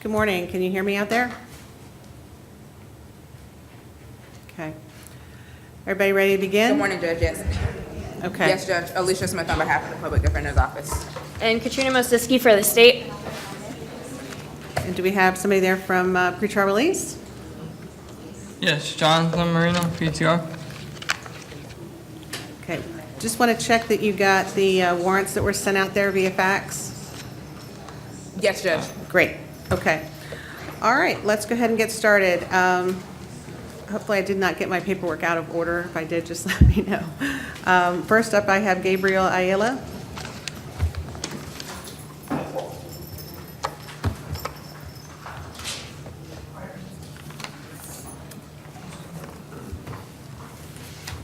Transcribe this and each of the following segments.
Good morning. Can you hear me out there? Okay. Everybody ready to begin? Good morning, Judge. Yes. Okay. Yes, Judge. Alicia Smith on behalf of the Public Defender's Office. And Katrina Mosiski for the state. And do we have somebody there from pretrial release? Yes, Jonathan Marino, PTR. Okay. Just want to check that you got the warrants that were sent out there via fax. Yes, Judge. Great. Okay. All right. Let's go ahead and get started. Hopefully I did not get my paperwork out of order. If I did, just let me know. First up, I have Gabriel Ayala.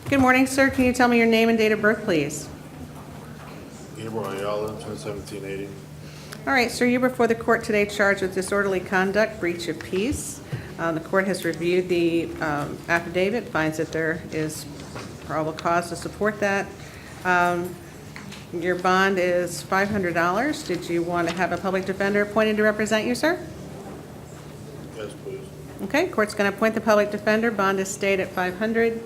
Good morning, sir. Can you tell me your name and date of birth, please? Gabriel Ayala, 1780. All right, sir, you're before the court today charged with disorderly conduct, breach of peace. The court has reviewed the affidavit, finds that there is probable cause to support that. Your bond is $500. Did you want to have a public defender appointed to represent you, sir? Yes, please. Okay, court's going to appoint the public defender. Bond is stayed at $500.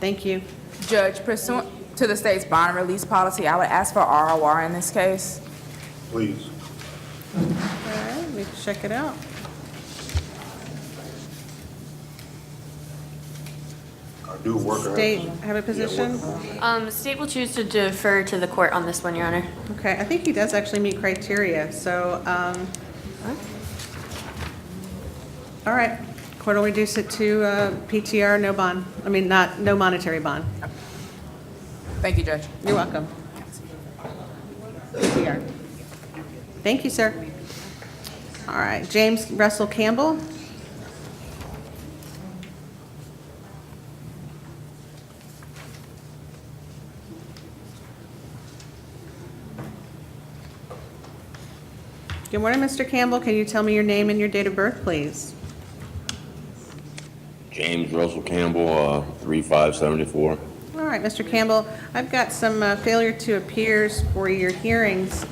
Thank you. Judge, pursuant to the state's bond release policy, I would ask for ROR in this case. Please. All right, let me check it out. I do work. State have a position? The state will choose to defer to the court on this one, Your Honor. Okay, I think he does actually meet criteria, so, all right. Court will reduce it to PTR, no bond. I mean, no monetary bond. Thank you, Judge. You're welcome. PTR. Thank you, sir. All right, James Russell Campbell. Good morning, Mr. Campbell. Can you tell me your name and your date of birth, please? James Russell Campbell, 3574. All right, Mr. Campbell, I've got some failure to appears for your hearings.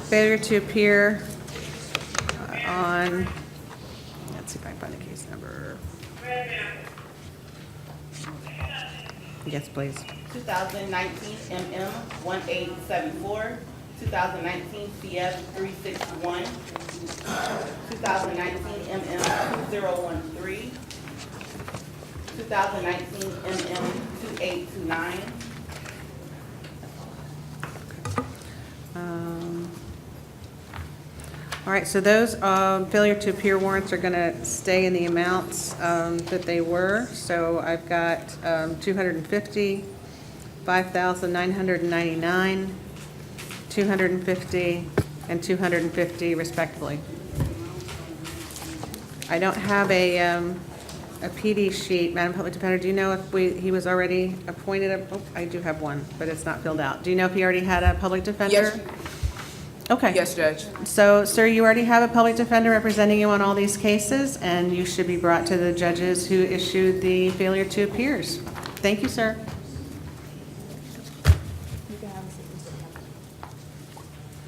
Failure to appear on, let's see if I can find the case number. Yes, please. 2019 MM 1874, 2019 CF 361, 2019 MM 2013, 2019 MM 2829. All right, so those failure to appear warrants are going to stay in the amounts that they were. So I've got 250, 5,999, 250, and 250 respectively. I don't have a PD sheet, Madam Public Defender. Do you know if he was already appointed? Oh, I do have one, but it's not filled out. Do you know if he already had a public defender? Yes. Okay. Yes, Judge. So, sir, you already have a public defender representing you on all these cases, and you should be brought to the judges who issued the failure to appears. Thank you, sir.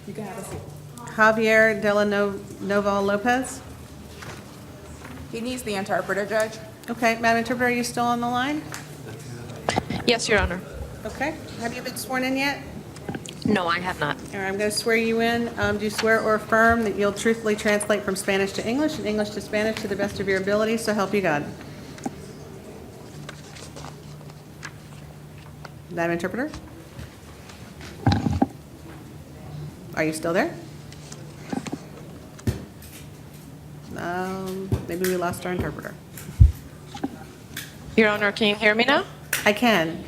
You can have a seat. Javier de la Nova Lopez. He needs the interpreter, Judge. Okay, Madam Interpreter, are you still on the line? Yes, Your Honor. Okay. Have you been sworn in yet? No, I have not. All right, I'm going to swear you in. Do you swear or affirm that you'll truthfully translate from Spanish to English and English to Spanish to the best of your ability, so help you God? Madam Interpreter? Are you still there? Maybe we lost our interpreter. Your Honor, can you hear me now? I can.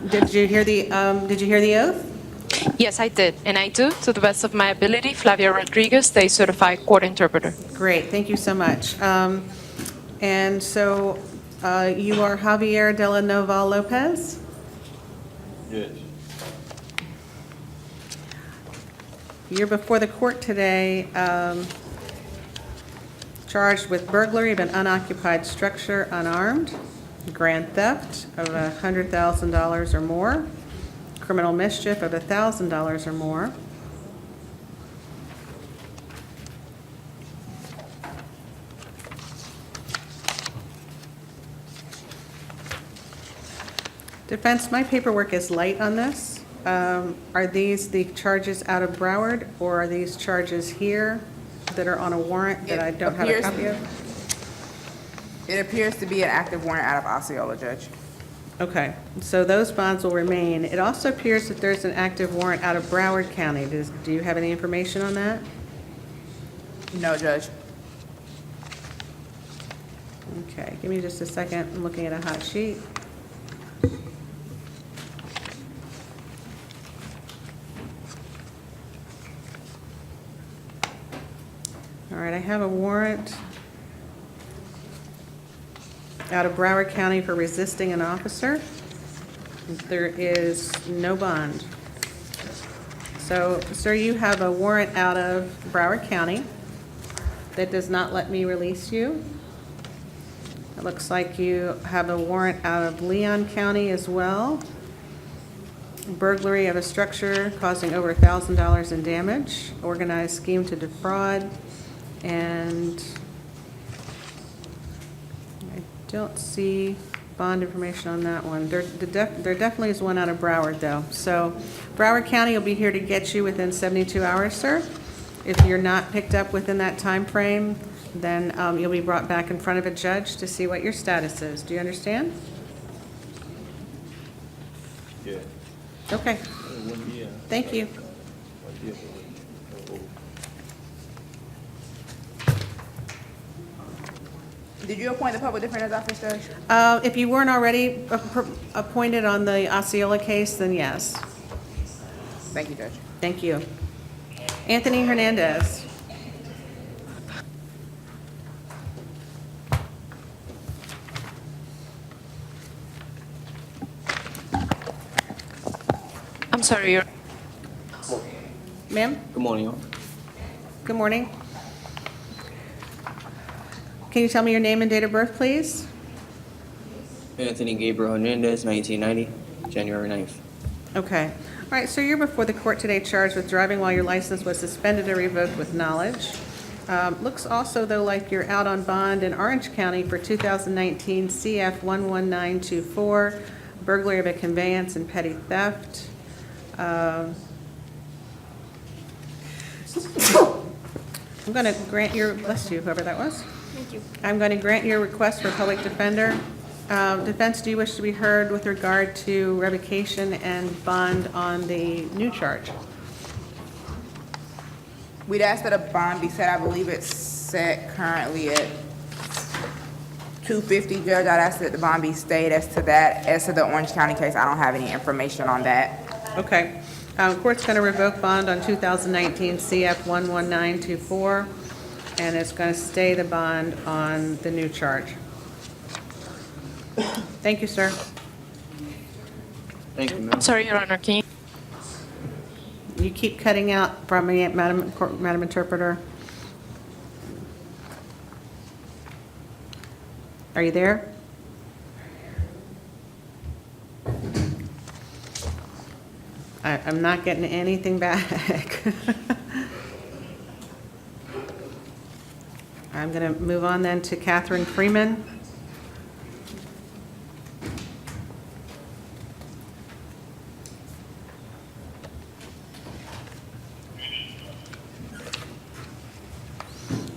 Did you hear the oath? Yes, I did. And I do, to the best of my ability, Flavia Rodriguez, State Certified Court Interpreter. Great, thank you so much. And so you are Javier de la Nova Lopez? Yes. You're before the court today charged with burglary of an unoccupied structure unarmed, grand theft of $100,000 or more, criminal mischief of $1,000 or more, Defense, my paperwork is light on this. Are these the charges out of Broward, or are these charges here that are on a warrant that I don't have a copy of? It appears to be an active warrant out of Osceola, Judge. Okay, so those bonds will remain. It also appears that there's an active warrant out of Broward County. Do you have any information on that? No, Judge. Okay, give me just a second. I'm looking at a hot sheet. All right, I have a warrant out of Broward County for resisting an officer. There is no bond. So, sir, you have a warrant out of Broward County that does not let me release you. It looks like you have a warrant out of Leon County as well. Burglary of a structure causing over $1,000 in damage, organized scheme to defraud, and I don't see bond information on that one. There definitely is one out of Broward, though. So Broward County will be here to get you within 72 hours, sir. If you're not picked up within that time frame, then you'll be brought back in front of a judge to see what your status is. Do you understand? Yeah. Okay, thank you. Did you appoint the public defender's office, Judge? If you weren't already appointed on the Osceola case, then yes. Thank you, Judge. Thank you. Anthony Hernandez. I'm sorry, Your Ma'am? Good morning, y'all. Good morning. Can you tell me your name and date of birth, please? Anthony Gabriel Hernandez, 1990, January 9th. Okay. All right, so you're before the court today charged with driving while your license was suspended or revoked with knowledge. Looks also, though, like you're out on bond in Orange County for 2019 CF 11924, burglary of a conveyance and petty theft. I'm going to grant your, bless you, whoever that was. Thank you. I'm going to grant your request for public defender. Defense, do you wish to be heard with regard to revocation and bond on the new charge? We'd ask that a bond be set. I believe it's set currently at $250, Judge. I'd ask that the bond be stayed as to that. As to the Orange County case, I don't have any information on that. Okay. Court's going to revoke bond on 2019 CF 11924, and it's going to stay the bond on the new charge. Thank you, sir. Thank you, ma'am. I'm sorry, Your Honor. Can you? You keep cutting out from me, Madam Interpreter. Are you there? I'm not getting anything back. I'm going to move on then to Catherine Freeman.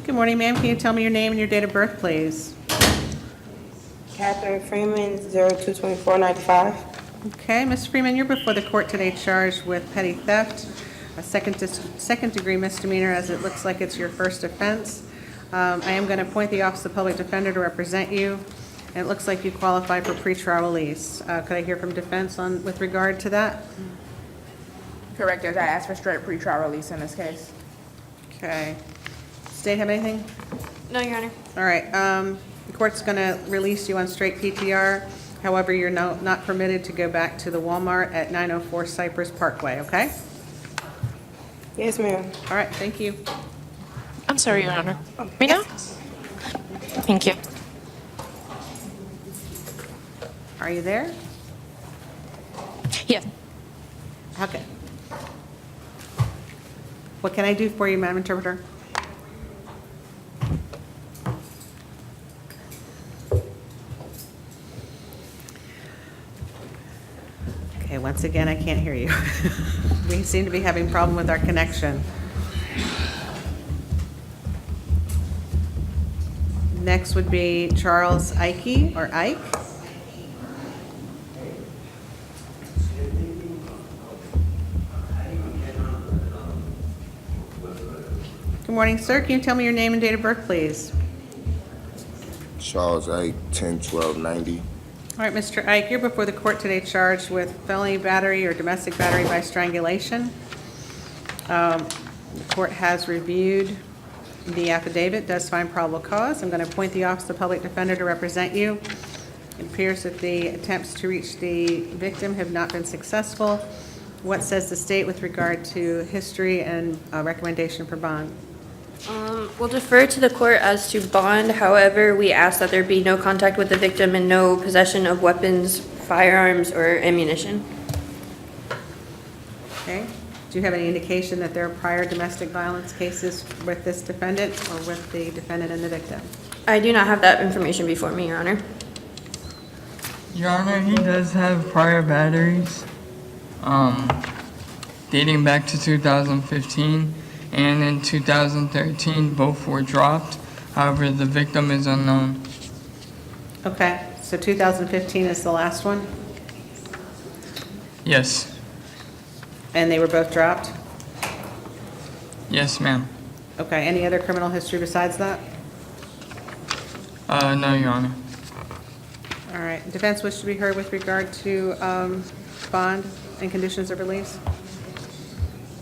Good morning, ma'am. Can you tell me your name and your date of birth, please? Catherine Freeman, 022495. Okay, Ms. Freeman, you're before the court today charged with petty theft, a second-degree misdemeanor, as it looks like it's your first offense. I am going to appoint the Office of Public Defender to represent you, and it looks like you qualify for pretrial release. Could I hear from defense with regard to that? Correct, Judge. I asked for straight pretrial release in this case. Okay. State have anything? No, Your Honor. All right, the court's going to release you on straight PTR. However, you're not permitted to go back to the Walmart at 904 Cypress Parkway, okay? Yes, ma'am. All right, thank you. I'm sorry, Your Honor. Me now? Thank you. Are you there? Yes. Okay. What can I do for you, Madam Interpreter? Once again, I can't hear you. We seem to be having a problem with our connection. Next would be Charles Ike, or Ike. Good morning, sir. Can you tell me your name and date of birth, please? Charles Ike, 10/12/90. All right, Mr. Ike, you're before the court today charged with felony battery or domestic battery by strangulation. The court has reviewed the affidavit, does find probable cause. I'm going to appoint the Office of Public Defender to represent you. It appears that the attempts to reach the victim have not been successful. What says the state with regard to history and recommendation for bond? We'll defer to the court as to bond. However, we ask that there be no contact with the victim and no possession of weapons, firearms, or ammunition. Okay. Do you have any indication that there are prior domestic violence cases with this defendant or with the defendant and the victim? I do not have that information before me, Your Honor. Your Honor, he does have prior batteries, dating back to 2015, and in 2013, both were dropped. However, the victim is unknown. Okay, so 2015 is the last one, Yes. and they were both dropped? Yes, ma'am. Okay, any other criminal history besides that? No, Your Honor. All right, defense wish to be heard with regard to bond and conditions of release?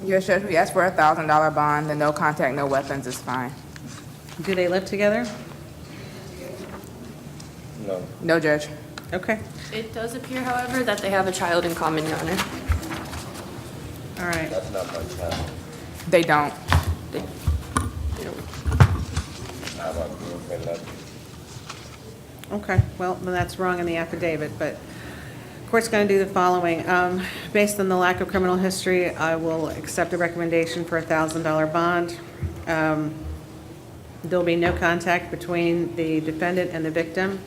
Yes, Judge, we asked for a $1,000 bond, the no contact, no weapons is fine. Do they live together? No. No, Judge. Okay, It does appear, however, that they have a child in common, Your Honor. all right. That's not my child. They don't. How about you? Okay, Okay, well, then that's wrong in the affidavit, but court's going to do the following. Based on the lack of criminal history, I will accept a recommendation for a $1,000 bond. There'll be no contact between the defendant and the victim,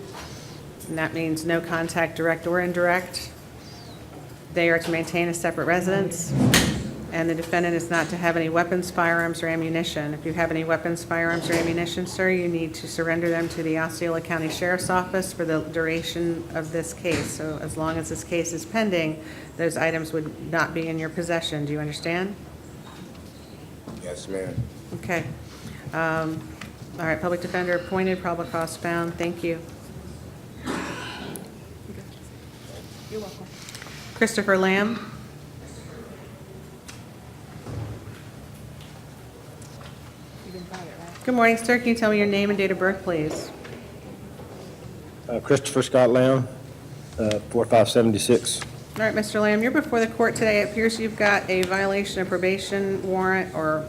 and that means no contact, direct or indirect. They are to maintain a separate residence, and the defendant is not to have any weapons, firearms, or ammunition. If you have any weapons, firearms, or ammunition, sir, you need to surrender them to the Osceola County Sheriff's Office for the duration of this case. So as long as this case is pending, those items would not be in your possession. Do you understand? Yes, ma'am. Okay. All right, public defender appointed, probable cause found. Thank you. You're welcome. Christopher Lamb. Good morning, sir. Can you tell me your name and date of birth, please? Christopher Scott Lamb, 4576. All right, Mr. Lamb, you're before the court today. It appears you've got a violation of probation warrant or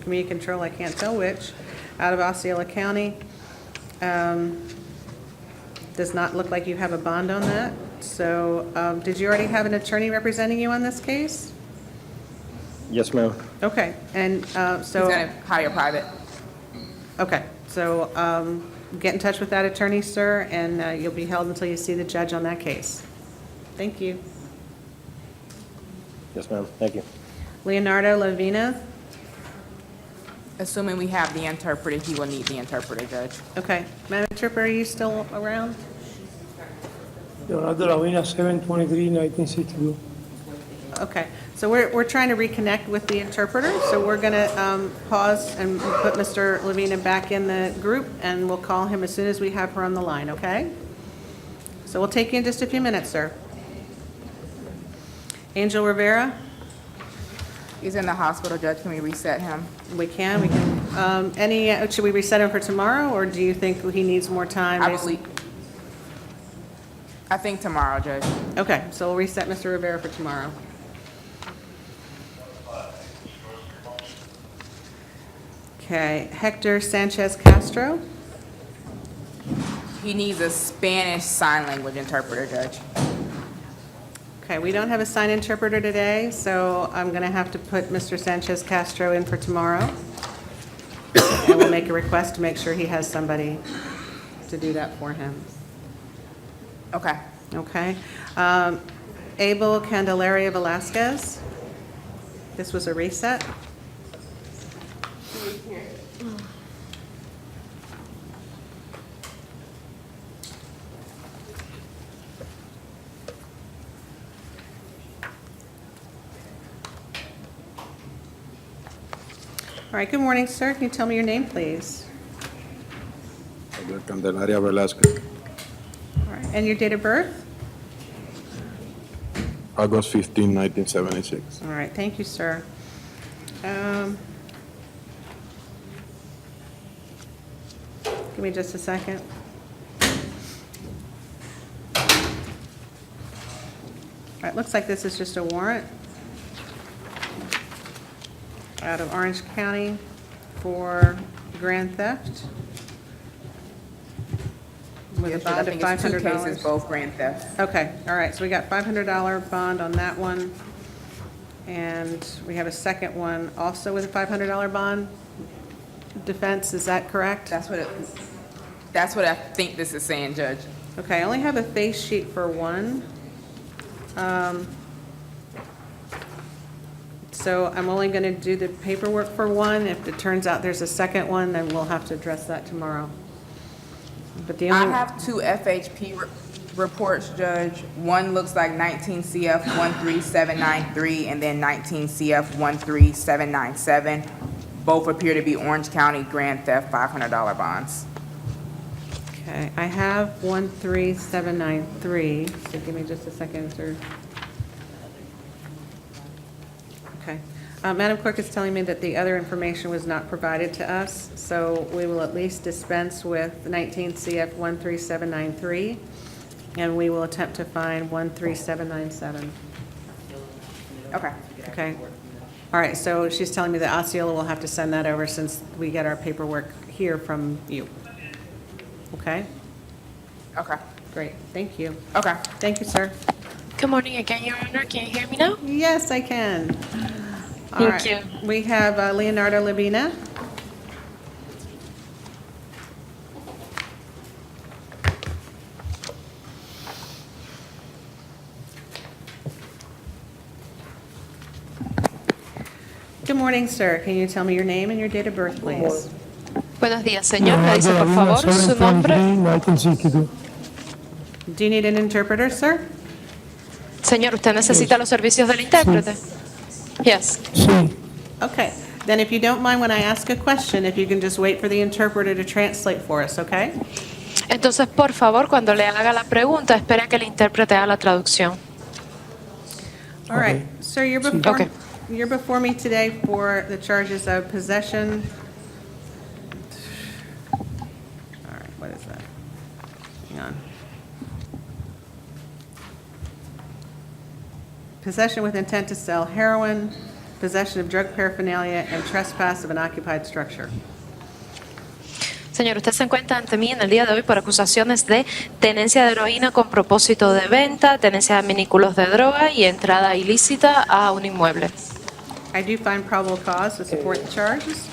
community control, I can't tell which, out of Osceola County. Does not look like you have a bond on that. So did you already have an attorney representing you on this case? Yes, ma'am. Okay, and He's gonna hire private. okay, so get in touch with that attorney, sir, and you'll be held until you see the judge on that case. Thank you. Yes, ma'am. Thank you. Leonardo Lavina. Assuming we have the interpreter, he will need the interpreter, Judge. Okay, Madam Interpreter, are you still around? Leonardo Lavina, 7/23/1962. Okay, so we're trying to reconnect with the interpreter, so we're going to pause and put Mr. Lavina back in the group, and we'll call him as soon as we have her on the line, okay? So we'll take you in just a few minutes, sir. Angel Rivera? He's in the hospital, Judge. Can we reset him? We can. Should we reset him for tomorrow, or do you think he needs more time? I think tomorrow, Judge. Okay, so we'll reset Mr. Rivera for tomorrow. Okay, Hector Sanchez Castro. He needs a Spanish sign language interpreter, Judge. Okay, we don't have a sign interpreter today, so I'm going to have to put Mr. Sanchez Castro in for tomorrow. And we'll make a request to make sure he has somebody to do that for him. Okay. Okay? Abel Candelaria Velasquez. This was a reset. All right, good morning, sir. Can you tell me your name, please? Candelaria Velasquez, All right, and your date of birth? August 15, 1976. All right, thank you, sir. Give me just a second. All right, looks like this is just a warrant out of Orange County for grand theft with a Yes, Judge, I bond of think it's two $500. cases, both grand theft. Okay, all right, so we got $500 bond on that one. And we have a second one also with a $500 bond defense, is that correct? That's what I think this is saying, Judge. Okay, I only have a face sheet for one. So I'm only going to do the paperwork for one. If it turns out there's a second one, then we'll have to address that tomorrow. But the I only, have two FHP reports, Judge. One looks like 19 CF 13793 and then 19 CF 13797. Both appear to be Orange County grand theft $500 bonds. okay, I have 13793, so give me just a second, sir. Okay. Madam Clerk is telling me that the other information was not provided to us, so we will at least dispense with 19 CF 13793, and we will attempt to find 13797. Okay. Okay. All right, so she's telling me that Osceola will have to send that over since we get our paperwork here from you. Okay? Okay. Great, thank you. Okay. Thank you, sir. Good morning again, Your Honor. Can you hear me now? Yes, I can. All Thank right. you. We have Leonardo Labina. Good morning, sir. Can you tell me your name and your date of birth, please? Buenos días, señor. Me dice, por favor, su nombre. 1962. Do you need an interpreter, sir? Señor, ¿usted necesita los servicios del intérprete? Yes. Sí. Okay. Then if you don't mind when I ask a question, if you can just wait for the interpreter to translate for us, okay? Entonces, por favor, cuando le haga la pregunta, espere a que el intérprete haga la traducción. All right. Sir, Okay. you're before me today for the charges of possession. All right, what is that? Hang on. Possession with intent to sell heroin, possession of drug paraphernalia, and trespass of an occupied structure. Señor, usted se encuentra ante mí en el día de hoy por acusaciones de tenencia de heroína con propósito de venta, tenencia de minículos de droga y entrada ilícita a un inmueble. I do find probable cause to support the charges.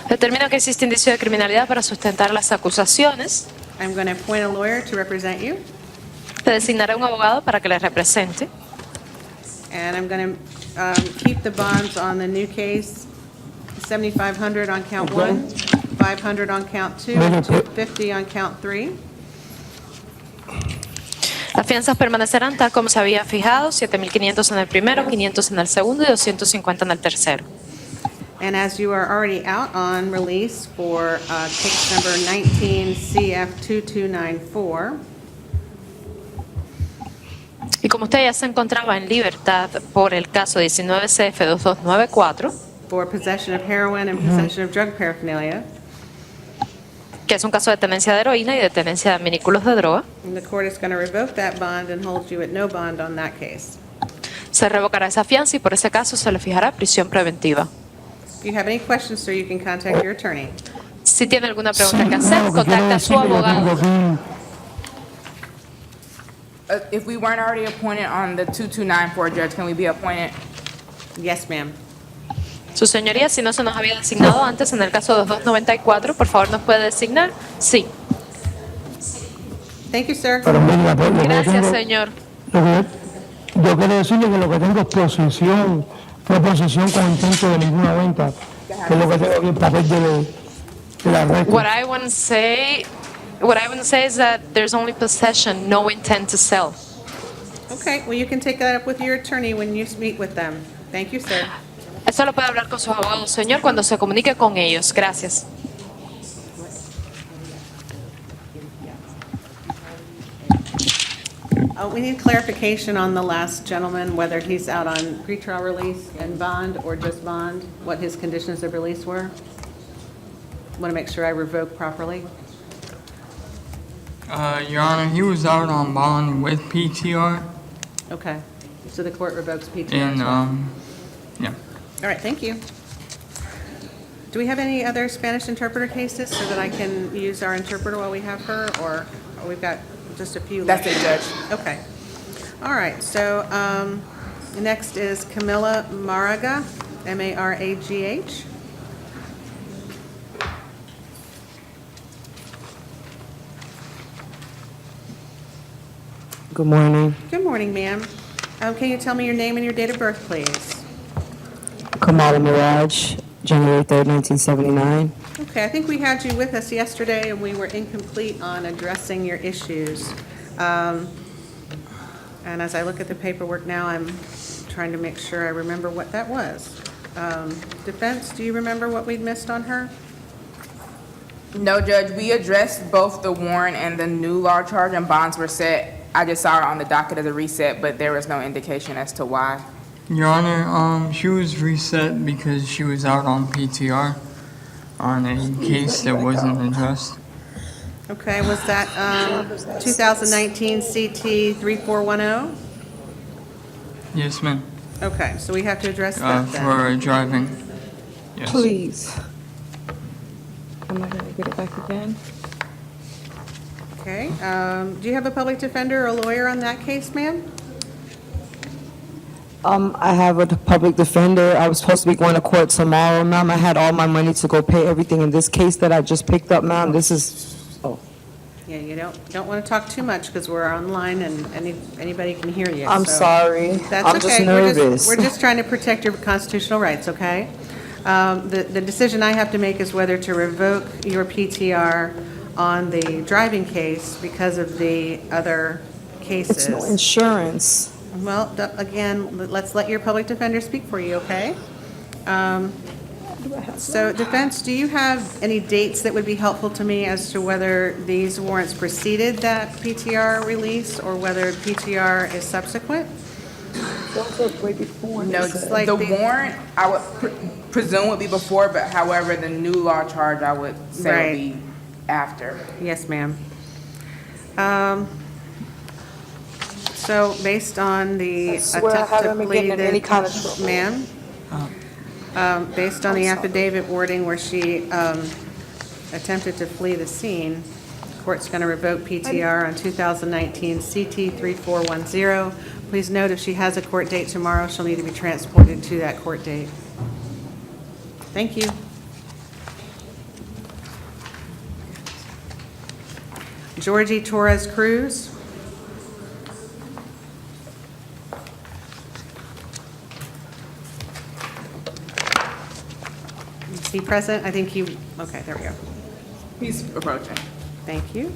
Determino que existe indicio de criminalidad para sustentar las acusaciones. I'm going to appoint a lawyer to represent you, Se designará un abogado para que le represente. and I'm going to keep the bonds on the new case, $7,500 on count one, $500 on count two, and $250 on count three. Las fianzas permanecerán tal como se había fijado, 7.500 en el primero, 500 en el segundo y 250 en el tercero. And as you are already out on release for case number 19 CF2294, Y como usted ya se encontraba en libertad por el caso 19CF2294, for possession of heroin and possession of drug paraphernalia, que es un caso de tenencia de heroína y de tenencia de minículos de droga, and the court is going to revoke that bond and hold you at no bond on that case. se revocará esa fianza y por ese caso se le fijará prisión preventiva. If you have any questions, sir, you can contact your attorney. Si tiene alguna pregunta que hacer, contacte a su abogado. If we weren't already appointed on the 2294, Judge, can we be appointed? Yes, ma'am. Su señoría, si no se nos había designado antes en el caso 2294, por favor nos puede designar. Sí. Thank you, sir. Gracias, señor. yo quiero decirle que lo que tengo es posesión, fue posesión con intento de ninguna venta, que es lo que tengo aquí, el papel de la red. What I want to say is that there's only possession, no intent to sell. Okay, well, you can take that up with your attorney when you meet with them. Thank you, sir. Eso lo puede hablar con sus abogados, señor, cuando se comunique con ellos. Gracias. We need clarification on the last gentleman, whether he's out on pretrial release and bond or just bond, what his conditions of release were. Want to make sure I revoke properly. Your Honor, he was out on bond with PTR, Okay, so the court revokes PTR. and, as well. yeah. All right, thank you. Do we have any other Spanish interpreter cases so that I can use our interpreter while we have her, or we've got just a few left? That's it, Judge. Okay. All right, so next is Camila Maragha, M-A-R-A-G-H. Good morning. Good morning, ma'am. Can you tell me your name and your date of birth, please? Kamala Mirage, January 3rd, 1979. Okay, I think we had you with us yesterday, and we were incomplete on addressing your issues. And as I look at the paperwork now, I'm trying to make sure I remember what that was. Defense, do you remember what we'd missed on her? No, Judge, we addressed both the warrant and the new law charge, and bonds were set. I just saw it on the docket as a reset, but there was no indication as to why. Your Honor, she was reset because she was out on PTR on a case that wasn't addressed. Okay, was that 2019 CT 3410? Yes, ma'am. Okay, so we have to address that then. For driving. Yes. Please. Am I gonna get it back again? Okay, do you have a public defender or a lawyer on that case, ma'am? I have a public defender. I was supposed to be going to court tomorrow, ma'am. I had all my money to go pay everything in this case that I just picked up, ma'am. This is, Yeah, you don't want to talk too much because we're online and anybody can hear you. I'm so- sorry. That's I'm okay. just nervous. We're just trying to protect your constitutional rights, okay? The decision I have to make is whether to revoke your PTR on the driving case because of the other cases. It's no insurance. Well, again, let's let your public defender speak for you, okay? So defense, do you have any dates that would be helpful to me as to whether these warrants preceded that PTR release or whether PTR is subsequent? No, Just like the the- warrant, I would presume would be before, but however, the new law charge, I would say Right. would be after. Yes, ma'am. So based on the I swear I attempt to haven't been getting in any plead, kind of trouble. ma'am, based on the affidavit wording where she attempted to flee the scene, court's going to revoke PTR on 2019 CT 3410. Please note, if she has a court date tomorrow, she'll need to be transported to that court date. Thank you. Georgie Torres Cruz. Is he present? I think you, okay, there we go. He's approaching. Thank you.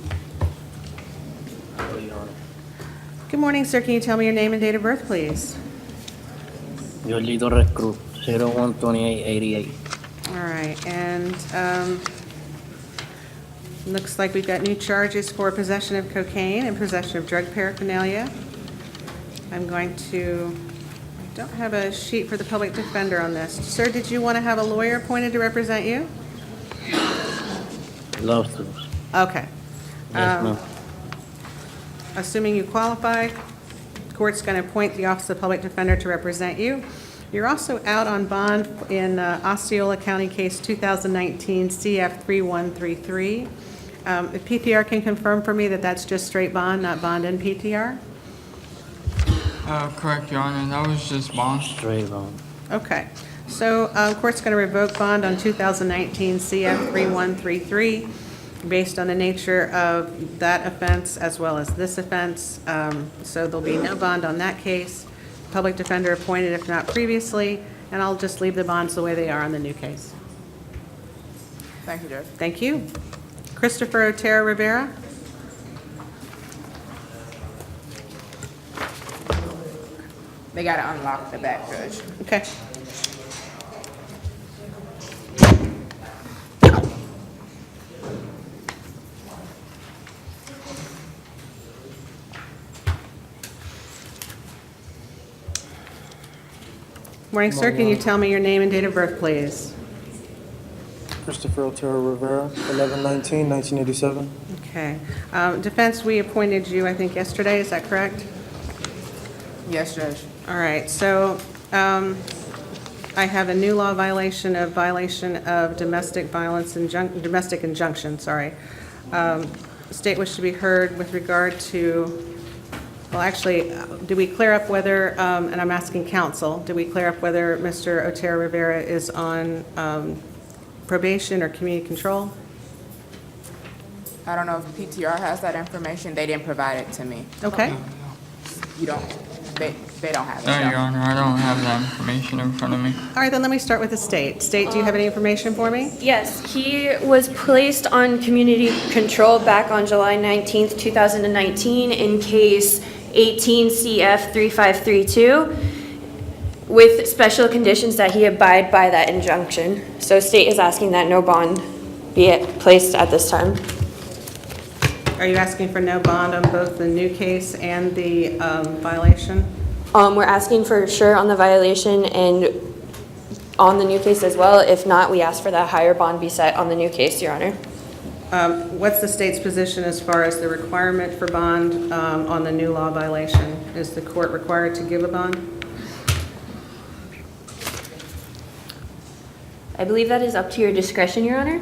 Good morning, sir. Can you tell me your name and date of birth, please? Georgie Torres Cruz, 012888. All right, and looks like we've got new charges for possession of cocaine and possession of drug paraphernalia. I'm going to, I don't have a sheet for the public defender on this. Sir, did you want to have a lawyer appointed to represent you? Love to. Okay. Yes, ma'am. Assuming you qualify, court's going to appoint the Office of Public Defender to represent you. You're also out on bond in Osceola County Case 2019 CF 3133. If PTR can confirm for me that that's just straight bond, not bond and PTR? Correct, Your Honor, that was just bond. Straight on. Okay. So court's going to revoke bond on 2019 CF 3133 based on the nature of that offense as well as this offense. So there'll be no bond on that case. public defender appointed if not previously, and I'll just leave the bonds the way they are on the new case. Thank you, Judge. Thank you. Christopher Otero Rivera. They gotta unlock the back, Judge. Okay. Morning, sir. Can you tell me your name and date of birth, please? Christopher Otero Rivera, 11/19/1987. Okay. Defense, we appointed you, I think, yesterday. Is that correct? Yes, Judge. All right. So I have a new law violation of domestic violence, domestic injunction, sorry. State wish to be heard with regard to, well, actually, do we clear up whether, and I'm asking counsel, do we clear up whether Mr. Otero Rivera is on probation or community control? I don't know if PTR has that information. They didn't provide it to me. Okay. You don't, they don't have it. No, no. Your Honor, I don't have that information in front of me. All right, then let me start with the state. State, do you have any information for me? Yes, he was placed on community control back on July 19th, 2019 in case 18 CF 3532 with special conditions that he abide by that injunction. So state is asking that no bond be placed at this time. Are you asking for no bond on both the new case and the violation? We're asking for sure on the violation and on the new case as well. If not, we ask for that higher bond be set on the new case, Your Honor. What's the state's position as far as the requirement for bond on the new law violation? Is the court required to give a bond? I believe that is up to your discretion, Your Honor.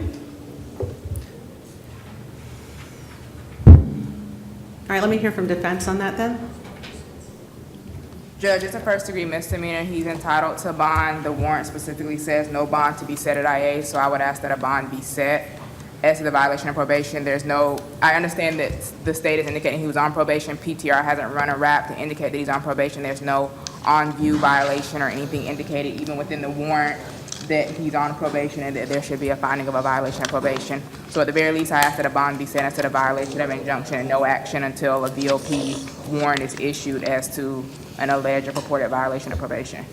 All right, let me hear from defense on that then. Judge, it's a first-degree misdemeanor. He's entitled to bond. The warrant specifically says no bond to be set at IA, so I would ask that a bond be set. As to the violation of probation, there's no, I understand that the state is indicating he was on probation. PTR hasn't run a rap to indicate that he's on probation. There's no on-view violation or anything indicated even within the warrant that he's on probation and that there should be a finding of a violation of probation. So at the very least, I ask that a bond be set as to the violation of injunction and no action until a VOP warrant is issued as to an alleged or purported violation of probation.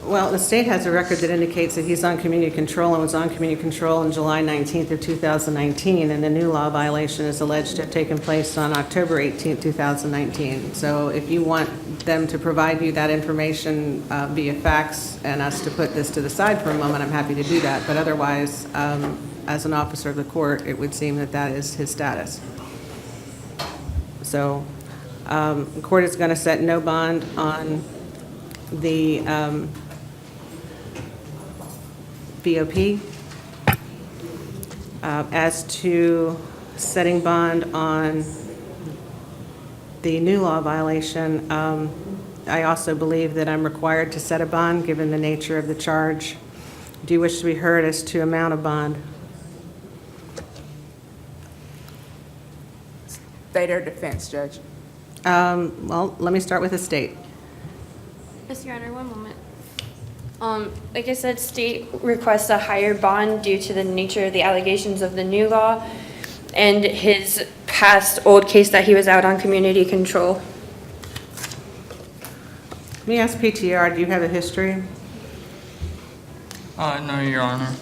Well, the state has a record that indicates that he's on community control and was on community control on July 19th of 2019, and the new law violation is alleged to have taken place on October 18th, 2019. So if you want them to provide you that information via fax and us to put this to the side for a moment, I'm happy to do that. But otherwise, as an officer of the court, it would seem that that is his status. So the court is going to set no bond on the VOP. As to setting bond on the new law violation, I also believe that I'm required to set a bond given the nature of the charge. Do you wish to be heard as to amount of bond? State or defense, Judge? Well, let me start with the state. Yes, Your Honor, one moment. Like I said, state requests a higher bond due to the nature of the allegations of the new law and his past old case that he was out on community control. Let me ask PTR, do you have a history? No, Your Honor.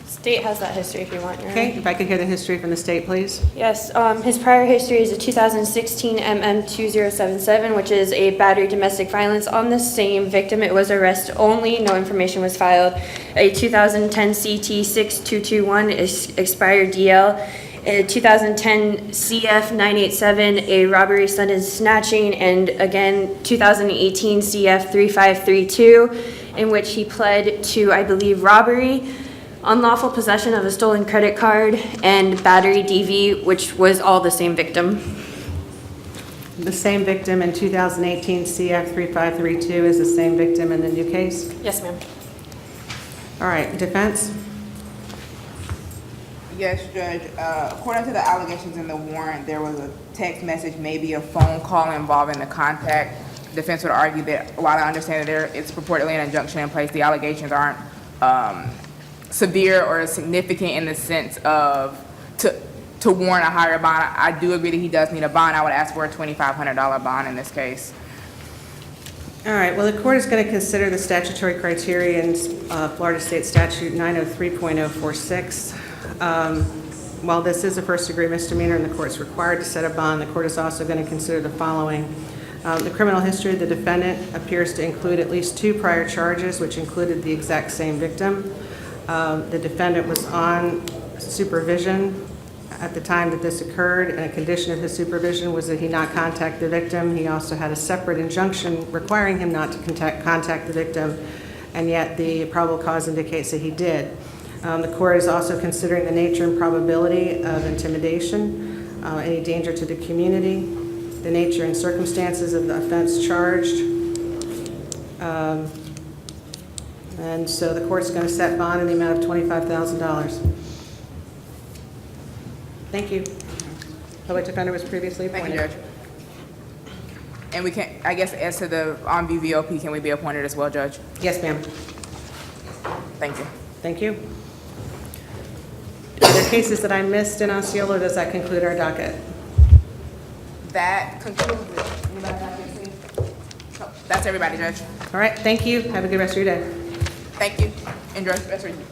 State has that history if you want, Your Honor. Okay, if I could hear the history from the state, please. Yes, his prior history is a 2016 MM2077, which is a battery domestic violence on the same victim. It was arrest only, no information was filed. A 2010 CT6221 is expired DL. A 2010 CF987, a robbery sudden snatching, and again 2018 CF3532, in which he pled to, I believe, robbery, unlawful possession of a stolen credit card, and battery DV, which was all the same victim. The same victim in 2018 CF3532 is the same victim in the new case? Yes, ma'am. All right, defense? Yes, Judge. According to the allegations in the warrant, there was a text message, maybe a phone call involving the contact. Defense would argue that, while I understand that there is purportedly an injunction in place, the allegations aren't severe or significant in the sense of to warrant a higher bond. I do agree that he does need a bond. I would ask for a $2,500 bond in this case. All right, well, the court is going to consider the statutory criteria in Florida State Statute 903.046. While this is a first-degree misdemeanor and the court is required to set a bond, the court is also going to consider the following. The criminal history of the defendant appears to include at least 2 prior charges, which included the exact same victim. The defendant was on supervision at the time that this occurred, and a condition of his supervision was that he not contact the victim. He also had a separate injunction requiring him not to contact the victim, and yet the probable cause indicates that he did. The court is also considering the nature and probability of intimidation, any danger to the community, the nature and circumstances of the offense charged. And so the court's going to set bond in the amount of $25,000. Thank you. Public defender was previously appointed. Thank you, Judge. And we can, I guess, as to the on-view VOP, can we be appointed as well, Judge? Yes, ma'am. Thank you. Thank you. Are there cases that I missed in Osceola, or does that conclude our docket? That concludes it. Anybody have anything? No, that's everybody, Judge. All right, thank you. Have a good rest of your day. Thank you. Enjoy the rest of your day.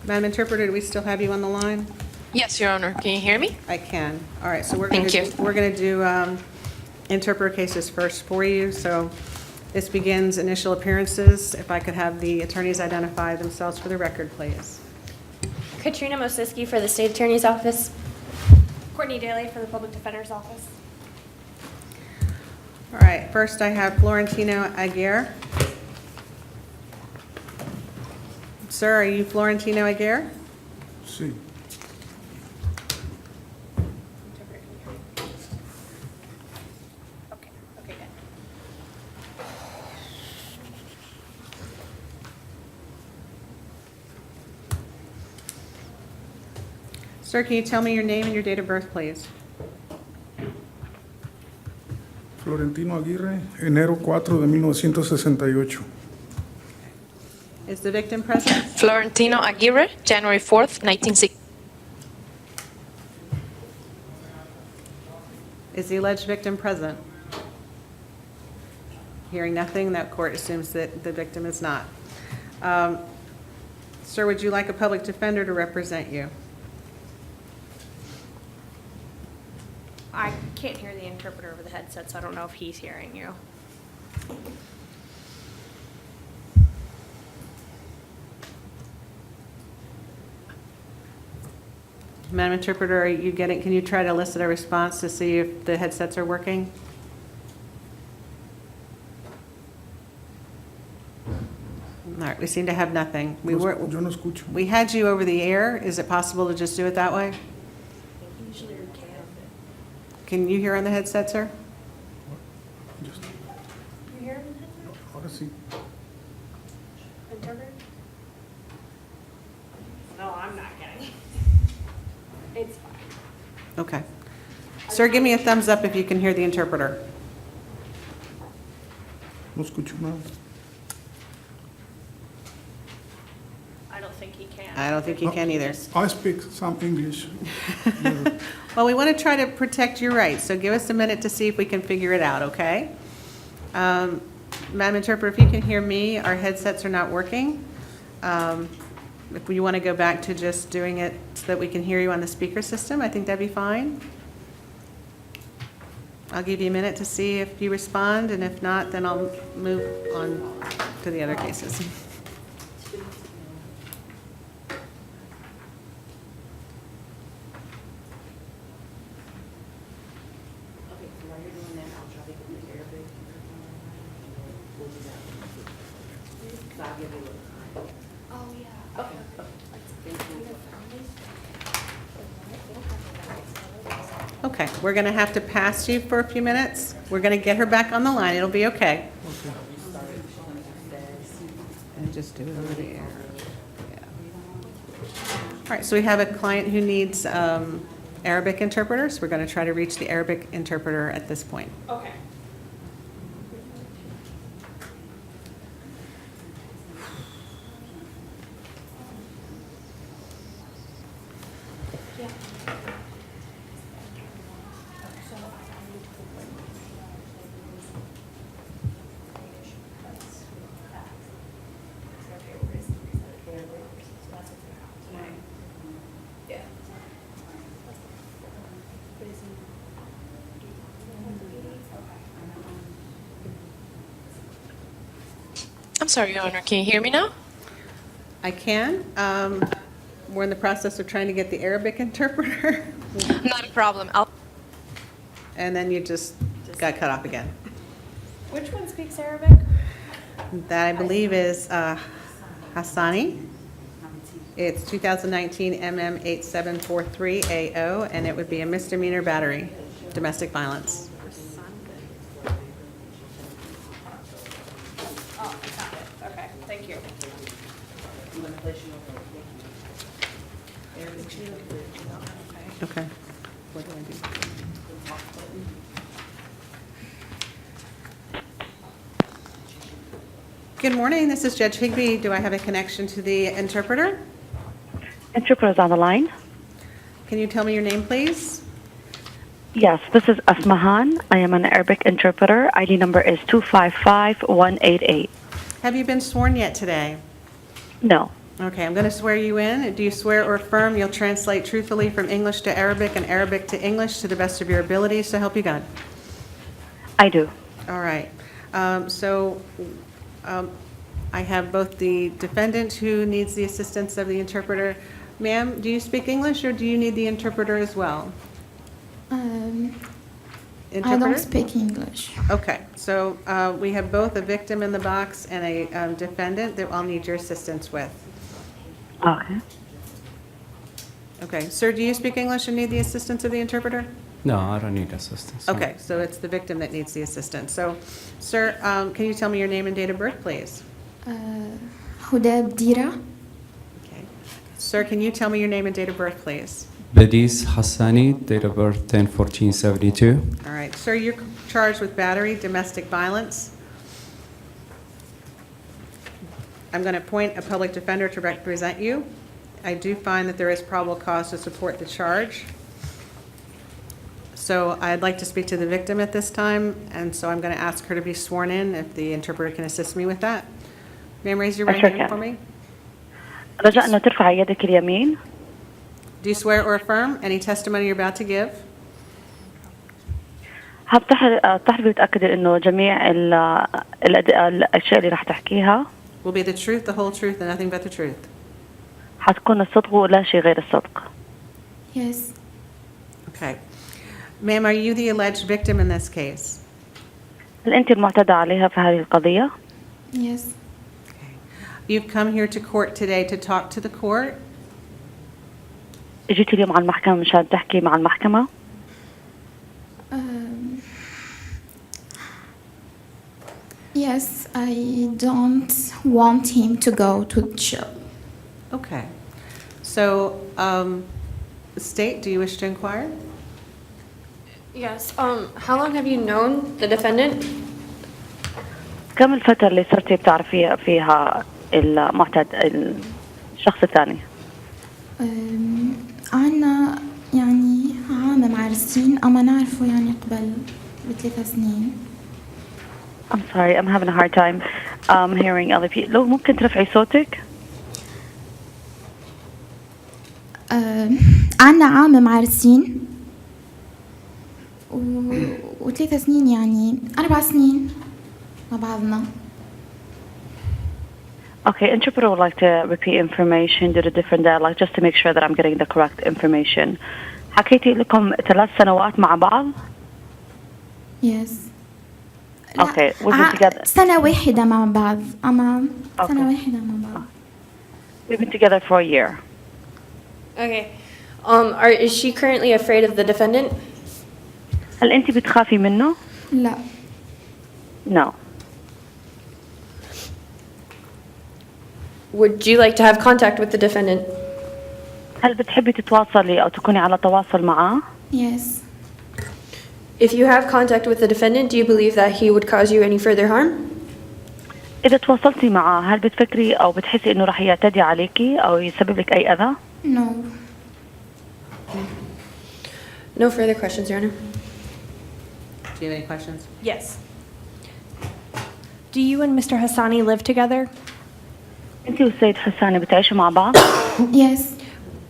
Madam Interpreter, do we still have you on the line? Yes, Your Honor. Can you hear me? I can. All right, so we're Thank going you. to do interpreter cases first for you. So this begins initial appearances. If I could have the attorneys identify themselves for the record, please. Katrina Mosiski for the State Attorney's Office. Courtney Daly for the Public Defender's Office. All right, first I have Florentino Aguirre. Sir, are you Florentino Aguirre? Sí. Okay, good. Sir, can you tell me your name and your date of birth, please? Florentino Aguirre, enero 4 de 1968. Is the victim present? Florentino Aguirre, January 4th, 1960. Is the alleged victim present? Hearing nothing, that court assumes that the victim is not. Sir, would you like a public defender to represent you? I can't hear the interpreter over the headset, so I don't know if he's hearing you. Madam Interpreter, are you getting, can you try to elicit a response to see if the headsets are working? All right, we seem to have nothing. Yo no escucho. We had you over the air. Is it possible to just do it that way? Usually we can. Can you hear on the headset, sir? Just- You hear him in the headset? Ahora sí. Interpreter? No, I'm not getting it. It's fine. Okay. Sir, give me a thumbs up if you can hear the interpreter. No escucho nada. I don't think he can. I don't think you can either. I speak some English. Well, we want to try to protect your rights, so give us a minute to see if we can figure it out, okay? Madam Interpreter, if you can hear me, our headsets are not working. If you want to go back to just doing it so that we can hear you on the speaker system. I think that'd be fine. I'll give you a minute to see if you respond, and if not, then I'll move on to the other cases. Okay, so while you're doing that, I'll try to get the Arabic. We'll do that. So I'll give you a little time. Oh, yeah. Okay. Okay, we're going to have to pass you for a few minutes. We're going to get her back on the line. It'll be okay. And just do it over the air. Yeah. All right, so we have a client who needs Arabic interpreters. We're going to try to reach the Arabic interpreter at this point. Okay. I'm sorry, Your Honor, can you hear me now? I can. We're in the process of trying to get the Arabic interpreter, Not a problem. and then you just got cut off again. Which one speaks Arabic? That, I believe, is Hassani. It's 2019 MM 8743AO, and it would be a misdemeanor battery, domestic violence. Oh, I found it. Okay, thank you. Okay. What do I do? Good morning, this is Judge Higbee. Do I have a connection to the interpreter? Interpreter's on the line. Can you tell me your name, please? Yes, this is Asmahan. I am an Arabic interpreter. ID number is 255188. Have you been sworn yet today? No. Okay, I'm going to swear you in. Do you swear or affirm you'll translate truthfully from English to Arabic and Arabic to English to the best of your ability, so help you God? I do. All right. I have both the defendant who needs the assistance of the interpreter. Ma'am, do you speak English or do you need the interpreter as well? I Interpreter? don't speak English. Okay, so we have both a victim in the box and a defendant that I'll need your assistance with. Okay. Okay, sir, do you speak English and need the assistance of the interpreter? No, I don't need assistance. Okay, so it's the victim that needs the assistance. So, sir, can you tell me your name and date of birth, please? Huda Bdira. Okay. Sir, can you tell me your name and date of birth, please? Badis Hassani, date of birth 10/14/72. All right, sir, you're charged with battery, domestic violence. I'm going to appoint a public defender to represent you. I do find that there is probable cause to support the charge. So I'd like to speak to the victim at this time, and so I'm going to ask her to be sworn in if the interpreter can assist me with that. Ma'am, raise your right Sure hand can. for me. رجاء أنه ترفع يدك اليمين. Do you swear or affirm any testimony you're about to give تحت بتأكد إنه جميع الأشياء اللي راح تحكيها will be the truth, the whole truth, and nothing but the truth? حتكون الصدق ولا شيء غير الصدق. Yes. Okay. Ma'am, are you the alleged victim in this case? هل أنت المعتدى عليها في هذه القضية؟ Yes. You've come here to court today to talk to the court? جيت اليوم على المحكمة مشان تحكي مع المحكمة. Yes, I don't want him to go to jail. Okay. So, State, do you wish to inquire? Yes. How long have you known the defendant? كم الفترة اللي صرتي بتعرفي فيها الشخص الثاني؟ عنا يعني عام معرسين أما نعرفه يعني قبل ب3 سنين. I'm sorry, I'm having a hard time hearing other people. لو ممكن ترفعي صوتك؟ عنا عام معرسين و3 سنين، يعني 4 سنين مع بعضنا. Okay, interpreter would like to repeat information due to different dialect just to make sure that I'm getting the correct information. حكيتي لكم 3 سنوات مع بعض؟ Yes. Okay, we've been together. سنة واحدة مع بعض. سنة واحدة مع بعض. We've been together for a year. Okay. Is she currently afraid of the defendant? هل أنت بتخافي منه؟ لا. No. Would you like to have contact with the defendant? هل بتحبي تتواصلي أو تكوني على تواصل معه؟ Yes. If you have contact with the defendant, do you believe that he would cause you any further harm? إذا تواصلتي معه هل بتفكري أو بتحسي إنه رح يعتدي عليكي أو يسبب لك أي أذى؟ No. No further questions, Your Honor. Do you have any questions? Yes. Do you and Mr. Hassani live together? أنت والسيد حساني بتعيشوا مع بعض؟ Yes.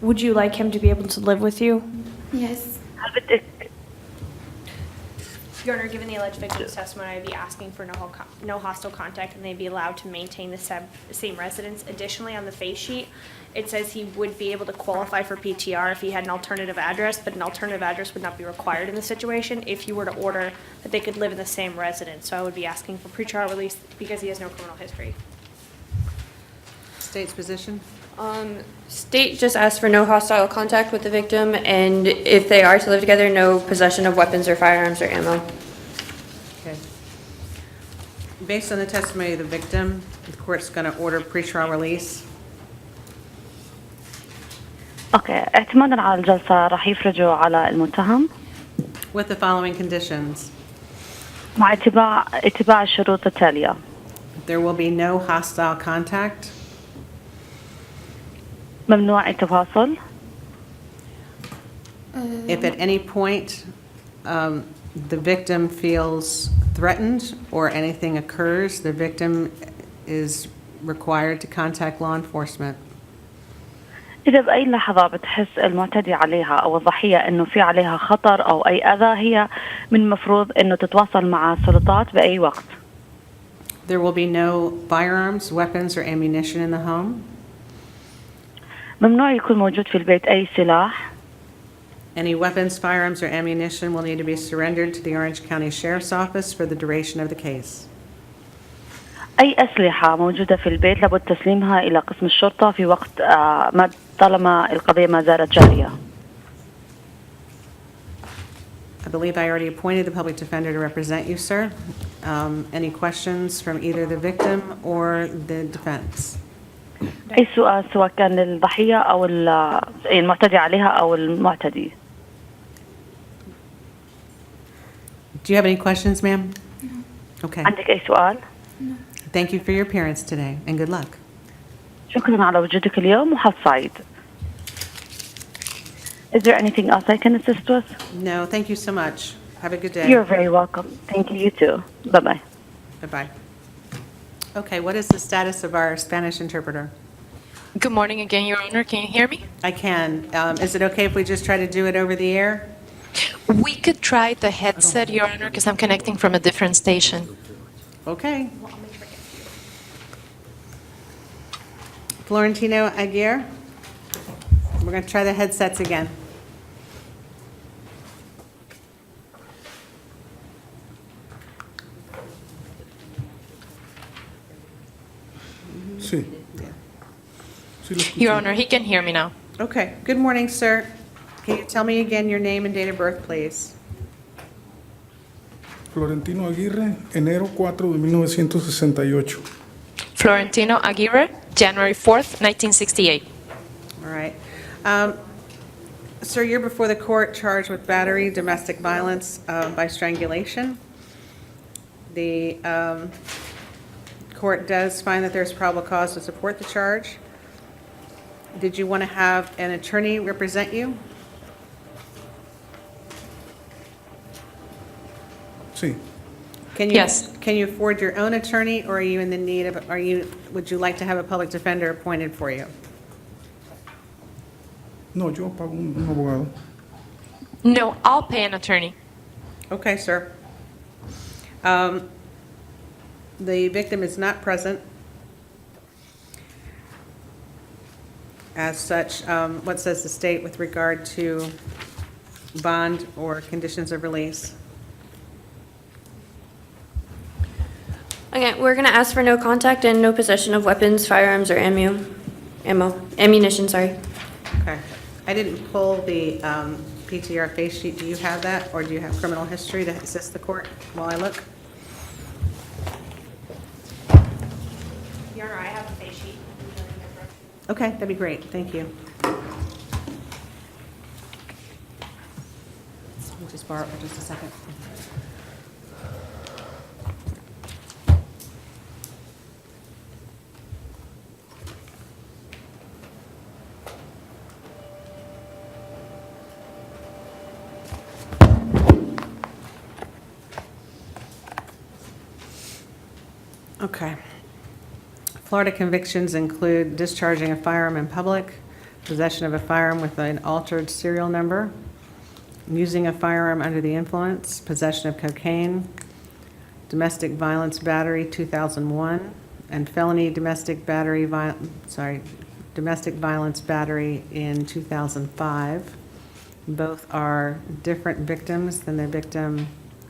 Would you like him to be able to live with you? Yes. هل بدك Your Honor, given the alleged victim's testimony, I'd be asking for no hostile contact, and they'd be allowed to maintain the same residence. Additionally, on the face sheet, it says he would be able to qualify for PTR if he had an alternative address, but an alternative address would not be required in the situation if you were to order that they could live in the same residence. So I would be asking for pretrial release because he has no criminal history. State's position? State just asked for no hostile contact with the victim, and if they are to live together, no possession of weapons or firearms or ammo. Okay. Based on the testimony of the victim, the court's going to order pretrial release. أوكي، اعتمادا على الجلسة رح يفرجوا على المتهم With the following conditions. مع اتباع الشروط التالية. There will be no hostile contact. ممنوع التواصل. If at any point the victim feels threatened or anything occurs, the victim is required to contact law enforcement. إذا بأي لحظة بتحس المعتدي عليها أو الضحية إنه في عليها خطر أو أي أذى، هي من المفروض إنه تتواصل مع السلطات بأي وقت. There will be no firearms, weapons, or ammunition in the home. ممنوع يكون موجود في البيت أي سلاح. Any weapons, firearms, or ammunition will need to be surrendered to the Orange County Sheriff's Office for the duration of the case. أي أسلحة موجودة في البيت لابد تسليمها إلى قسم الشرطة في وقت ما طالما القضية ما زالت جارية. I believe I already appointed the public defender to represent you, sir. Any questions from either the victim or the defense? أي سؤال سواء كان للضحية أو المعتدي عليها أو المعتدي. Do you have any questions, ma'am? No. Okay. عندك أي سؤال؟ No. Thank you for your appearance today, and good luck. شكرا على وجودك اليوم وحظ سعيد. Is there anything else I can assist with? No, thank you so much. Have a good day. You're very welcome. Thank you, you too. Bye-bye. Bye-bye. Okay, what is the status of our Spanish interpreter? Good morning again, Your Honor. Can you hear me? I can. Is it okay if we just try to do it over the air? We could try the headset, Your Honor, because I'm connecting from a different station. Okay. Florentino Aguirre, we're going to try the headsets again. Sí. Your Honor, he can hear me now. Okay. Good morning, sir. Can you tell me again your name and date of birth, please? Florentino Aguirre, enero 4 de 1968. Florentino Aguirre, January 4th, 1968. All right. Sir, you're before the court charged with battery, domestic violence by strangulation. The court does find that there's probable cause to support the charge. Did you want to have an attorney represent you? Sí. Yes. Can you afford your own attorney, or are you in the need of, would you like to have a public defender appointed for you? No, yo pago un abogado. No, I'll pay an attorney. Okay, sir. The victim is not present. As such, what says the state with regard to bond or conditions of release? Okay, we're gonna ask for no contact and no possession of weapons, firearms, or ammunition, sorry. Okay. I didn't pull the PTR face sheet. Do you have that, or do you have criminal history to assist the court while I look? Your Honor, I have a face sheet. Okay, that'd be great. Thank you. Let me just borrow it for just a second. Okay. Florida convictions include discharging a firearm in public, possession of a firearm with an altered serial number, using a firearm under the influence, possession of cocaine, domestic violence battery 2001, and felony domestic violence battery in 2005. Both are different victims than the victim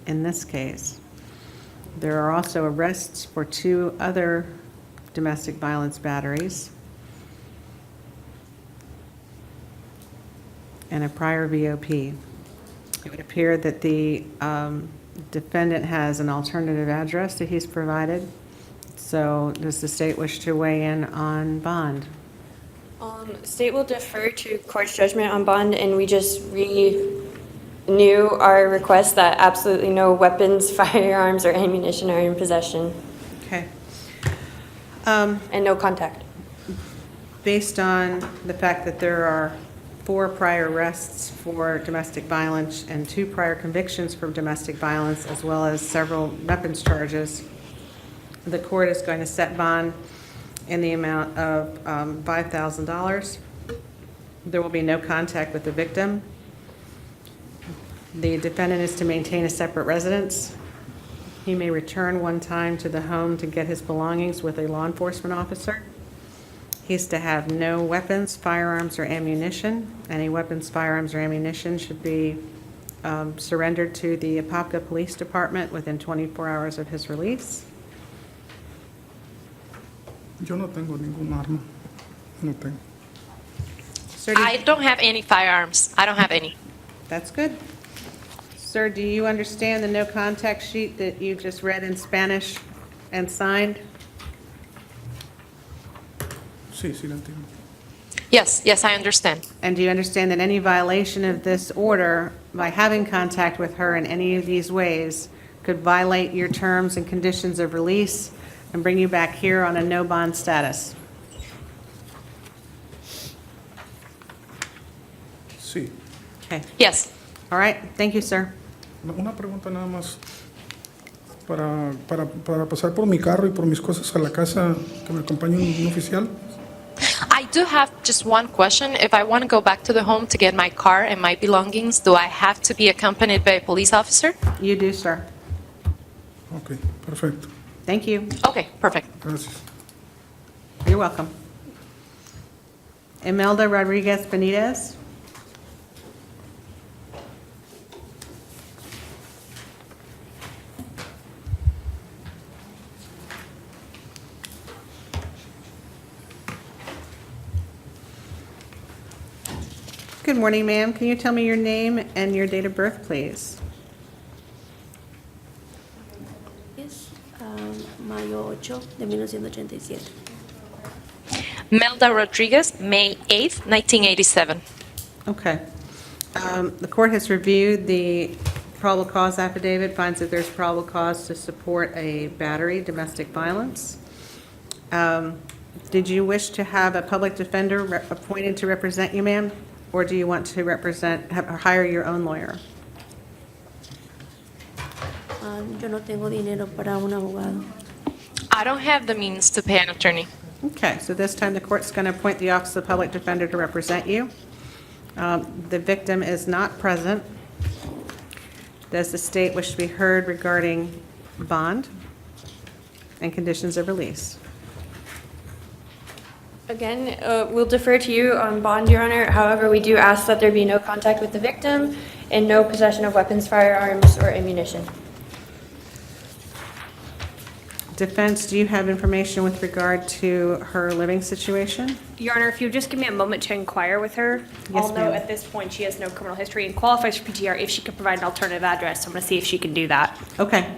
in this case. There are also arrests for 2 other domestic violence batteries and a prior VOP. It would appear that the defendant has an alternative address that he's provided. So does the state wish to weigh in on bond? State will defer to court's judgment on bond, and we just renew our request that absolutely no weapons, firearms, or ammunition are in possession. Okay. And no contact. Based on the fact that there are 4 prior arrests for domestic violence and 2 prior convictions for domestic violence, as well as several weapons charges, the court is going to set bond in the amount of $5,000. There will be no contact with the victim. The defendant is to maintain a separate residence. He may return one time to the home to get his belongings with a law enforcement officer. He's to have no weapons, firearms, or ammunition. Any weapons, firearms, or ammunition should be surrendered to the Apopka Police Department within 24 hours of his release. Yo no tengo ningún arma. No tengo. Sir, do- I don't have any firearms. I don't have any. That's good. Sir, do you understand the no contact sheet that you just read in Spanish and signed? Sí, sí, la entiendo. Yes, I understand. And do you understand that any violation of this order by having contact with her in any of these ways could violate your terms and conditions of release and bring you back here on a no bond status? Sí. Okay. Yes. All right. Thank you, sir. Una pregunta nada más. Para pasar por mi carro y por mis cosas a la casa, que me acompañe un oficial. I do have just one question. If I want to go back to the home to get my car and my belongings, do I have to be accompanied by a police officer? You do, sir. Ok, perfecto. Thank you. Okay, perfect. Gracias. You're welcome. Imelda Rodriguez Benitez. Good morning, ma'am. Can you tell me your name and your date of birth, please? Es mayo 8 de 1987. Melda Rodriguez, May 8th, 1987. Okay. The court has reviewed the probable cause affidavit, finds that there's probable cause to support a battery, domestic violence. Did you wish to have a public defender appointed to represent you, ma'am? Or do you want to hire your own lawyer? Yo no tengo dinero para un abogado. I don't have the means to pay an attorney. Okay, so this time the court's going to appoint the Office of the Public Defender to represent you. The victim is not present. Does the state wish to be heard regarding bond and conditions of release? Again, we'll defer to you on bond, Your Honor. However, we do ask that there be no contact with the victim and no possession of weapons, firearms, or ammunition. Defense, do you have information with regard to her living situation? Your Honor, if you would just give me a moment to inquire with her. Yes, I'll know ma'am. at this point she has no criminal history and qualifies for PTR if she could provide an alternative address. So I'm going to see if she can do that. Okay.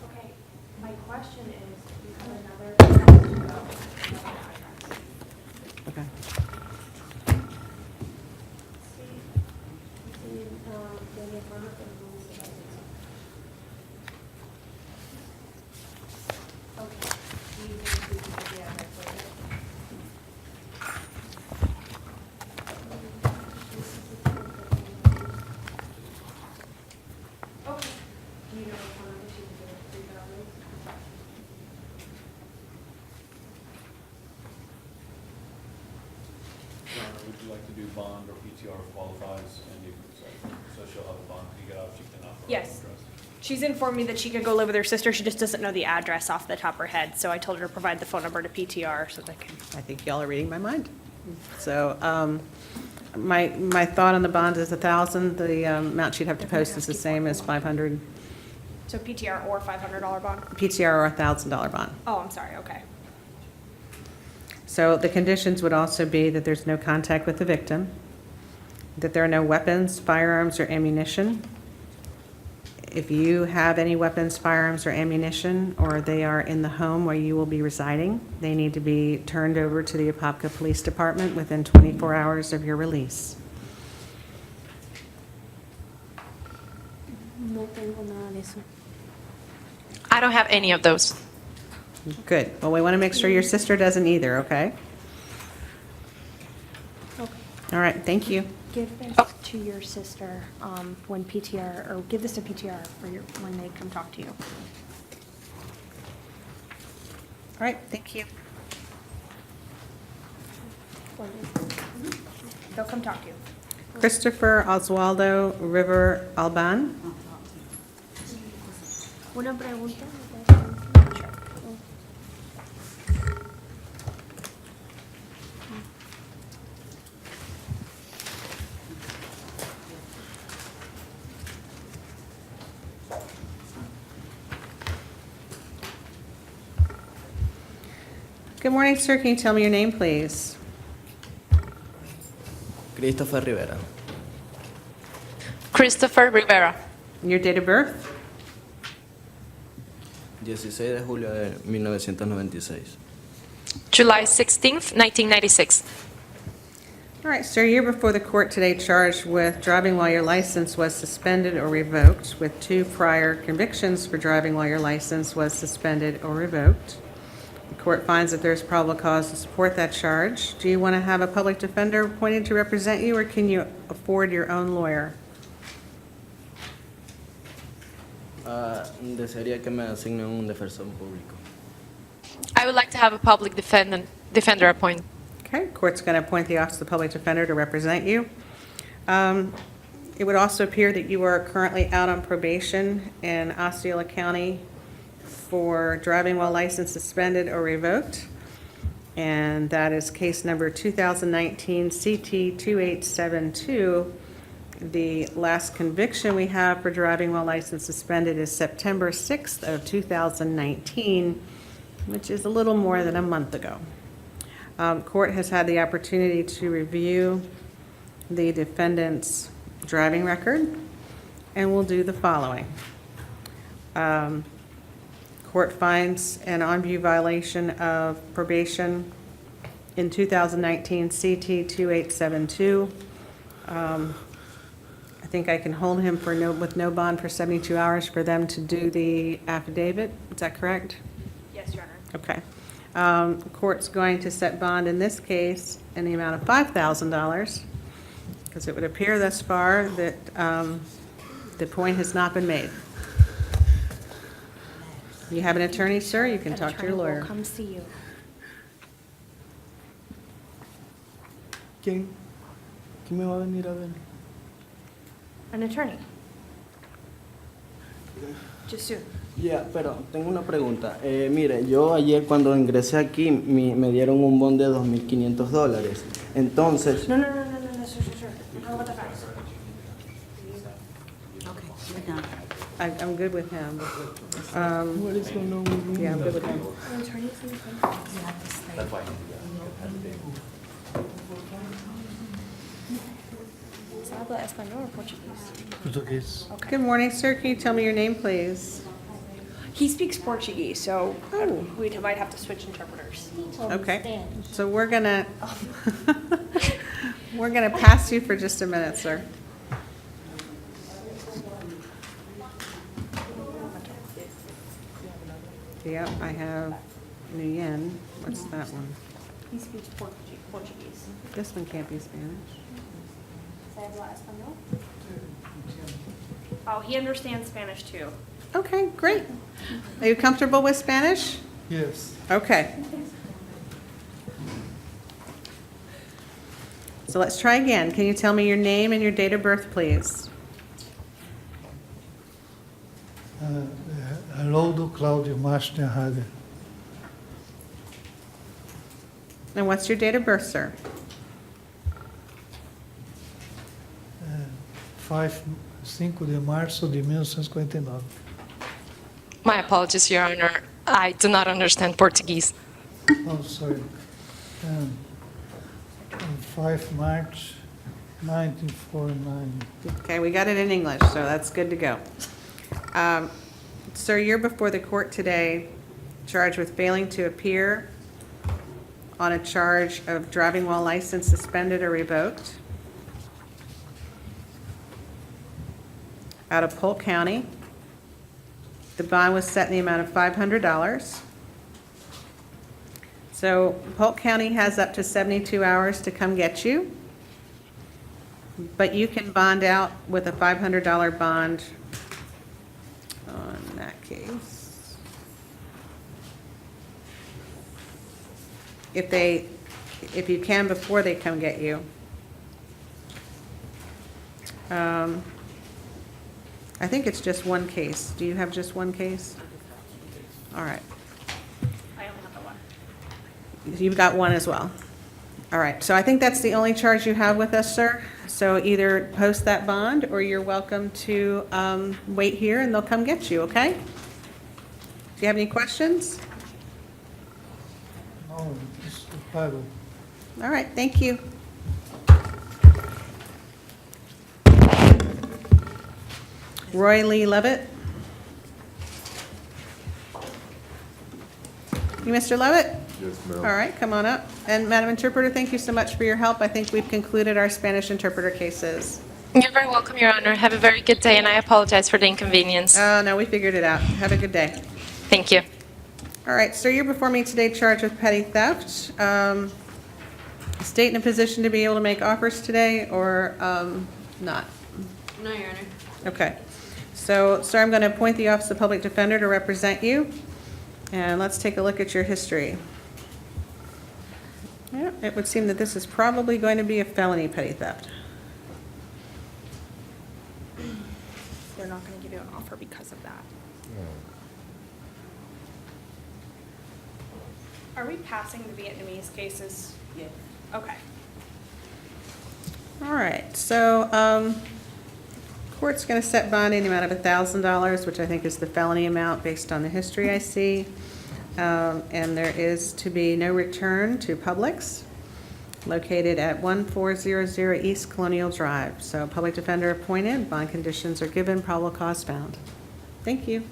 Okay, my question is, you have another Okay. Would you like to do bond or PTR qualifies, and you, so she'll have a bond to get out, she can offer. Yes. She's informed me that she could go live with her sister. She just doesn't know the address off the top of her head. So I told her to provide the phone number to PTR so they can. I think y'all are reading my mind. So, my thought on the bond is 1,000. The amount she'd have to post is the same as 500 So PTR or $500 bond? PTR or $1,000 bond. Oh, I'm sorry, okay. So the conditions would also be that there's no contact with the victim, that there are no weapons, firearms, or ammunition. If you have any weapons, firearms, or ammunition, or they are in the home where you will be residing, they need to be turned over to the Apopka Police Department within 24 hours of your release. No tengo nada de eso. I don't have any of those. Good. Well, we want to make sure your sister doesn't either, okay? Okay. All right, thank you. Give this to your sister when PTR, or give this to PTR for your, when they come talk to you. All right, thank you. They'll come talk to you. Christopher Oswaldo River Alban. Una pregunta. Good morning, sir. Can you tell me your name, please? Christopher Rivera. Christopher Rivera. Your date of birth? 16 de julio de 1996. July 16th, 1996. All right, sir, you're before the court today charged with driving while your license was suspended or revoked, with 2 prior convictions for driving while your license was suspended or revoked. The court finds that there's probable cause to support that charge. Do you want to have a public defender appointed to represent you, or can you afford your own lawyer? Desearía que me asignen un defensor público. I would like to have a public defender appointed. Okay, court's going to appoint the Office of the Public Defender to represent you. It would also appear that you are currently out on probation in Osceola County for driving while license suspended or revoked. And that is case number 2019 CT 2872. The last conviction we have for driving while license suspended is September 6th of 2019, which is a little more than a month ago. Court has had the opportunity to review the defendant's driving record, and will do the following. Court finds an on-view violation of probation in 2019 CT 2872. I think I can hold him for with no bond for 72 hours for them to do the affidavit. Is that correct? Yes, Your Honor. Okay. Court's going to set bond in this case in the amount of $5,000, because it would appear thus far that the point has not been made. You have an attorney, sir? You can talk to your lawyer. Come see you. ¿Quién me va a venir a ver? An attorney. Just soon. Ya, pero tengo una pregunta. Mire, yo ayer cuando ingresé aquí me dieron un bond de $2,500. Entonces, No, sure. How about the facts? Okay, we're done. I'm good with him. What is going on with me? Yeah, I'm good with him. An attorney's in the front. You have to stay. That's why. ¿Se habla español or Portuguese? Português. Good morning, sir. Can you tell me your name, please? He speaks Portuguese, so we might have to switch interpreters. Okay. So we're gonna pass you for just a minute, sir. Yep, I have Nguyen. What's that one? He speaks Portuguese. This one can't be Spanish. ¿Se habla español? Oh, he understands Spanish too. Okay, great. Are you comfortable with Spanish? Yes. Okay. So let's try again. Can you tell me your name and your date of birth, please? Haroldo Cláudio Márcio Haga. And what's your date of birth, sir? 5 de março de 1949. My apologies, Your Honor. I do not understand Portuguese. Oh, sorry. 5 March 1949. Okay, we got it in English, so that's good to go. Sir, you're before the court today charged with failing to appear on a charge of driving while license suspended or revoked out of Polk County. The bond was set in the amount of $500. So Polk County has up to 72 hours to come get you, but you can bond out with a $500 bond on that case. If you can before they come get you. I think it's just one case. Do you have just one case? All right. I only have the one. You've got one as well. All right, so I think that's the only charge you have with us, sir. So either post that bond, or you're welcome to wait here and they'll come get you, okay? Do you have any questions? No, it's pago. All right, thank you. Roy Lee Levitt. You Mr. Levitt? Yes, ma'am. All right, come on up. And Madam Interpreter, thank you so much for your help. I think we've concluded our Spanish interpreter cases. You're very welcome, Your Honor. Have a very good day, and I apologize for the inconvenience. Oh, no, we figured it out. Have a good day. Thank you. All right, sir, you're before me today charged with petty theft. State in a position to be able to make offers today or not? No, Your Honor. Okay. So, sir, I'm going to appoint the Office of Public Defender to represent you. And let's take a look at your history. Yeah, it would seem that this is probably going to be a felony petty theft. They're not gonna give you an offer because of that. Are we passing the Vietnamese cases? Yes. Okay. All right, so court's going to set bond in the amount of $1,000, which I think is the felony amount based on the history I see. And there is to be no return to Publix, located at 1400 East Colonial Drive. So public defender appointed, bond conditions are given, probable cause found. Thank you.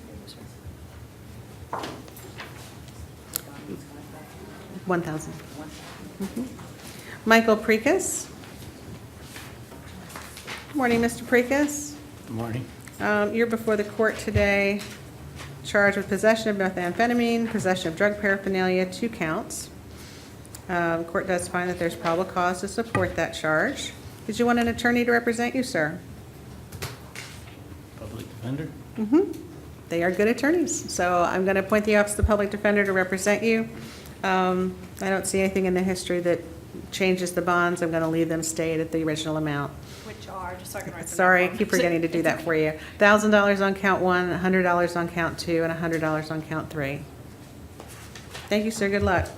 1,000. Michael Precas. Good morning, Mr. Precas. Good morning. You're before the court today, charged with possession of methamphetamine, possession of drug paraphernalia, 2 counts. Court does find that there's probable cause to support that charge. Did you want an attorney to represent you, sir? Public defender? They are good attorneys, so I'm going to appoint the Office of the Public Defender to represent you. I don't see anything in the history that changes the bonds. I'm going to leave them stayed at the original amount. Which are, just so I can write them Sorry, I down. keep forgetting to do that for you. $1,000 on count 1, $100 on count 2, and $100 on count 3. Thank you, sir. Good luck.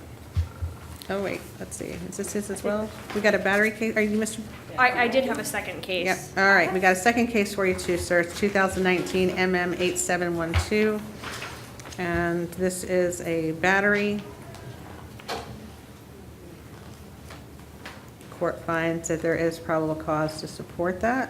Oh, wait, let's see. Is this his as well? We got a battery case. Are you Mr.? I did have a second case. Yep. All right, we got a second case for you too, sir. It's 2019 MM 8712. And this is a battery. Court finds that there is probable cause to support that.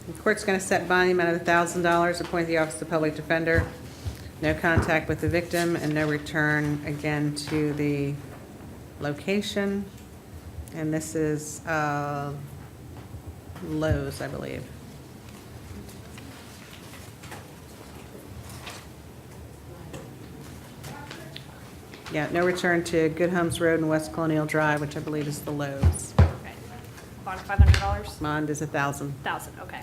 The court's going to set bond amount of $1,000, appoint the Office of Public Defender, no contact with the victim, and no return again to the location. And this is Lowe's, I believe. Yeah, no return to Good Homes Road and West Colonial Drive, which I believe is the Lowe's. Okay. Bond $500? Bond is 1,000. 1,000, okay.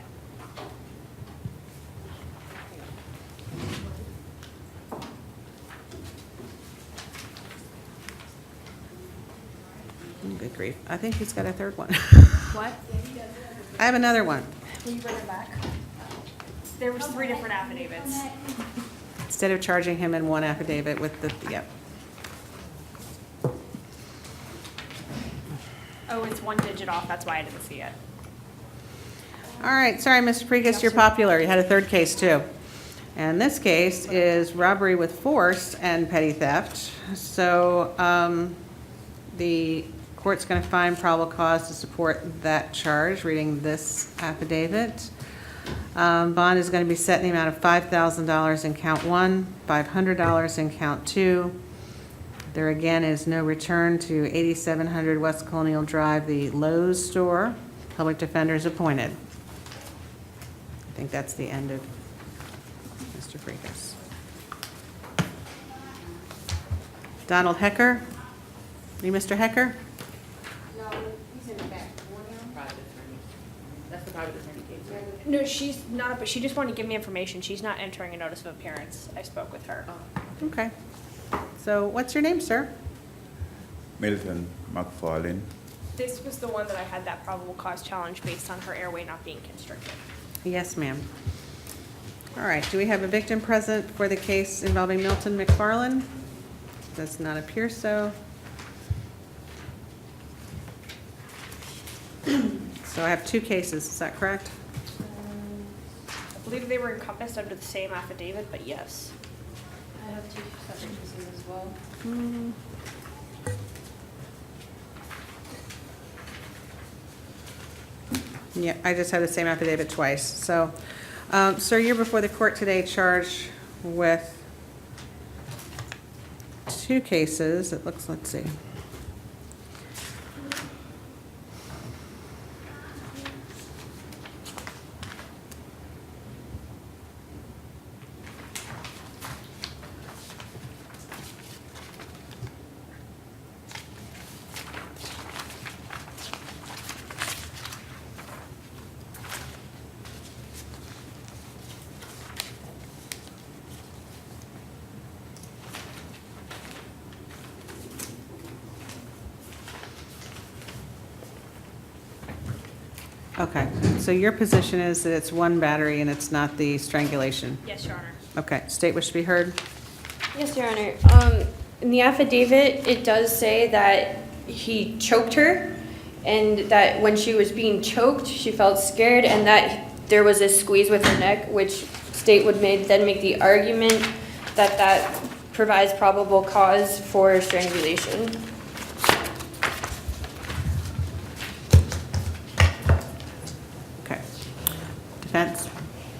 Good grief. I think he's got a third one. What? I have another one. Will you bring it back? There was 3 different affidavits. Instead of charging him in one affidavit with the, yep. Oh, it's 1 digit off, that's why I didn't see it. All right, sorry, Mr. Precas, you're popular. You had a third case too. And this case is robbery with force and petty theft. So the court's going to find probable cause to support that charge, reading this affidavit. Bond is going to be set in the amount of $5,000 in count 1, $500 in count 2. There again is no return to 8700 West Colonial Drive, the Lowe's store. Public defender is appointed. I think that's the end of Mr. Precas. Donald Hecker. Are you Mr. Hecker? No, he's in the back. Private attorney. That's the private attorney case. No, she's not, but she just wanted to give me information. She's not entering a notice of appearance. I spoke with her. Okay. So what's your name, sir? Milton McFarlane. This was the one that I had that probable cause challenge based on her airway not being constricted. Yes, ma'am. All right, do we have a victim present for the case involving Milton McFarlane? Does not appear so. So I have 2 cases, is that correct? I believe they were encompassed under the same affidavit, but yes. have two separate pieces as well. Yeah, I just had the same affidavit twice. So, sir, you're before the court today charged with two cases. It looks, let's see. Okay, so your position is that it's one battery and it's not the strangulation? Yes, Your Honor. Okay, state wish to be heard? Yes, Your Honor. In the affidavit, it does say that he choked her, and that when she was being choked, she felt scared, and that there was a squeeze with her neck, which state would then make the argument that that provides probable cause for strangulation. Okay. Defense?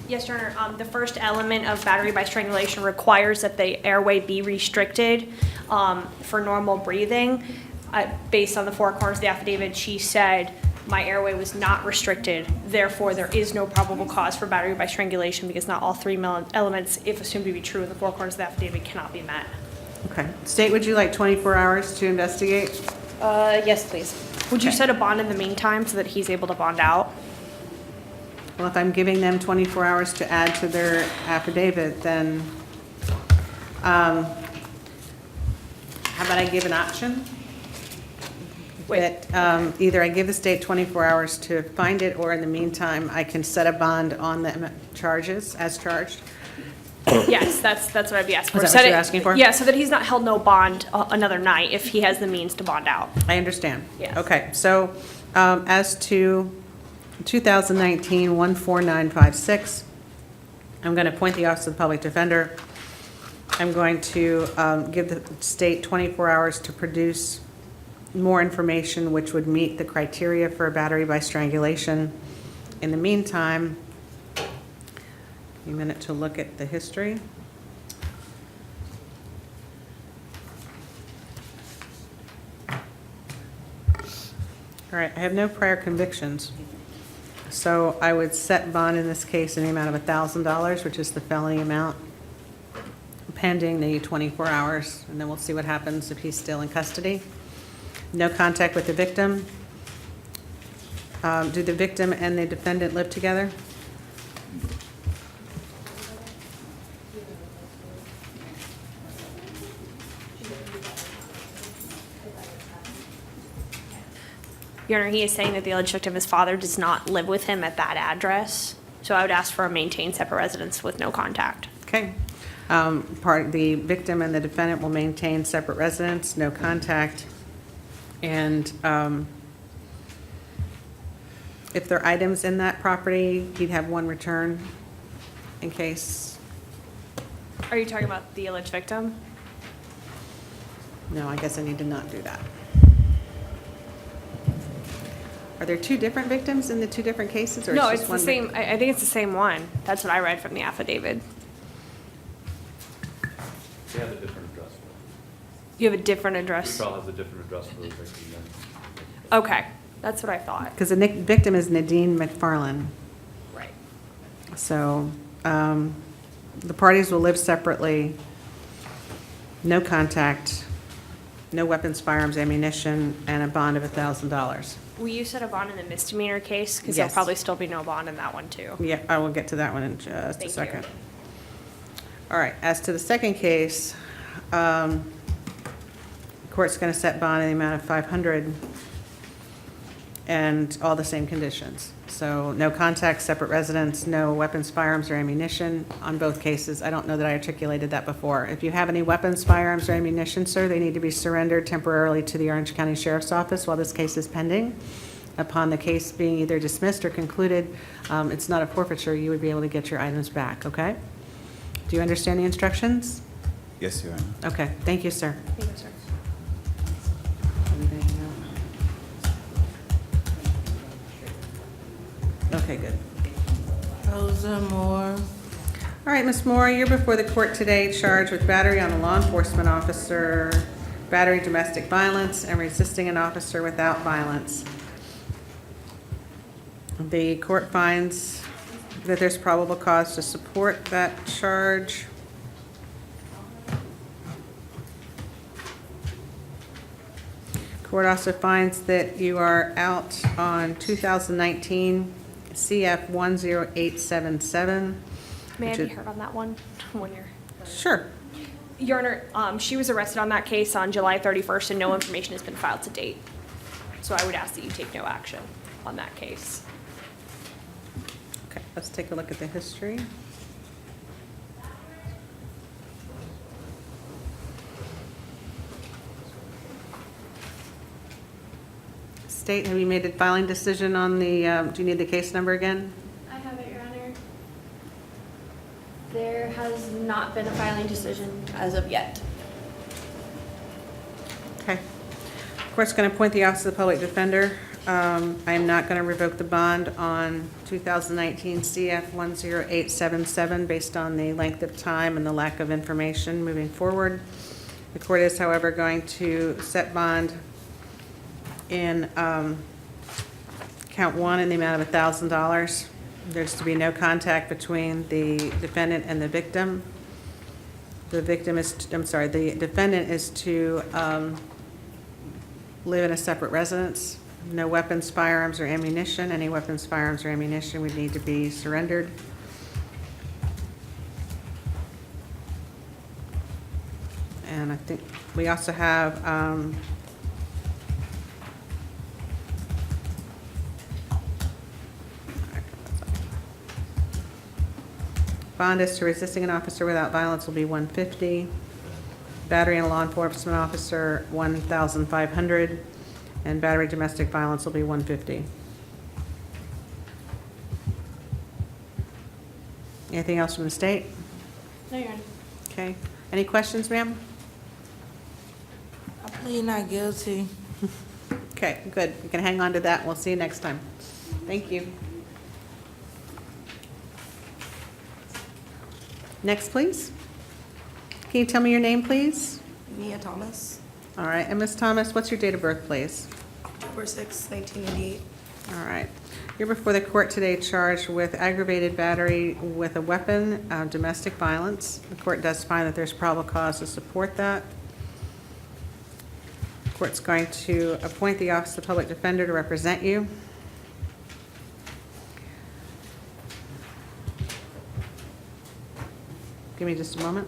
Yes, Your Honor. The first element of battery by strangulation requires that the airway be restricted for normal breathing. Based on the four corners of the affidavit, she said, my airway was not restricted, therefore there is no probable cause for battery by strangulation because not all three elements, if assumed to be true in the four corners of the affidavit, cannot be met. Okay. State, would you like 24 hours to investigate? Yes, please. Would you set a bond in the meantime so that he's able to bond out? Well, if I'm giving them 24 hours to add to their affidavit, then how about I give an option? That either I give the state 24 hours to find it, or in the meantime, I can set a bond on the charges as charged? Yes, that's what I'd be asking for. Is that what you're asking for? Yeah, so that he's not held no bond another night if he has the means to bond out. I understand. Yes. Okay, so as to 2019-14956, I'm going to appoint the Office of the Public Defender. I'm going to give the state 24 hours to produce more information which would meet the criteria for a battery by strangulation. In the meantime, give me a minute to look at the history. All right, I have no prior convictions. So I would set bond in this case in the amount of $1,000, which is the felony amount, pending the 24 hours, and then we'll see what happens if he's still in custody. No contact with the victim. Do the victim and the defendant live together? Your Honor, he is saying that the alleged victim, his father, does not live with him at that address. So I would ask for a maintained separate residence with no contact. Okay. The victim and the defendant will maintain separate residence, no contact. And if there are items in that property, he'd have one return in case. Are you talking about the alleged victim? No, I guess I need to not do that. Are there two different victims in the two different cases, or No, it's it's just the one? same, I think it's the same one. That's what I read from the affidavit. They have a different address. You have a different The address? trial has a different address for the victim than. Okay, that's what I thought. Because the victim is Nadine McFarland. Right. So the parties will live separately, no contact, no weapons, firearms, ammunition, and a bond of $1,000. Will you set a bond in the misdemeanor case? Because there'll Yes. probably still be no bond in that one, too. Yeah, I will get to that one in just a Thank you. second. All right, as to the second case, the court's going to set bond in the amount of $500 and all the same conditions. So no contact, separate residence, no weapons, firearms, or ammunition on both cases. I don't know that I articulated that before. If you have any weapons, firearms, or ammunition, sir, they need to be surrendered temporarily to the Orange County Sheriff's Office while this case is pending. Upon the case being either dismissed or concluded, it's not a forfeiture, you would be able to get your items back, okay? Do you understand the instructions? Yes, Your Honor. Okay, thank you, sir. Thank you, sir. Okay, good. Rosa Moore. All right, Ms. Moore, you're before the court today charged with battery on a law enforcement officer, battery domestic violence, and resisting an officer without violence. The court finds that there's probable cause to support that charge. Court also finds that you are out on 2019 CF 10877. May I which be is- heard on that one? When you're. Sure. Your Honor, she was arrested on that case on July 31st, and no information has been filed to date. So I would ask that you take no action on that case. Okay, let's take a look at the history. State, have you made a filing decision on the, do you need the case number again? I have it, Your Honor. There has not been a filing decision as of yet. Okay. Court's going to appoint the Office of the Public Defender. I am not going to revoke the bond on 2019 CF 10877 based on the length of time and the lack of information moving forward. The court is, however, going to set bond in count one in the amount of $1,000. There's to be no contact between the defendant and the victim. The victim is, the defendant is to live in a separate residence. No weapons, firearms, or ammunition. Any weapons, firearms, or ammunition would need to be surrendered. And I think we also have bond is to resisting an officer without violence will be $150. Battery on a law enforcement officer, $1,500. And battery domestic violence will be $150. Anything else from the state? No, Your Honor. Okay. Any questions, ma'am? I plead not guilty. Okay, good. You can hang on to that. We'll see you next time. Thank you. Next, please. Can you tell me your name, please? Mia Thomas, All right, and Ms. Thomas, what's your date of birth, please? October 6, 1988. All right. You're before the court today charged with aggravated battery with a weapon, domestic violence. The court does find that there's probable cause to support that. The court's going to appoint the Office of the Public Defender to represent you. Give me just a moment.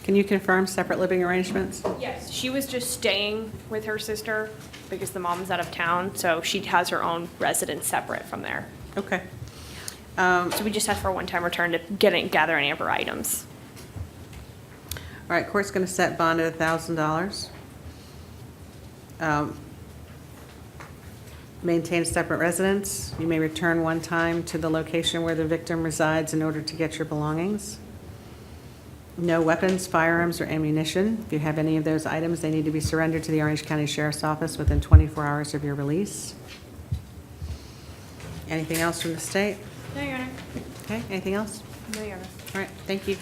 Can you confirm separate living arrangements? Yes, she was just staying with her sister because the mom's out of town, so she has her own residence separate from there. Okay. So we just asked for a one-time return to gather any of her items. All right, court's going to set bond at $1,000. Maintain separate residence. You may return one time to the location where the victim resides in order to get your belongings. No weapons, firearms, or ammunition. If you have any of those items, they need to be surrendered to the Orange County Sheriff's Office within 24 hours of your release. Anything else from the state? No, Your Honor. Okay, anything else? No, Your Honor. All right, thank you.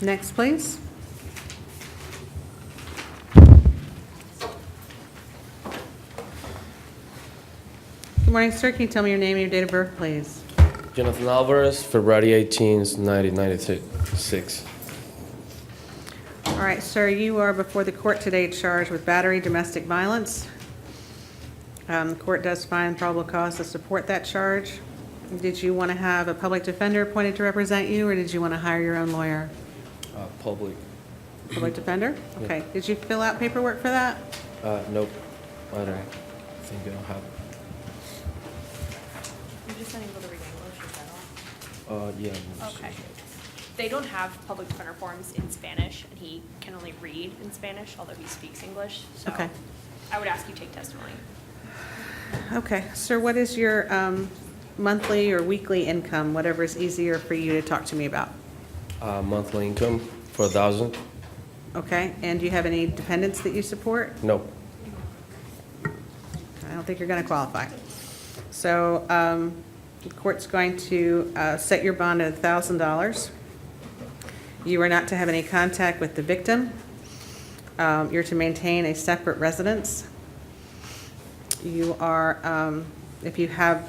Next, please. Good morning, sir. Can you tell me your name and your date of birth, please? Jonathan Alvarez, February 18, 1996. All All right, sir, you are before the court today charged with battery, domestic violence. The court does find probable cause to support that charge. Did you want to have a public defender appointed to represent you, or did you want to hire your own lawyer? Public. Public defender? Yeah. Okay. Did you fill out paperwork for that? Nope. I don't think I don't have. You're just unable to read English, is that all? Yeah. Okay. They don't have public defender forms in Spanish, and he can only read in Spanish, although he speaks English. So Okay. I would ask you take testimony. Okay. Sir, what is your monthly or weekly income, whatever is easier for you to talk to me about? Monthly income for 1,000. Okay. And do you have any dependents that you support? No. I don't think you're going to qualify. So the court's going to set your bond at $1,000. You are not to have any contact with the victim. You're to maintain a separate residence. You are, if you have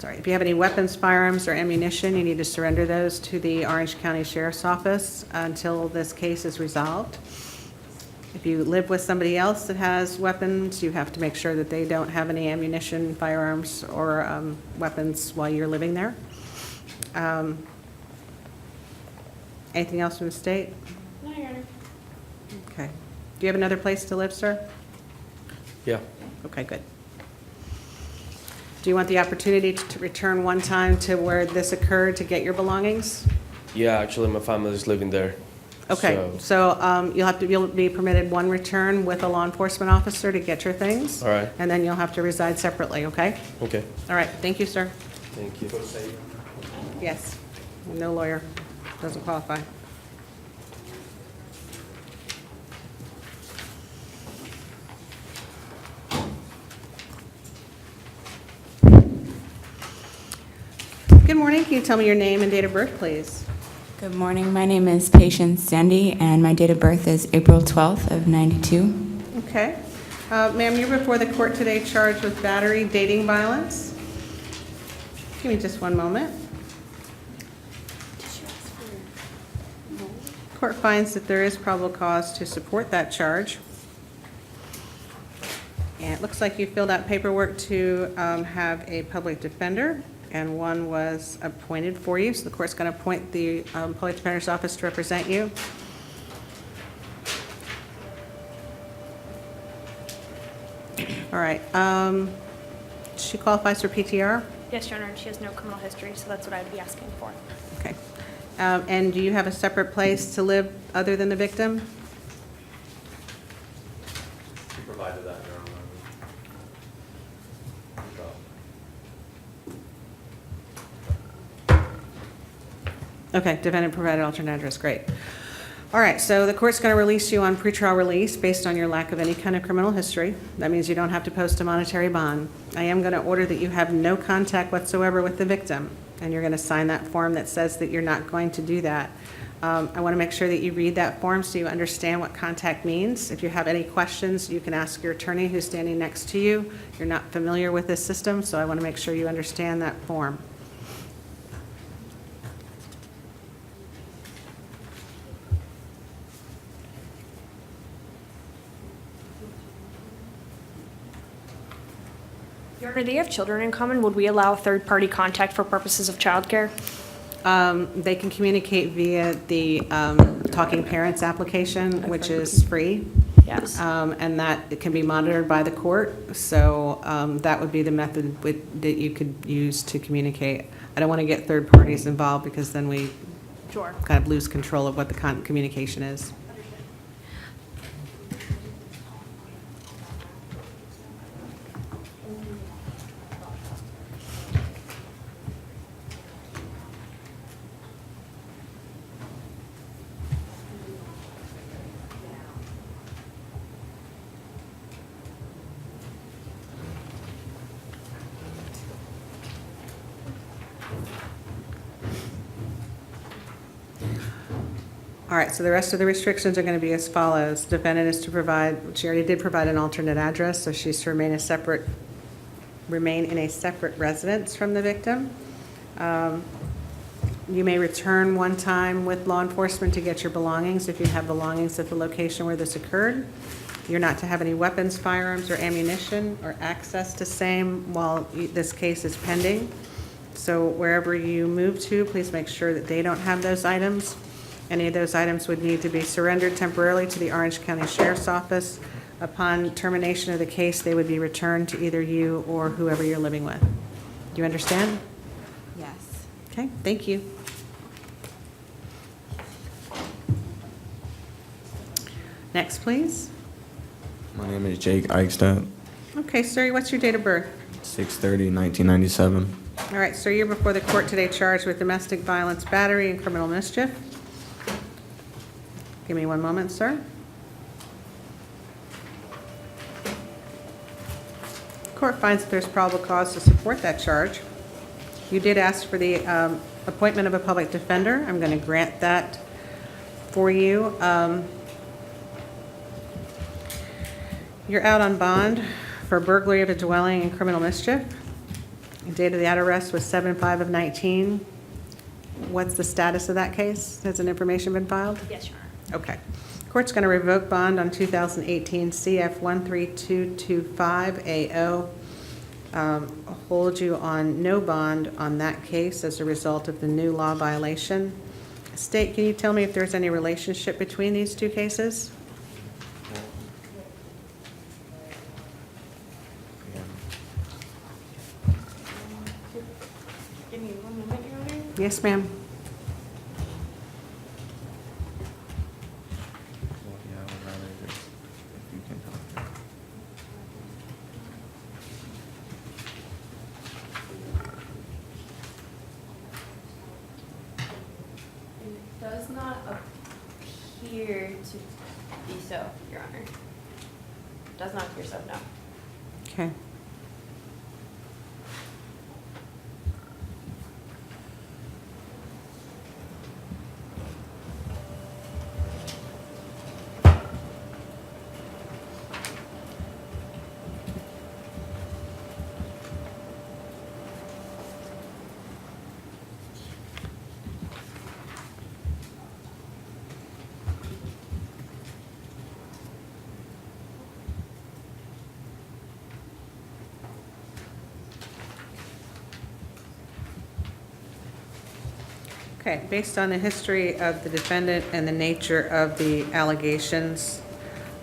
any weapons, firearms, or ammunition, you need to surrender those to the Orange County Sheriff's Office until this case is resolved. If you live with somebody else that has weapons, you have to make sure that they don't have any ammunition, firearms, or weapons while you're living there. Anything else from the state? No, Your Honor. Okay. Do you have another place to live, sir? Yeah. Okay, good. Do you want the opportunity to return one time to where this occurred to get your belongings? Yeah, actually, my family is living there. Okay, so you'll be permitted one return with a law enforcement officer to get your things. All right. And then you'll have to reside separately, okay? Okay. All right, thank you, sir. Thank you. Yes, no lawyer, doesn't qualify. Good morning, can you tell me your name and date of birth, please? Good morning. My name is Patience Sandy, and my date of birth is April 12th of 92. Okay. Ma'am, you're before the court today charged with battery, dating violence. Give me just one moment. Court finds that there is probable cause to support that charge. And it looks like you filled out paperwork to have a public defender, and one was appointed for you. So the court's going to appoint the public defender's office to represent you. All right. She qualifies for PTR? Yes, Your Honor, and she has no criminal history, so that's what I'd be asking for. Okay. And do you have a separate place to live other than the victim? She provided that in her own Okay, defendant provided alternate address, great. All right, so the court's going to release you on pretrial release based on your lack of any kind of criminal history. That means you don't have to post a monetary bond. I am going to order that you have no contact whatsoever with the victim, and you're going to sign that form that says that you're not going to do that. I want to make sure that you read that form so you understand what contact means. If you have any questions, you can ask your attorney who's standing next to you. You're not familiar with this system, so I want to make sure you understand that form. Your Honor, they have children in common. Would we allow third-party contact for purposes of childcare? They can communicate via the Talking Parents application, which is free. Yes. And that it can be monitored by the court. So that would be the method that you could use to communicate. I don't want to get third parties involved because then we Sure. kind of lose control of what the communication is. All right, so the rest of the restrictions are going to be as follows. Defendant is to provide, she already did provide an alternate address, so she's to remain in a separate residence from the victim. You may return one time with law enforcement to get your belongings if you have belongings at the location where this occurred. You're not to have any weapons, firearms, or ammunition or access to same while this case is pending. So wherever you move to, please make sure that they don't have those items. Any of those items would need to be surrendered temporarily to the Orange County Sheriff's Office. Upon termination of the case, they would be returned to either you or whoever you're living with. Do you understand? Yes. Okay, thank you. Next, please. My name is Jake Eichstadt, Okay, sir, what's your date of birth? 6/30/1997. All right, sir, you're before the court today charged with domestic violence, battery, and criminal mischief. Give me one moment, sir. Court finds that there's probable cause to support that charge. You did ask for the appointment of a public defender. I'm going to grant that for you. You're out on bond for burglary of a dwelling and criminal mischief. The date of that arrest was 7/5/19. What's the status of that case? Has an information been filed? Yes, Your Honor. Okay. Court's going to revoke bond on 2018 CF 13225AO. Hold you on no bond on that case as a result of the new law violation. State, can you tell me if there's any relationship between these two cases? Give me one moment, Your Honor. Yes, ma'am. It does not appear to be so, Your Honor. Does not appear so, no. Okay. Okay, based on the history of the defendant and the nature of the allegations,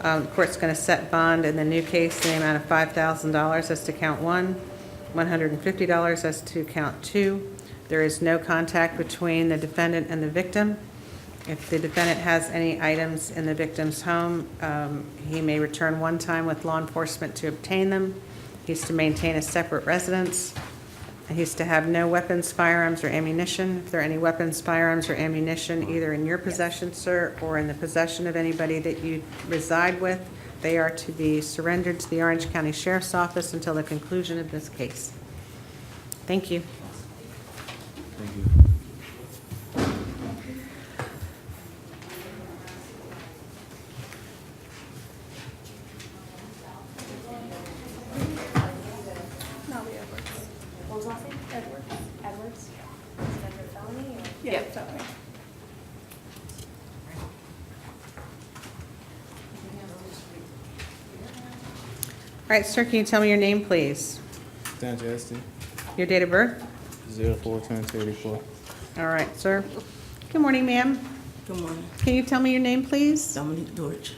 the court's going to set bond in the new case in the amount of $5,000 as to count one, $150 as to count two. There is no contact between the defendant and the victim. If the defendant has any items in the victim's home, he may return one time with law enforcement to obtain them. He's to maintain a separate residence. He's to have no weapons, firearms, or ammunition. If there are any weapons, firearms, or ammunition either in your possession, sir, or in the possession of anybody that you reside with, they are to be surrendered to the Orange County Sheriff's Office until the conclusion of this case. Thank you. Thank you. What was last name? Edwards. Edwards? Is it under felony or? Yeah, felony. All right, sir, can you tell me your name, please? Dan Justin, Your date of birth? 04/10/34. All right, sir. Good morning, ma'am. Good morning. Can you tell me your name, please? Dominique Dorch.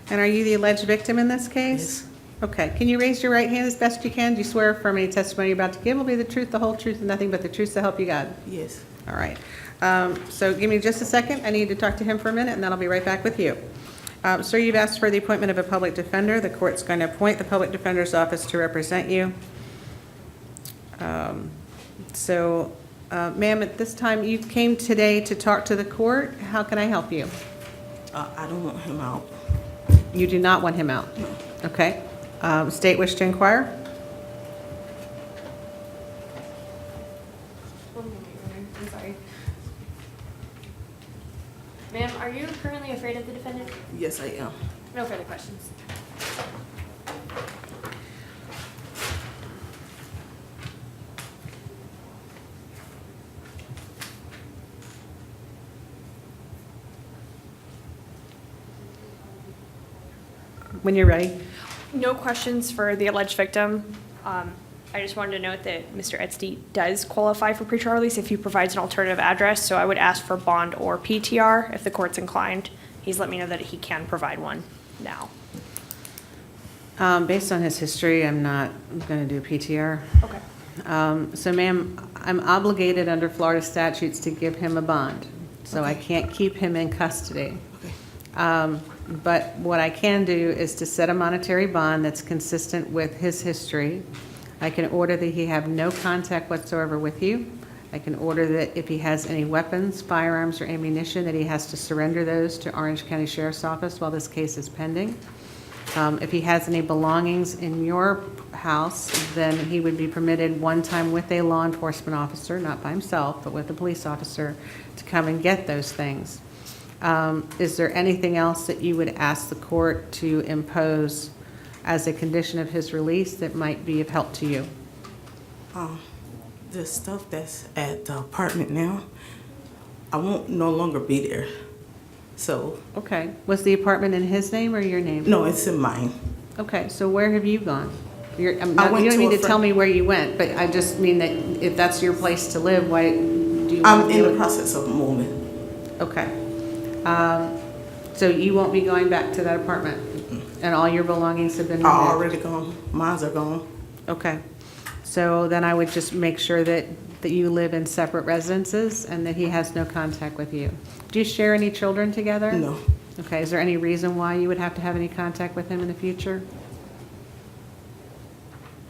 And are you the alleged victim in this case? Okay, can you raise your right hand as best you can? Do you swear affirm any testimony you're about to give will be the truth, the whole truth, and nothing but the truth to help you God? Yes. All right. So give me just a second. I need to talk to him for a minute, and then I'll be right back with you. Sir, you've asked for the appointment of a public defender. The court's going to appoint the public defender's office to represent you. Ma'am, at this time, you came today to talk to the court. How can I help you? I don't want him out. You do not want him out? Okay. State wish to inquire? One moment, Your Honor. I'm sorry. Ma'am, are you currently afraid of the defendant? Yes, I am. No further questions. When you're ready. No questions for the alleged victim. I just wanted to note that Mr. Edstein does qualify for pretrial release if he provides an alternative address, so I would ask for bond or PTR if the court's inclined. He's let me know that he can provide one now. Based on his history, I'm not going to do PTR. Okay. So ma'am, I'm obligated under Florida statutes to give him a bond, so I can't keep him in custody. But what I can do is to set a monetary bond that's consistent with his history. I can order that he have no contact whatsoever with you. I can order that if he has any weapons, firearms, or ammunition, that he has to surrender those to Orange County Sheriff's Office while this case is pending. If he has any belongings in your house, then he would be permitted one time with a law enforcement officer, not by himself, but with a police officer, to come and get those things. Is there anything else that you would ask the court to impose as a condition of his release that might be of help to you? The stuff that's at the apartment now, I won't no longer be there. So. Okay. Was the apartment in his name or your name? No, it's in mine. Okay, so where have you gone? You went don't to need a to tell me where you went, but I just mean that if that's your place to live, why do you? I'm in the process of moving. Okay. So you won't be going back to that apartment? And all your belongings have been removed? Are already gone. Mines are gone. Okay. So then I would just make sure that you live in separate residences and that he has no contact with you. Do you share any children together? No. Okay, is there any reason why you would have to have any contact with him in the future?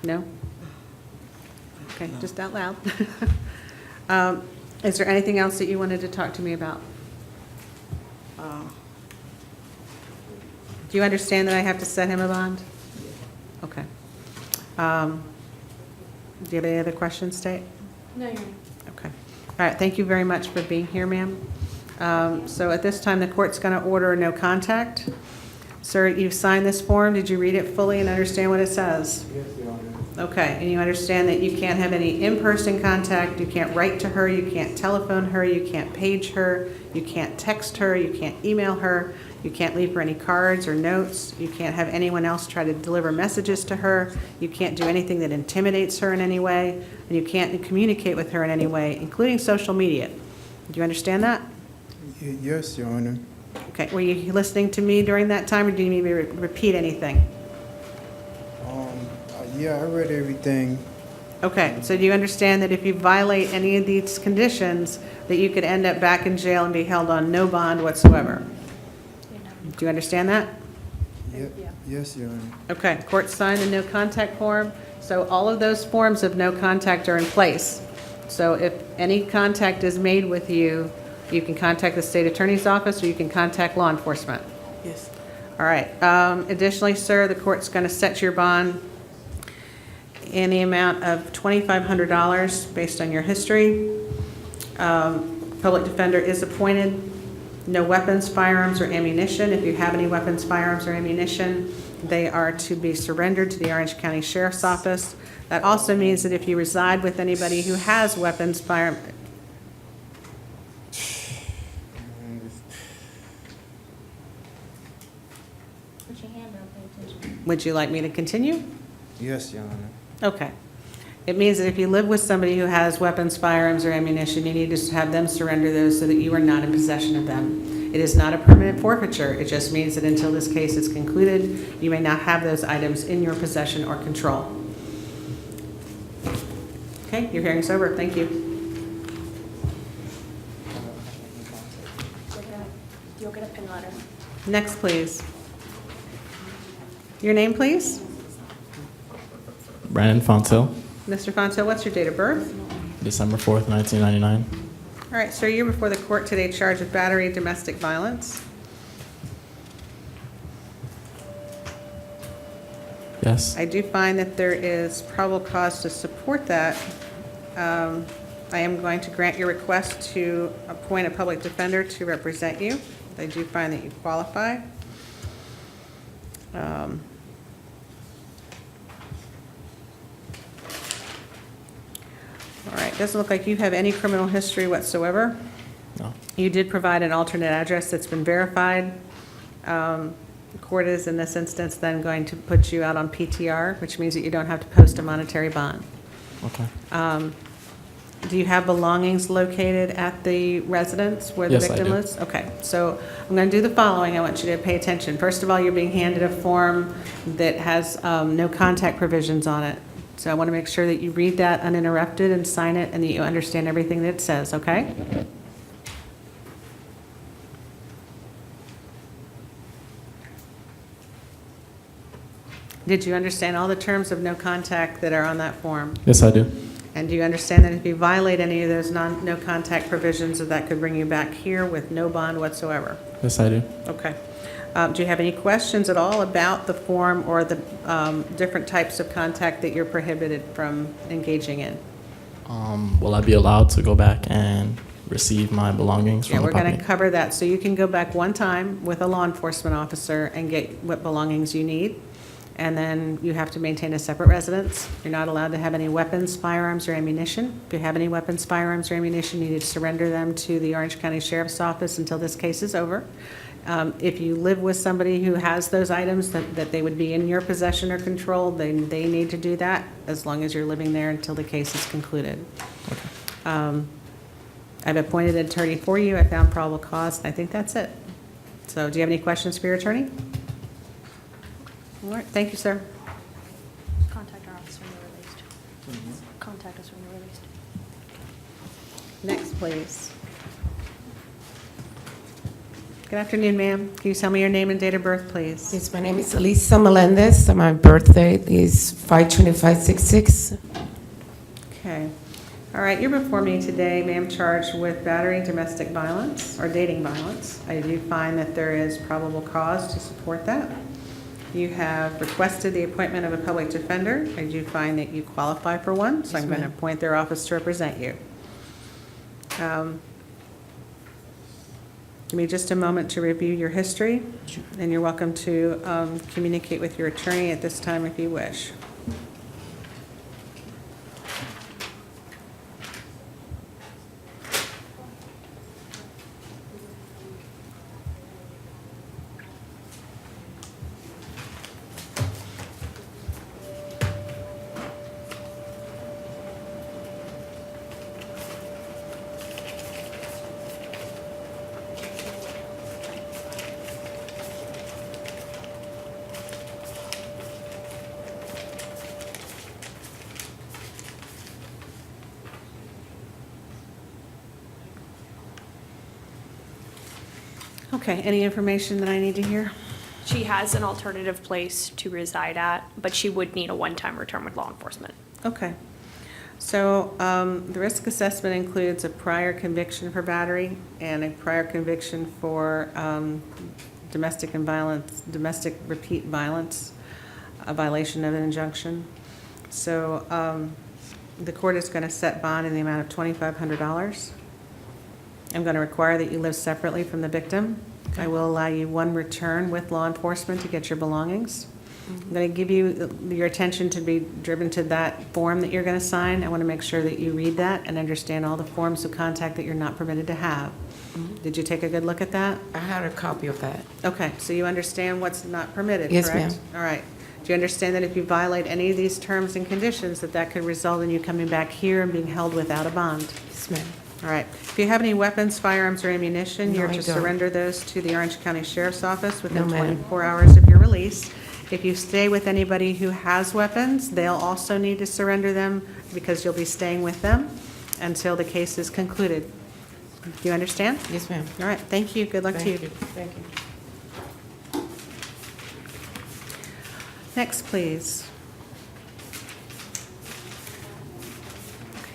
No? Okay, just out loud. Is there anything else that you wanted to talk to me about? Do you understand that I have to set him a bond? Okay. Do you have any other questions, State? No, Your Honor. Okay. All right, thank you very much for being here, ma'am. So at this time, the court's going to order no contact. Sir, you've signed this form. Did you read it fully and understand what it says? Yes, Your Honor. Okay, and you understand that you can't have any in-person contact, you can't write to her, you can't telephone her, you can't page her, you can't text her, you can't email her, you can't leave her any cards or notes, you can't have anyone else try to deliver messages to her, you can't do anything that intimidates her in any way, and you can't communicate with her in any way, including social media. Do you understand that? Yes, Your Honor. Okay, were you listening to me during that time, or do you need me to repeat anything? Yeah, I read everything. Okay, so do you understand that if you violate any of these conditions, that you could end up back in jail and be held on no bond whatsoever? Do you understand that? Yes, Your Honor. Okay, court signed the no contact form, so all of those forms of no contact are in place. So if any contact is made with you, you can contact the state attorney's office or you can contact law enforcement. Yes. All right, additionally, sir, the court's going to set your bond in the amount of $2,500 based on your history. Public defender is appointed. No weapons, firearms, or ammunition. If you have any weapons, firearms, or ammunition, they are to be surrendered to the Orange County Sheriff's Office. That also means that if you reside with anybody who has weapons, firearms, would you like me to continue? Yes, Your Honor. Okay. It means that if you live with somebody who has weapons, firearms, or ammunition, you need to have them surrender those so that you are not in possession of them. It is not a permanent forfeiture. It just means that until this case is concluded, you may not have those items in your possession or control. Okay, your hearing's over. Thank you. You'll get a pin letter. Next, please. Your name, please? Brandon Fontel, Mr. Fonto, what's your date of birth? December 4th, 1999. All right, sir, you're before the court today charged with battery and domestic violence. Yes. I do find that there is probable cause to support that. I am going to grant your request to appoint a public defender to represent you. I do find that you qualify. All right, doesn't look like you have any criminal history whatsoever. No. You did provide an alternate address that's been verified. The court is, in this instance, then going to put you out on PTR, which means that you don't have to post a monetary bond. Okay. Do you have belongings located at the residence where the Yes, I victim do. lives? Okay, so I'm going to do the following. I want you to pay attention. First of all, you're being handed a form that has no contact provisions on it. So I want to make sure that you read that uninterrupted and sign it, and that you understand everything that it says, okay? Did you understand all the terms of no contact that are on that form? Yes, I do. And do you understand that if you violate any of those no contact provisions, that could bring you back here with no bond whatsoever? Yes, I do. Okay. Do you have any questions at all about the form or the different types of contact that you're prohibited from engaging in? Will I be allowed to go back and receive my belongings from Yeah, the we're going property? to cover that. So you can go back one time with a law enforcement officer and get what belongings you need. And then you have to maintain a separate residence. You're not allowed to have any weapons, firearms, or ammunition. If you have any weapons, firearms, or ammunition, you need to surrender them to the Orange County Sheriff's Office until this case is over. If you live with somebody who has those items, that they would be in your possession or control, they need to do that as long as you're living there until the case is concluded. I've appointed an attorney for you. I found probable cause, and I think that's it. So do you have any questions for your attorney? All right, thank you, sir. Contact our office when you're released. Contact us when you're released. Next, please. Good afternoon, ma'am. Can you tell me your name and date of birth, please? Yes, my name is Elisa Melendez, and my birthday is 5/25/66. Okay. All right, you're before me today, ma'am, charged with battery, domestic violence, or dating violence. I do find that there is probable cause to support that. You have requested the appointment of a public defender. I do find that you qualify for one, so Yes, I'm going to ma'am. appoint their office to represent you. Give me just a moment to review your history, and you're welcome to communicate with your attorney at this time if you wish. Okay, any information that I need to hear? She has an alternative place to reside at, but she would need a one-time return with law enforcement. Okay. So the risk assessment includes a prior conviction for battery and a prior conviction for domestic repeat violence, a violation of an injunction. So the court is going to set bond in the amount of $2,500. I'm going to require that you live separately from the victim. I will allow you one return with law enforcement to get your belongings. I'm going to give you your attention to be driven to that form that you're going to sign. I want to make sure that you read that and understand all the forms of contact that you're not permitted to have. Did you take a good look at that? I had a copy of that. Okay, so you understand what's not permitted, Yes, correct? ma'am. All right. Do you understand that if you violate any of these terms and conditions, that could result in you coming back here and being held without a bond? Yes, ma'am. All right. If you have any weapons, firearms, or ammunition, No, you're I to don't. surrender those to the Orange County Sheriff's Office within No, ma'am. 24 hours of your release. If you stay with anybody who has weapons, they'll also need to surrender them because you'll be staying with them until the case is concluded. Do you understand? Yes, ma'am. All right. Thank you. Good luck to you. Thank you. Next, please.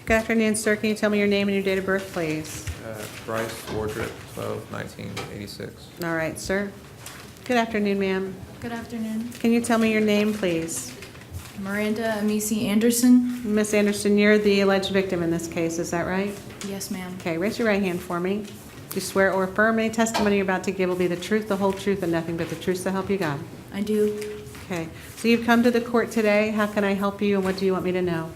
Good afternoon, sir. Can you tell me your name and your date of birth, please? Bryce Wardrip, 12/19/86. All right, sir. Good afternoon, ma'am. Good afternoon. Can you tell me your name, please? Miranda Amisi Anderson. Miss Anderson, you're the alleged victim in this case, is that right? Yes, ma'am. Okay, raise your right hand for me. Do you swear or affirm any testimony you're about to give will be the truth, the whole truth, and nothing but the truth so help you God? I do. Okay, so you've come to the court today. How can I help you, and what do you want me to know?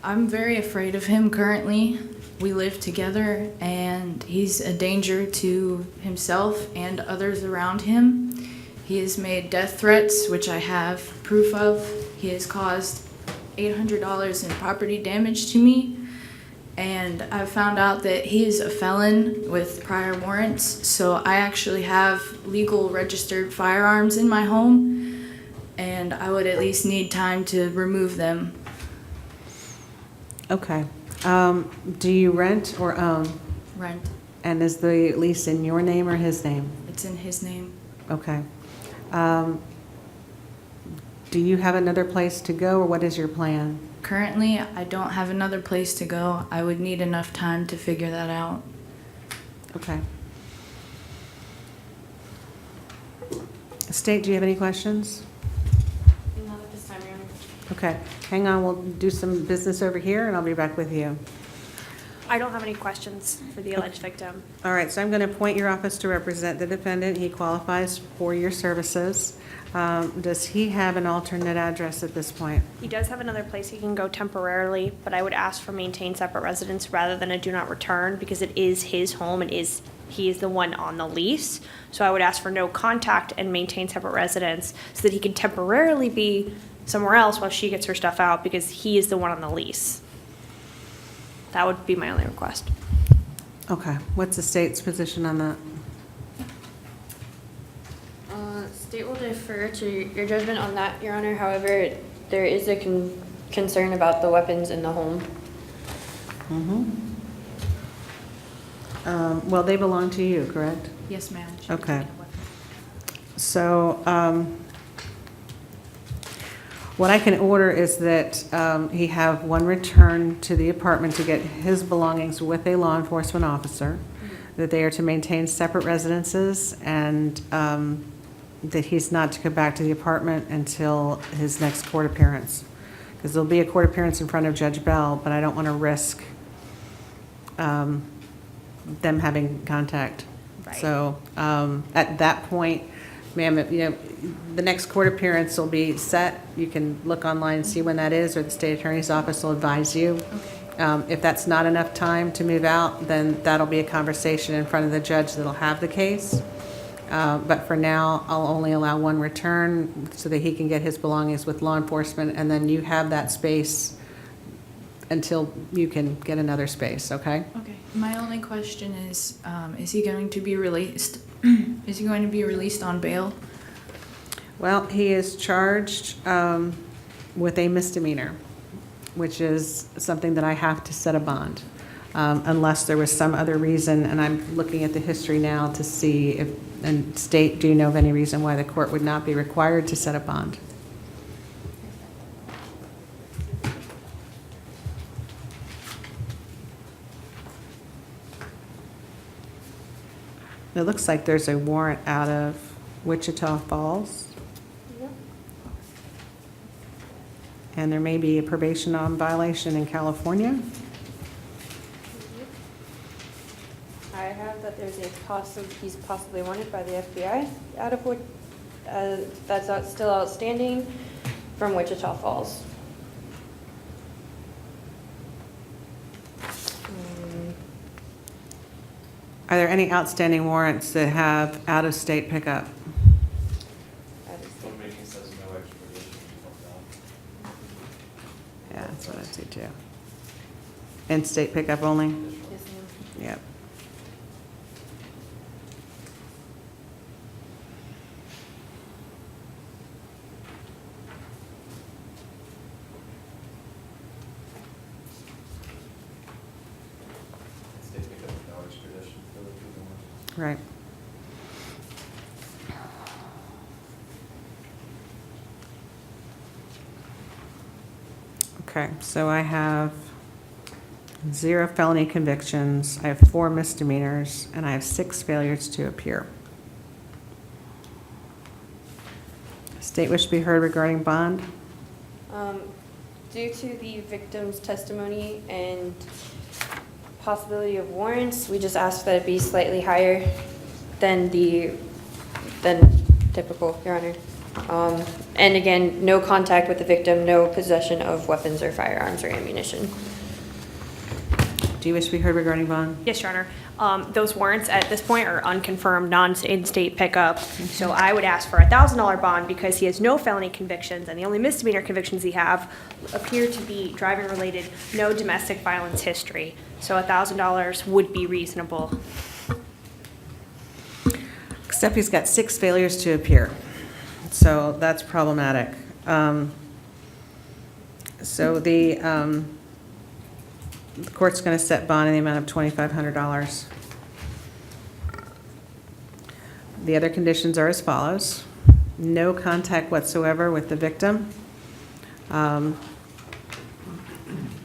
I'm very afraid of him currently. We live together, and he's a danger to himself and others around him. He has made death threats, which I have proof of. He has caused $800 in property damage to me, and I found out that he is a felon with prior warrants, so I actually have legal registered firearms in my home, and I would at least need time to remove them. Okay. Do you rent or own? Rent. And is the lease in your name or his name? It's in his name. Okay. Do you have another place to go, or what is your plan? Currently, I don't have another place to go. I would need enough time to figure that out. Okay. State, do you have any questions? Not at this time, Your Honor. Okay, hang on, we'll do some business over here, and I'll be back with you. I don't have any questions for the alleged victim. All right, so I'm going to appoint your office to represent the defendant. He qualifies for your services. Does he have an alternate address at this point? He does have another place he can go temporarily, but I would ask for maintain separate residence rather than a do not return because it is his home and he is the one on the lease. So I would ask for no contact and maintain separate residence so that he can temporarily be somewhere else while she gets her stuff out because he is the one on the lease. That would be my only request. Okay, what's the state's position on that? State will defer to your judgment on that, Your Honor. However, there is a concern about the weapons in the home. Well, they belong to you, correct? Yes, ma'am. Okay. So, what I can order is that he have one return to the apartment to get his belongings with a law enforcement officer, that they are to maintain separate residences, and that he's not to go back to the apartment until his next court appearance. Because there'll be a court appearance in front of Judge Bell, but I don't want to risk them having contact. Right. So at that point, ma'am, the next court appearance will be set. You can look online and see when that is, or the state attorney's office will advise you. If that's not enough time to move out, then that'll be a conversation in front of the judge that'll have the case. But for now, I'll only allow one return so that he can get his belongings with law enforcement, and then you have that space until you can get another space, okay? Okay. My only question is he going to be released? Is he going to be released on bail? Well, he is charged with a misdemeanor, which is something that I have to set a bond, unless there was some other reason, and I'm looking at the history now to see if, and state, do you know of any reason why the court would not be required to set a bond? It looks like there's a warrant out of Wichita Falls. And there may be a probation violation in California. I have that there's he's possibly wanted by the FBI out of what, that's still outstanding from Wichita Falls. Are there any outstanding warrants that have out-of-state pickup? Filmmaking says no extradition from Yeah, that's what I see too. In-state pickup only? Yes, ma'am. Yep. State pick up no extradition for the people. Right. Okay, so I have 0 felony convictions, I have 4 misdemeanors, and I have 6 failures to appear. State wish to be heard regarding bond? Due to the victim's testimony and possibility of warrants, we just ask that it be slightly higher than typical, Your Honor. And again, no contact with the victim, no possession of weapons or firearms or ammunition. Do you wish to be heard regarding bond? Yes, Your Honor. Those warrants at this point are unconfirmed, non-in-state pickup. So I would ask for a $1,000 bond because he has no felony convictions, and the only misdemeanor convictions he have appear to be driving-related, no domestic violence history. So $1,000 would be reasonable. Except he's got 6 failures to appear, so that's problematic. So the court's going to set bond in the amount of $2,500. The other conditions are as follows. No contact whatsoever with the victim.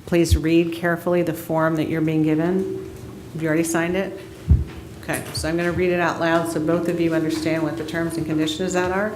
Please read carefully the form that you're being given. Have you already signed it? Okay, so I'm going to read it out loud so both of you understand what the terms and conditions of that are.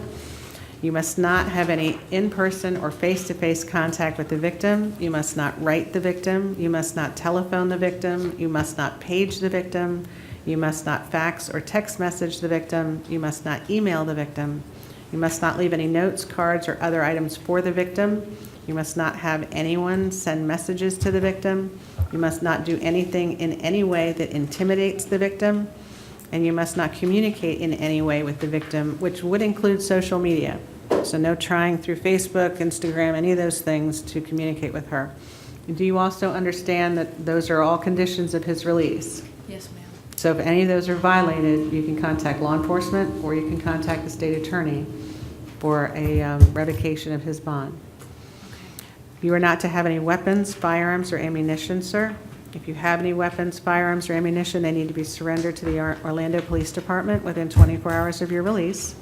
You must not have any in-person or face-to-face contact with the victim. You must not write the victim. You must not telephone the victim. You must not page the victim. You must not fax or text message the victim. You must not email the victim. You must not leave any notes, cards, or other items for the victim. You must not have anyone send messages to the victim. You must not do anything in any way that intimidates the victim. And you must not communicate in any way with the victim, which would include social media. So no trying through Facebook, Instagram, any of those things to communicate with her. Do you also understand that those are all conditions of his release? Yes, ma'am. So if any of those are violated, you can contact law enforcement or you can contact the state attorney for a revocation of his bond. You are not to have any weapons, firearms, or ammunition, sir. If you have any weapons, firearms, or ammunition, they need to be surrendered to the Orlando Police Department within 24 hours of your release.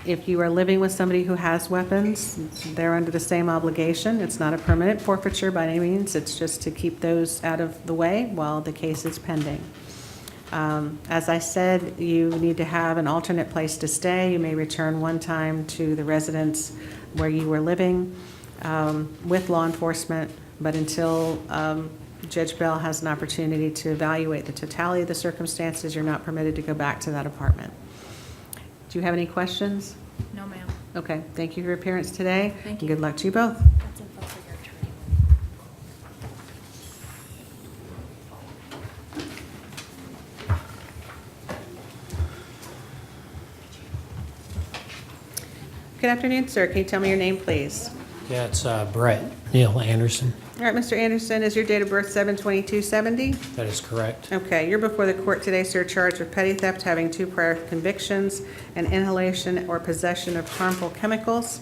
If you are living with somebody who has weapons, they're under the same obligation. It's not a permanent forfeiture by any means. It's just to keep those out of the way while the case is pending. As I said, you need to have an alternate place to stay. You may return one time to the residence where you were living with law enforcement, but until Judge Bell has an opportunity to evaluate the totality of the circumstances, you're not permitted to go back to that apartment. Do you have any questions? No, ma'am. Okay, thank you for your appearance today. Thank And good luck to you both. That's info for your attorney. Good afternoon, sir. Can you tell me your name, please? Yeah, it's Brett Neil Anderson. All right, Mr. Anderson, is your date of birth 7/22/70? That is correct. Okay, you're before the court today, sir, charged with petty theft, having 2 prior convictions, and inhalation or possession of harmful chemicals.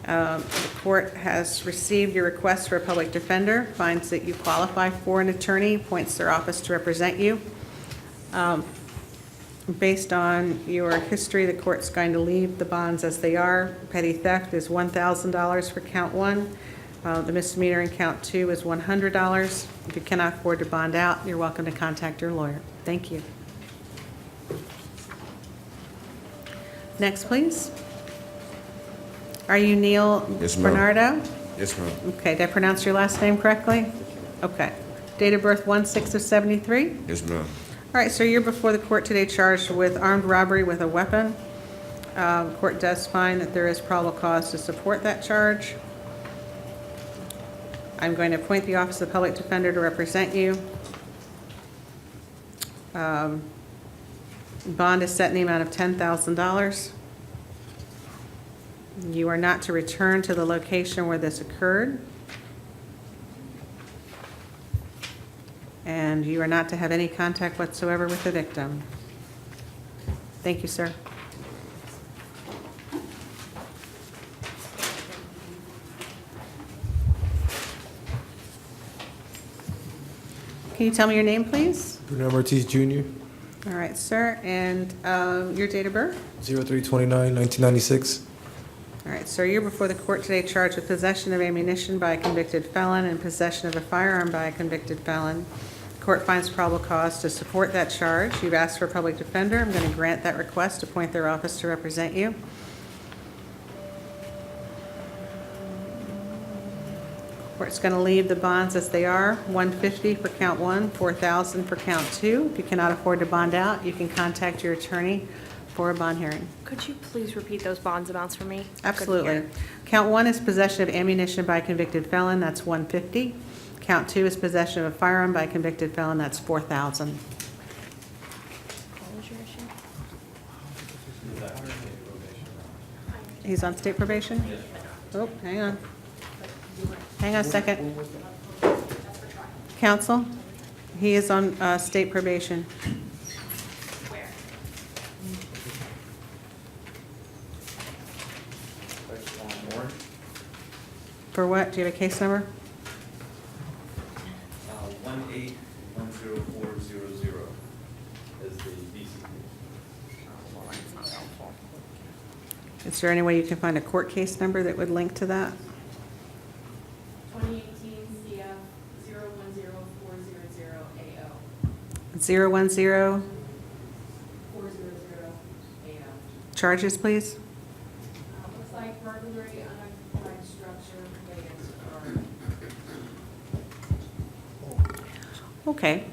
The court has received your request for a public defender, finds that you qualify for an attorney, appoints their office to represent you. Based on your history, the court's going to leave the bonds as they are. Petty theft is $1,000 for count 1. The misdemeanor in count 2 is $100. If you cannot afford to bond out, you're welcome to contact your lawyer. Thank you. Next, please. Are you Neil Yes, ma'am. Bernardo? Yes, ma'am. Okay, did I pronounce your last name correctly? Okay. Date of birth 1/6/73? Yes, ma'am. All right, so you're before the court today charged with armed robbery with a weapon. Court does find that there is probable cause to support that charge. I'm going to appoint the Office of Public Defender to represent you. Bond is set in the amount of $10,000. You are not to return to the location where this occurred. And you are not to have any contact whatsoever with the victim. Thank you, sir. Can you tell me your name, please? Brunel Ortiz Jr., All right, sir, and your date of birth? 03/29/1996. All right, sir, you're before the court today charged with possession of ammunition by a convicted felon and possession of a firearm by a convicted felon. The court finds probable cause to support that charge. You've asked for a public defender. I'm going to grant that request, appoint their office to represent you. Court's going to leave the bonds as they are, $150 for count 1, $4,000 for count 2. If you cannot afford to bond out, you can contact your attorney for a bond hearing. Could you please repeat those bonds amounts for me? Absolutely. Count 1 is possession of ammunition by a convicted felon, that's $150. Count 2 is possession of a firearm by a convicted felon, that's $4,000. He's on state probation? Oh, hang on. Hang on a second. Counsel, he is on state probation. For what? Do you have a case number? 1810400 is the BCP. Is there any way you can find a court case number that would link to that? 2018 CF 010400AO. 010 400AO. charges, please? Looks like burglary, unoccupied structure, Okay.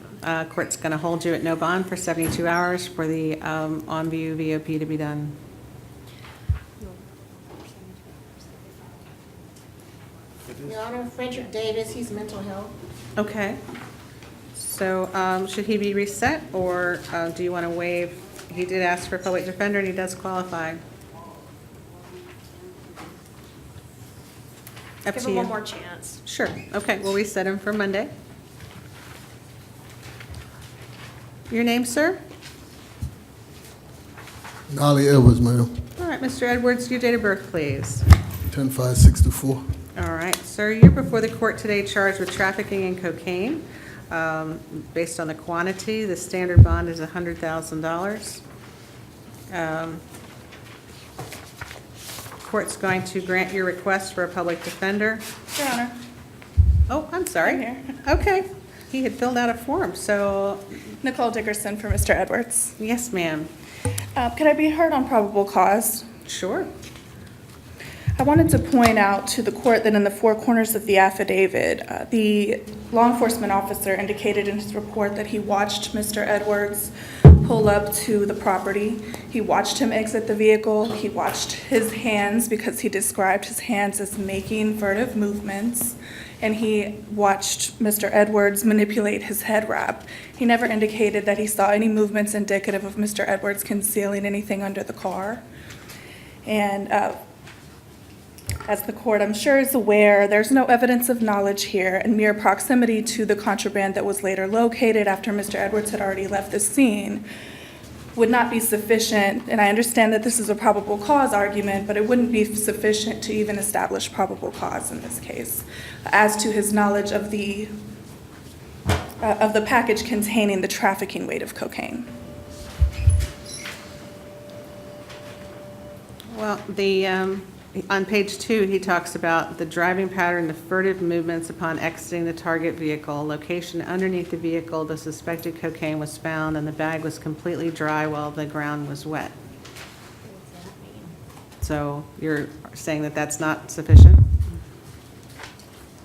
Court's going to hold you at no bond for 72 hours for the on-view VOP to be done. Your Honor, Frederick Davis, he's mental health. Okay. So should he be reset, or do you want to waive? He did ask for a public defender, and he does qualify. Up Give to him you. one more chance. Sure. Okay, we'll reset him for Monday. Your name, sir? Nolly Edwards, ma'am. All right, Mr. Edwards, your date of birth, please. 10-5-64. All right, sir, you're before the court today charged with trafficking in cocaine. Based on the quantity, the standard bond is $100,000. Court's going to grant your request for a public defender. Your Honor. Oh, I'm sorry. I'm here. Okay, he had filled out a form, so. Nicole Dickerson for Mr. Edwards. Yes, ma'am. Can I be heard on probable cause? Sure. I wanted to point out to the court that in the four corners of the affidavit, the law enforcement officer indicated in his report that he watched Mr. Edwards pull up to the property. He watched him exit the vehicle. He watched his hands because he described his hands as making furtive movements. And he watched Mr. Edwards manipulate his head wrap. He never indicated that he saw any movements indicative of Mr. Edwards concealing anything under the car. And as the court, I'm sure, is aware, there's no evidence of knowledge here, and mere proximity to the contraband that was later located after Mr. Edwards had already left the scene would not be sufficient. And I understand that this is a probable cause argument, but it wouldn't be sufficient to even establish probable cause in this case as to his knowledge of the package containing the trafficking weight of cocaine. Well, on page 2, he talks about the driving pattern, the furtive movements upon exiting the target vehicle, location underneath the vehicle, the suspected cocaine was found, and the bag was completely dry while the ground was wet. So you're saying that that's not sufficient?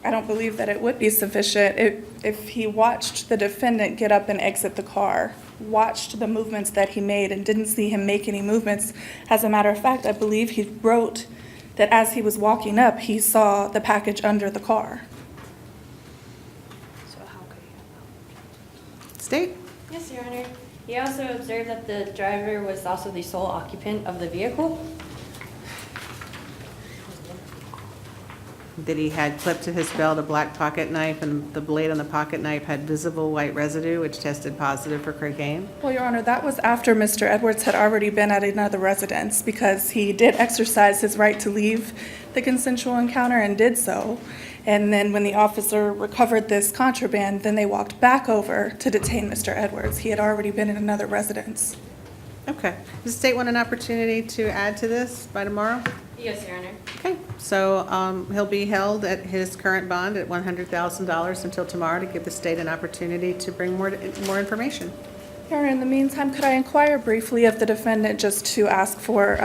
I don't believe that it would be sufficient if he watched the defendant get up and exit the car, watched the movements that he made, and didn't see him make any movements. As a matter of fact, I believe he wrote that as he was walking up, he saw the package under the car. State? Yes, Your Honor. He also observed that the driver was also the sole occupant of the vehicle. That he had clipped to his belt a black pocket knife, and the blade on the pocket knife had visible white residue, which tested positive for cocaine? Well, Your Honor, that was after Mr. Edwards had already been at another residence because he did exercise his right to leave the consensual encounter and did so. And then when the officer recovered this contraband, then they walked back over to detain Mr. Edwards. He had already been in another residence. Okay. Does the state want an opportunity to add to this by tomorrow? Yes, Your Honor. Okay, so he'll be held at his current bond at $100,000 until tomorrow to give the state an opportunity to bring more information. Your Honor, in the meantime, could I inquire briefly of the defendant just to ask for,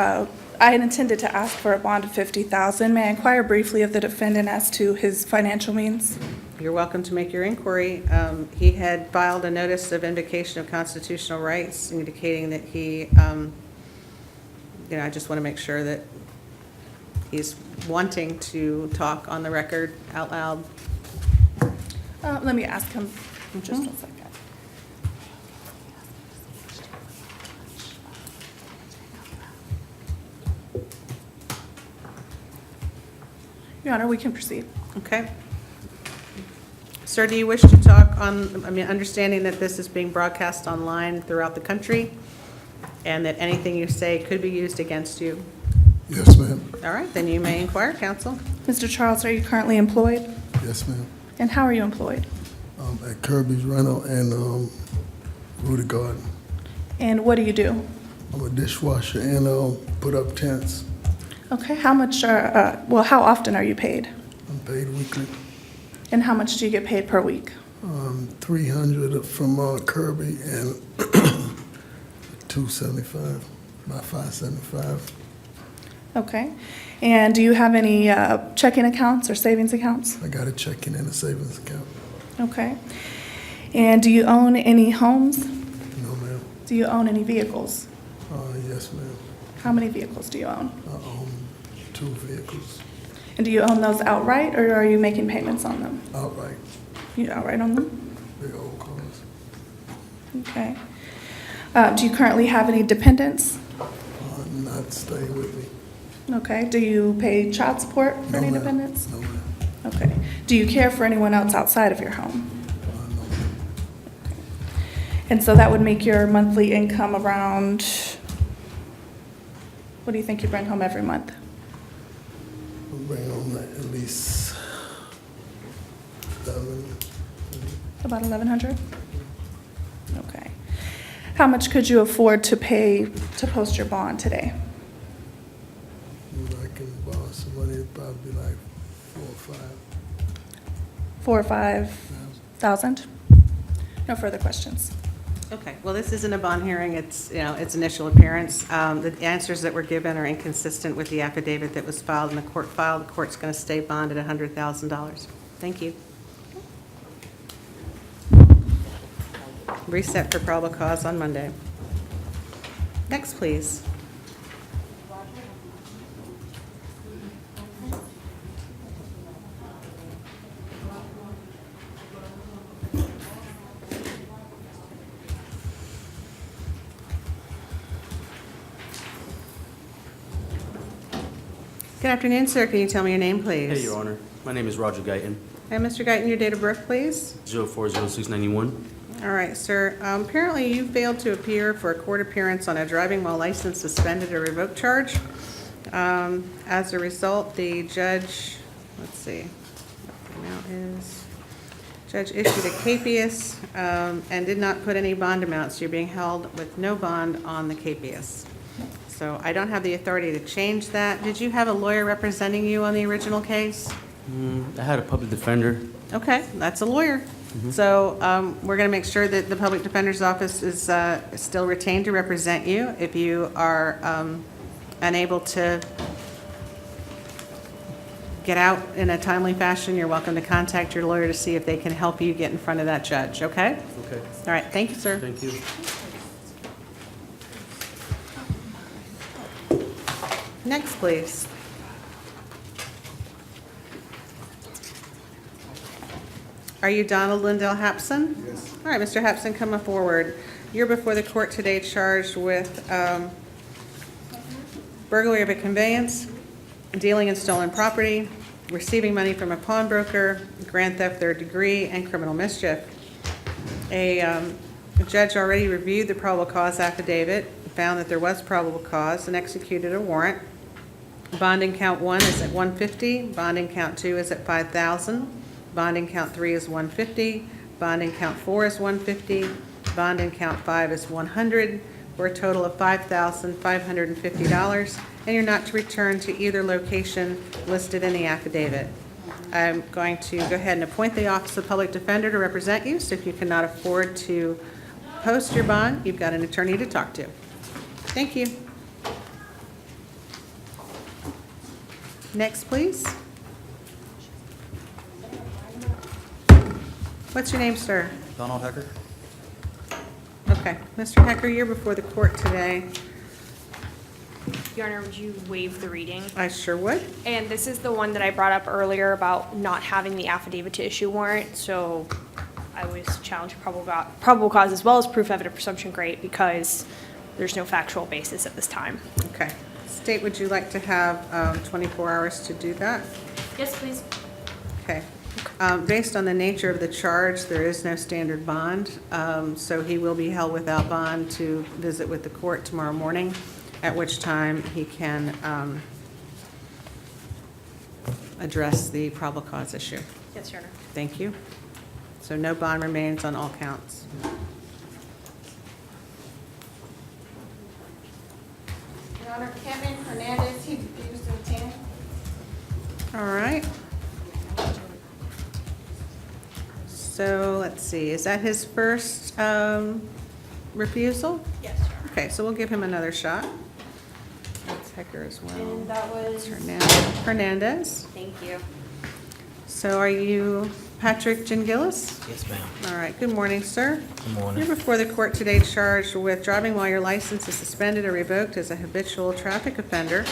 I had intended to ask for a bond of $50,000. May I inquire briefly of the defendant as to his financial means? You're welcome to make your inquiry. He had filed a notice of invocation of constitutional rights indicating that he, I just want to make sure that he's wanting to talk on the record out loud. Let me ask him just 1 second. Your Honor, we can proceed. Okay. Sir, do you wish to talk on, understanding that this is being broadcast online throughout the country and that anything you say could be used against you? Yes, ma'am. All right, then you may inquire, counsel. Mr. Charles, are you currently employed? Yes, ma'am. And how are you employed? At Kirby's Rental and Rudy Garden. And what do you do? I'm a dishwasher and put up tents. Okay, how much how often are you paid? I'm paid weekly. And how much do you get paid per week? 300 from Kirby and 275, about 575. Okay. And do you have any checking accounts or savings accounts? I got a checking and a savings account. Okay. And do you own any homes? No, ma'am. Do you own any vehicles? Yes, ma'am. How many vehicles do you own? I own 2 vehicles. And do you own those outright, or are you making payments on them? Outright. You outright own them? Big old cars. Okay. Do you currently have any dependents? Not staying with me. Okay. Do you pay child support for No, any ma'am. dependents? No, ma'am. Okay. Do you care for anyone else outside of your home? No, ma'am. And so that would make your monthly income around, what do you think you bring home every month? We'll bring on at least 11. About 1,100? Okay. How much could you afford to pay to post your bond today? I can borrow some money, it'd probably be like 4 or 5. 4,000 or 5,000? No further questions. Okay, well, this isn't a bond hearing, it's, it's initial appearance. The answers that were given are inconsistent with the affidavit that was filed in the court file. The court's going to stay bond at $100,000. Thank you. Reset for probable cause on Monday. Next, please. Good afternoon, sir. Can you tell me your name, please? Hey, Your Honor. My name is Roger Guyton, And Mr. Guyton, your date of birth, please? 040691. All right, sir. Apparently, you failed to appear for a court appearance on a driving while license suspended or revoked charge. As a result, the judge, let's see, what the amount is. Judge issued a capias and did not put any bond amounts. You're being held with no bond on the capias. So I don't have the authority to change that. Did you have a lawyer representing you on the original case? I had a public defender. Okay, that's a lawyer. So we're going to make sure that the Public Defender's Office is still retained to represent you. If you are unable to get out in a timely fashion, you're welcome to contact your lawyer to see if they can help you get in front of that judge, okay? Okay. All right, thank you, sir. Thank you. Next, please. Are you Donald Lindell Hapson? Yes. All right, Mr. Hapson, come up forward. You're before the court today charged with burglary of a conveyance, dealing in stolen property, receiving money from a pawnbroker, grand theft third degree, and criminal mischief. A judge already reviewed the probable cause affidavit, found that there was probable cause, and executed a warrant. Bonding count 1 is at $150. Bonding count 2 is at $5,000. Bonding count 3 is $150. Bonding count 4 is $150. Bonding count 5 is $100, for a total of $5,550. And you're not to return to either location listed in the affidavit. I'm going to go ahead and appoint the Office of Public Defender to represent you. So if you cannot afford to post your bond, you've got an attorney to talk to. Thank you. Next, please. What's your name, sir? Donald Hecker. Okay. Mr. Hecker, you're before the court today Your Honor, would you waive the reading? I sure would. And this is the one that I brought up earlier about not having the affidavit to issue warrant, so I was challenging probable cause as well as proof evident presumption great because there's no factual basis at this time. Okay. State, would you like to have 24 hours to do that? Yes, please. Okay. Based on the nature of the charge, there is no standard bond, so he will be held without bond to visit with the court tomorrow morning, at which time he can address the probable cause issue. Yes, Your Honor. Thank you. So no bond remains on all counts. Your Honor, Kevin Hernandez, he refused to attend. All right. So let's see, is that his first refusal? Yes, Your Honor. Okay, so we'll give him another shot. That's Hecker as well. And that was, Hernandez. thank you. So are you Patrick Gillis? Yes, ma'am. All right, good morning, sir. Good morning. You're before the court today charged with driving while your license is suspended or revoked as a habitual traffic offender.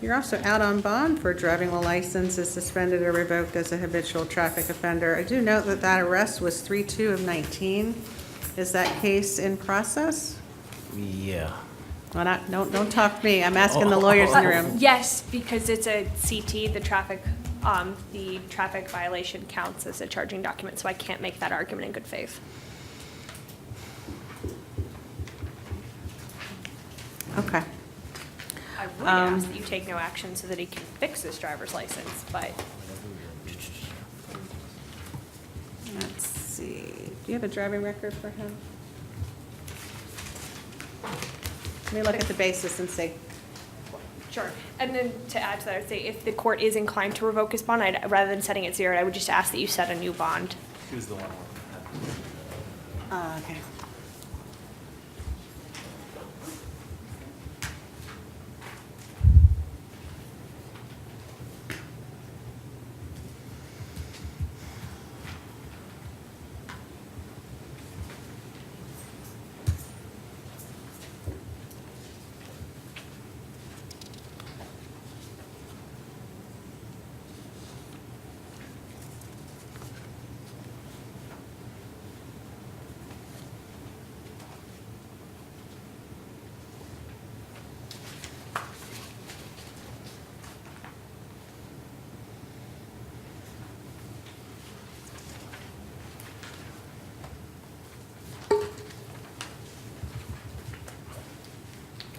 You're also out on bond for driving while license is suspended or revoked as a habitual traffic offender. I do note that that arrest was 3/2 of 19. Is that case in process? Yeah. Well, don't talk to me. I'm asking the lawyers in the room. Yes, because it's a CT, the traffic violation counts as a charging document, so I can't make that argument in good faith. Okay. I would ask that you take no action so that he can fix his driver's license, but Let's see. Do you have a driving record for him? Let me look at the basis and see. sure. And then to add to that, I'd say if the court is inclined to revoke his bond, rather than setting it 0, I would just ask that you set a new bond. Who's the one? Okay.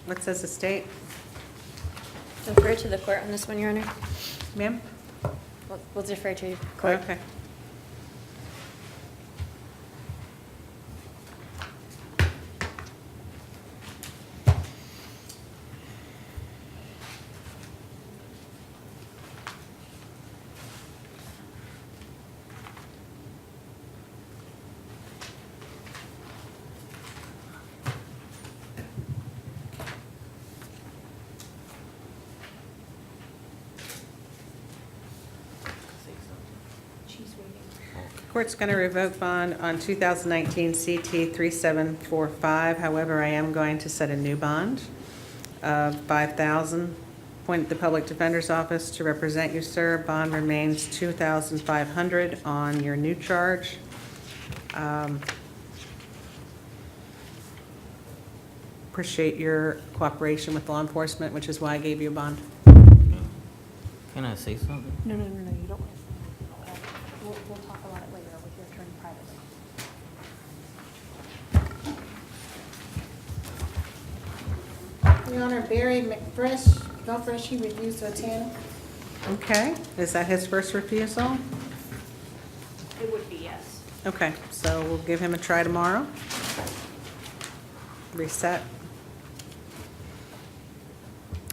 What says the state? Defer to the court on this one, Your Honor. Ma'am? We'll defer to court. Okay. Court's going to revoke bond on 2019 CT 3745. However, I am going to set a new bond of $5,000. Appoint at the Public Defender's Office to represent you, sir. Bond remains $2,500 on your new charge. Appreciate your cooperation with law enforcement, which is why I gave you a bond. Can I say something? No, you don't. We'll talk about it later with your attorney privately. Your Honor, Barry Gilfresh, he refused to attend. Okay, is that his first refusal? It would be, yes. Okay, so we'll give him a try tomorrow. Reset.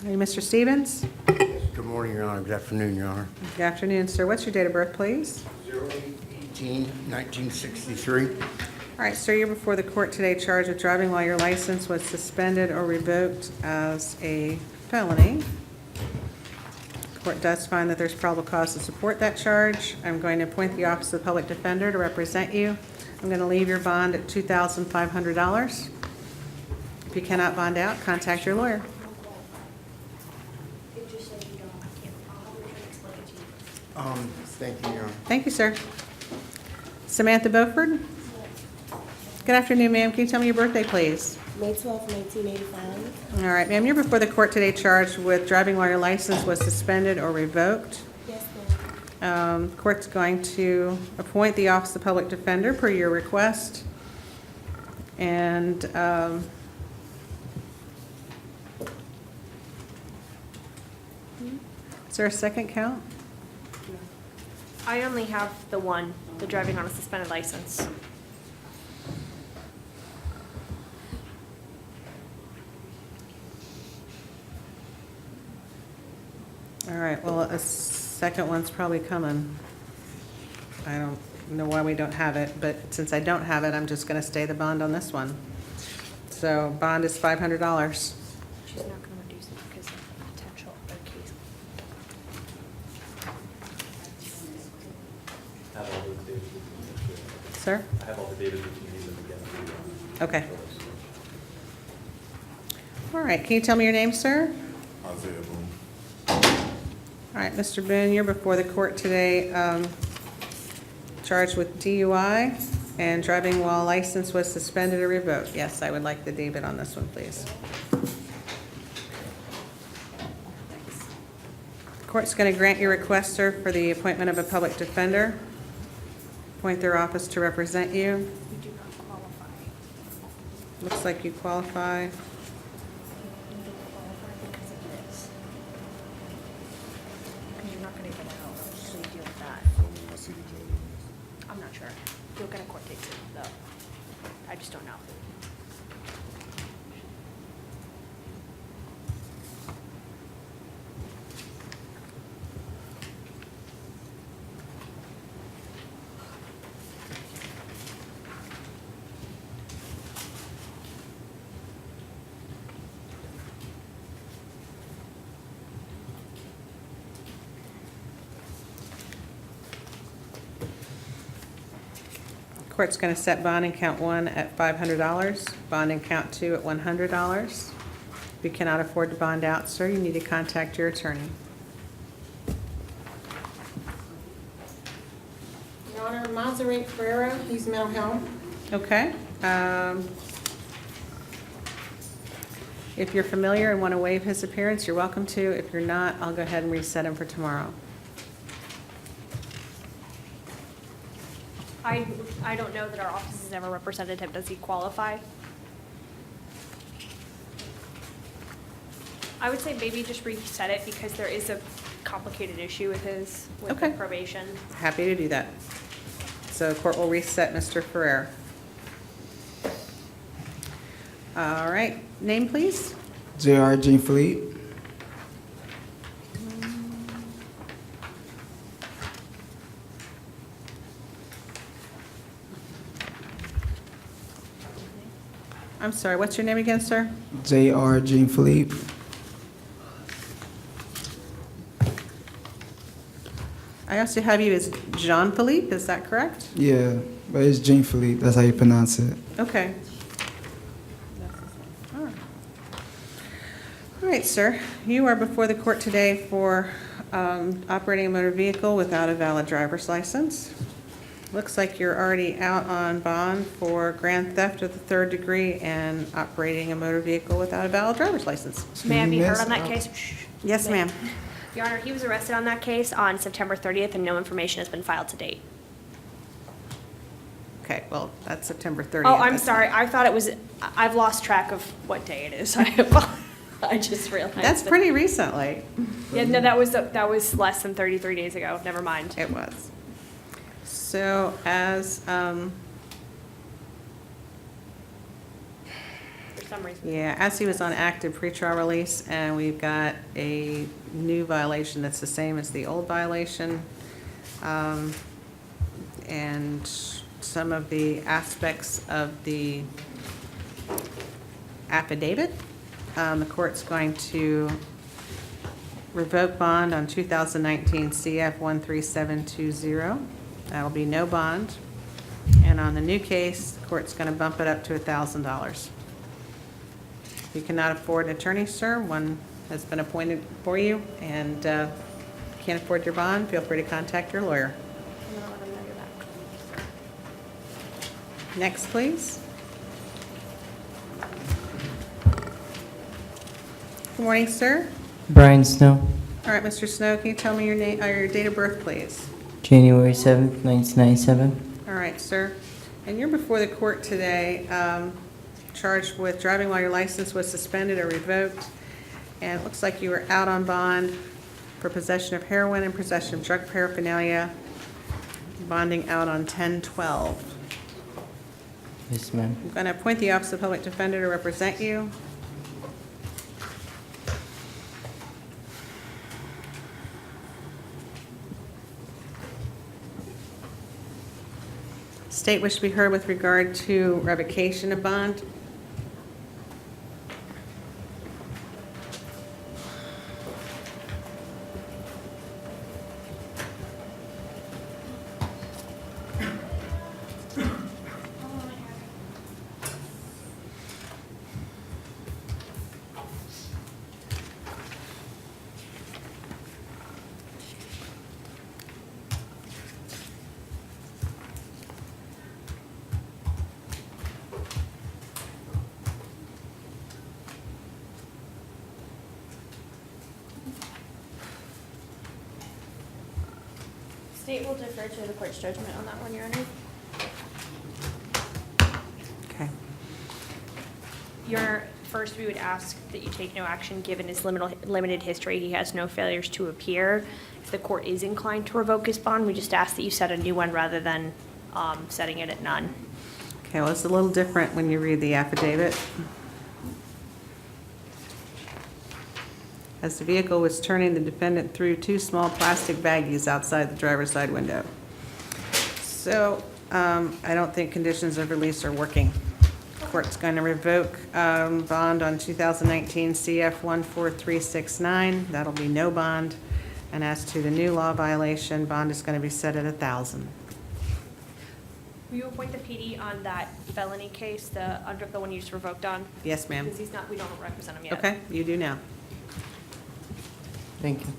Hey, Mr. Stevens? Good morning, Your Honor. Good afternoon, Your Honor. Good afternoon, sir. What's your date of birth, please? 08/18/1963. All right, sir, you're before the court today charged with driving while your license was suspended or revoked as a felony. The court does find that there's probable cause to support that charge. I'm going to appoint the Office of the Public Defender to represent you. I'm going to leave your bond at $2,500. If you cannot bond out, contact your lawyer. Thank you, Your Honor. Thank you, sir. Samantha Beauford? Good afternoon, ma'am. Can you tell me your birthday, please? May 12, 1985. All right, ma'am, you're before the court today charged with driving while your license was suspended or revoked. Yes, Court's going to appoint the Office of Public Defender per your request. And is there a second count? I only have the one, the driving on a suspended license. All right, well, a second one's probably coming. I don't know why we don't have it, but since I don't have it, I'm just gonna stay the bond on this one. So bond is $500. She's not gonna reduce it because of the potential other case. I have all those dates. Sir? I have all the data if you need them again. Okay. All right, can you tell me your name, sir? Isaiah Boone. All right, Mr. Boone, you're before the court today, charged with DUI and driving while license was suspended or revoked. Yes, I would like the debit on this one, please. Court's going to grant your request, sir, for the appointment of a public defender. Appoint their office to represent you. You do not qualify. Looks like you qualify. You don't qualify because of this. Because you're not gonna get out until you deal with that. I'm not sure. You'll get a court date soon, though. I just don't know. Court's going to set bond in count 1 at $500, bond in count 2 at $100. If you cannot afford to bond out, sir, you need to contact your attorney. Your Honor, Monserrat Ferreira, he's mental health. Okay. If you're familiar and want to waive his appearance, you're welcome to. If you're not, I'll go ahead and reset him for tomorrow. I don't know that our office has ever represented him. Does he qualify? I would say maybe just reset it because there is a complicated issue with with the Okay. probation. Happy to do that. So court will reset Mr. Ferrer. All right, name please? J.R. Jean Philippe. I'm sorry, what's your name again, sir? J.R. Jean Philippe. I also have you as Jean Philippe, is that correct? Yeah, but it's Jean Philippe. That's how you pronounce it. Okay. All right. All right, sir. You are before the court today for operating a motor vehicle without a valid driver's license. Looks like you're already out on bond for grand theft of the 3rd degree and operating a motor vehicle without a valid driver's license. May I be heard on that case? Shh. Yes, ma'am. Your Honor, he was arrested on that case on September 30th and no information has been filed to date. Okay, well, that's September 30th. Oh, I'm That's sorry. not- I thought it was, I've lost track of what day it is. I just realized. That's that- pretty recently. Yeah, no, that was less than 33 days ago. Never mind. It was. So as, For some reason. yeah, as he was on active pretrial release, and we've got a new violation that's the same as the old violation. And some of the aspects of the affidavit, the court's going to revoke bond on 2019 CF 13720. That'll be no bond. And on the new case, the court's going to bump it up to $1,000. If you cannot afford an attorney, sir, one has been appointed for you, and Can't afford your bond? Feel free to contact your lawyer. I'm gonna let him know you're back. Next, please. Good morning, sir. Brian Snow, All right, Mr. Snow, can you tell me your name, your date of birth, please? January 7th, 1997. All right, sir. And you're before the court today, charged with driving while your license was suspended or revoked. And it looks like you were out on bond for possession of heroin and possession of drug paraphernalia, bonding out on 10/12. Yes, ma'am. I'm going to appoint the Office of Public Defender to represent you. State wish to be heard with regard to revocation of bond. State will defer to the court's judgment on that one, Your Honor. Okay. First, we would ask that you take no action given his limited history. He has no failures to appear. If the court is inclined to revoke his bond, we just ask that you set a new one rather than setting it at none. Okay, well, it's a little different when you read the affidavit. As the vehicle was turning, the defendant threw two small plastic baggies outside the driver's side window. So I don't think conditions of release are working. Court's going to revoke bond on 2019 CF 14369. That'll be no bond. And as to the new law violation, bond is going to be set at $1,000. Will you appoint the PD on that felony case, the one you just revoked on? Yes, ma'am. Because we don't represent him yet. Okay, you do now. Thank you.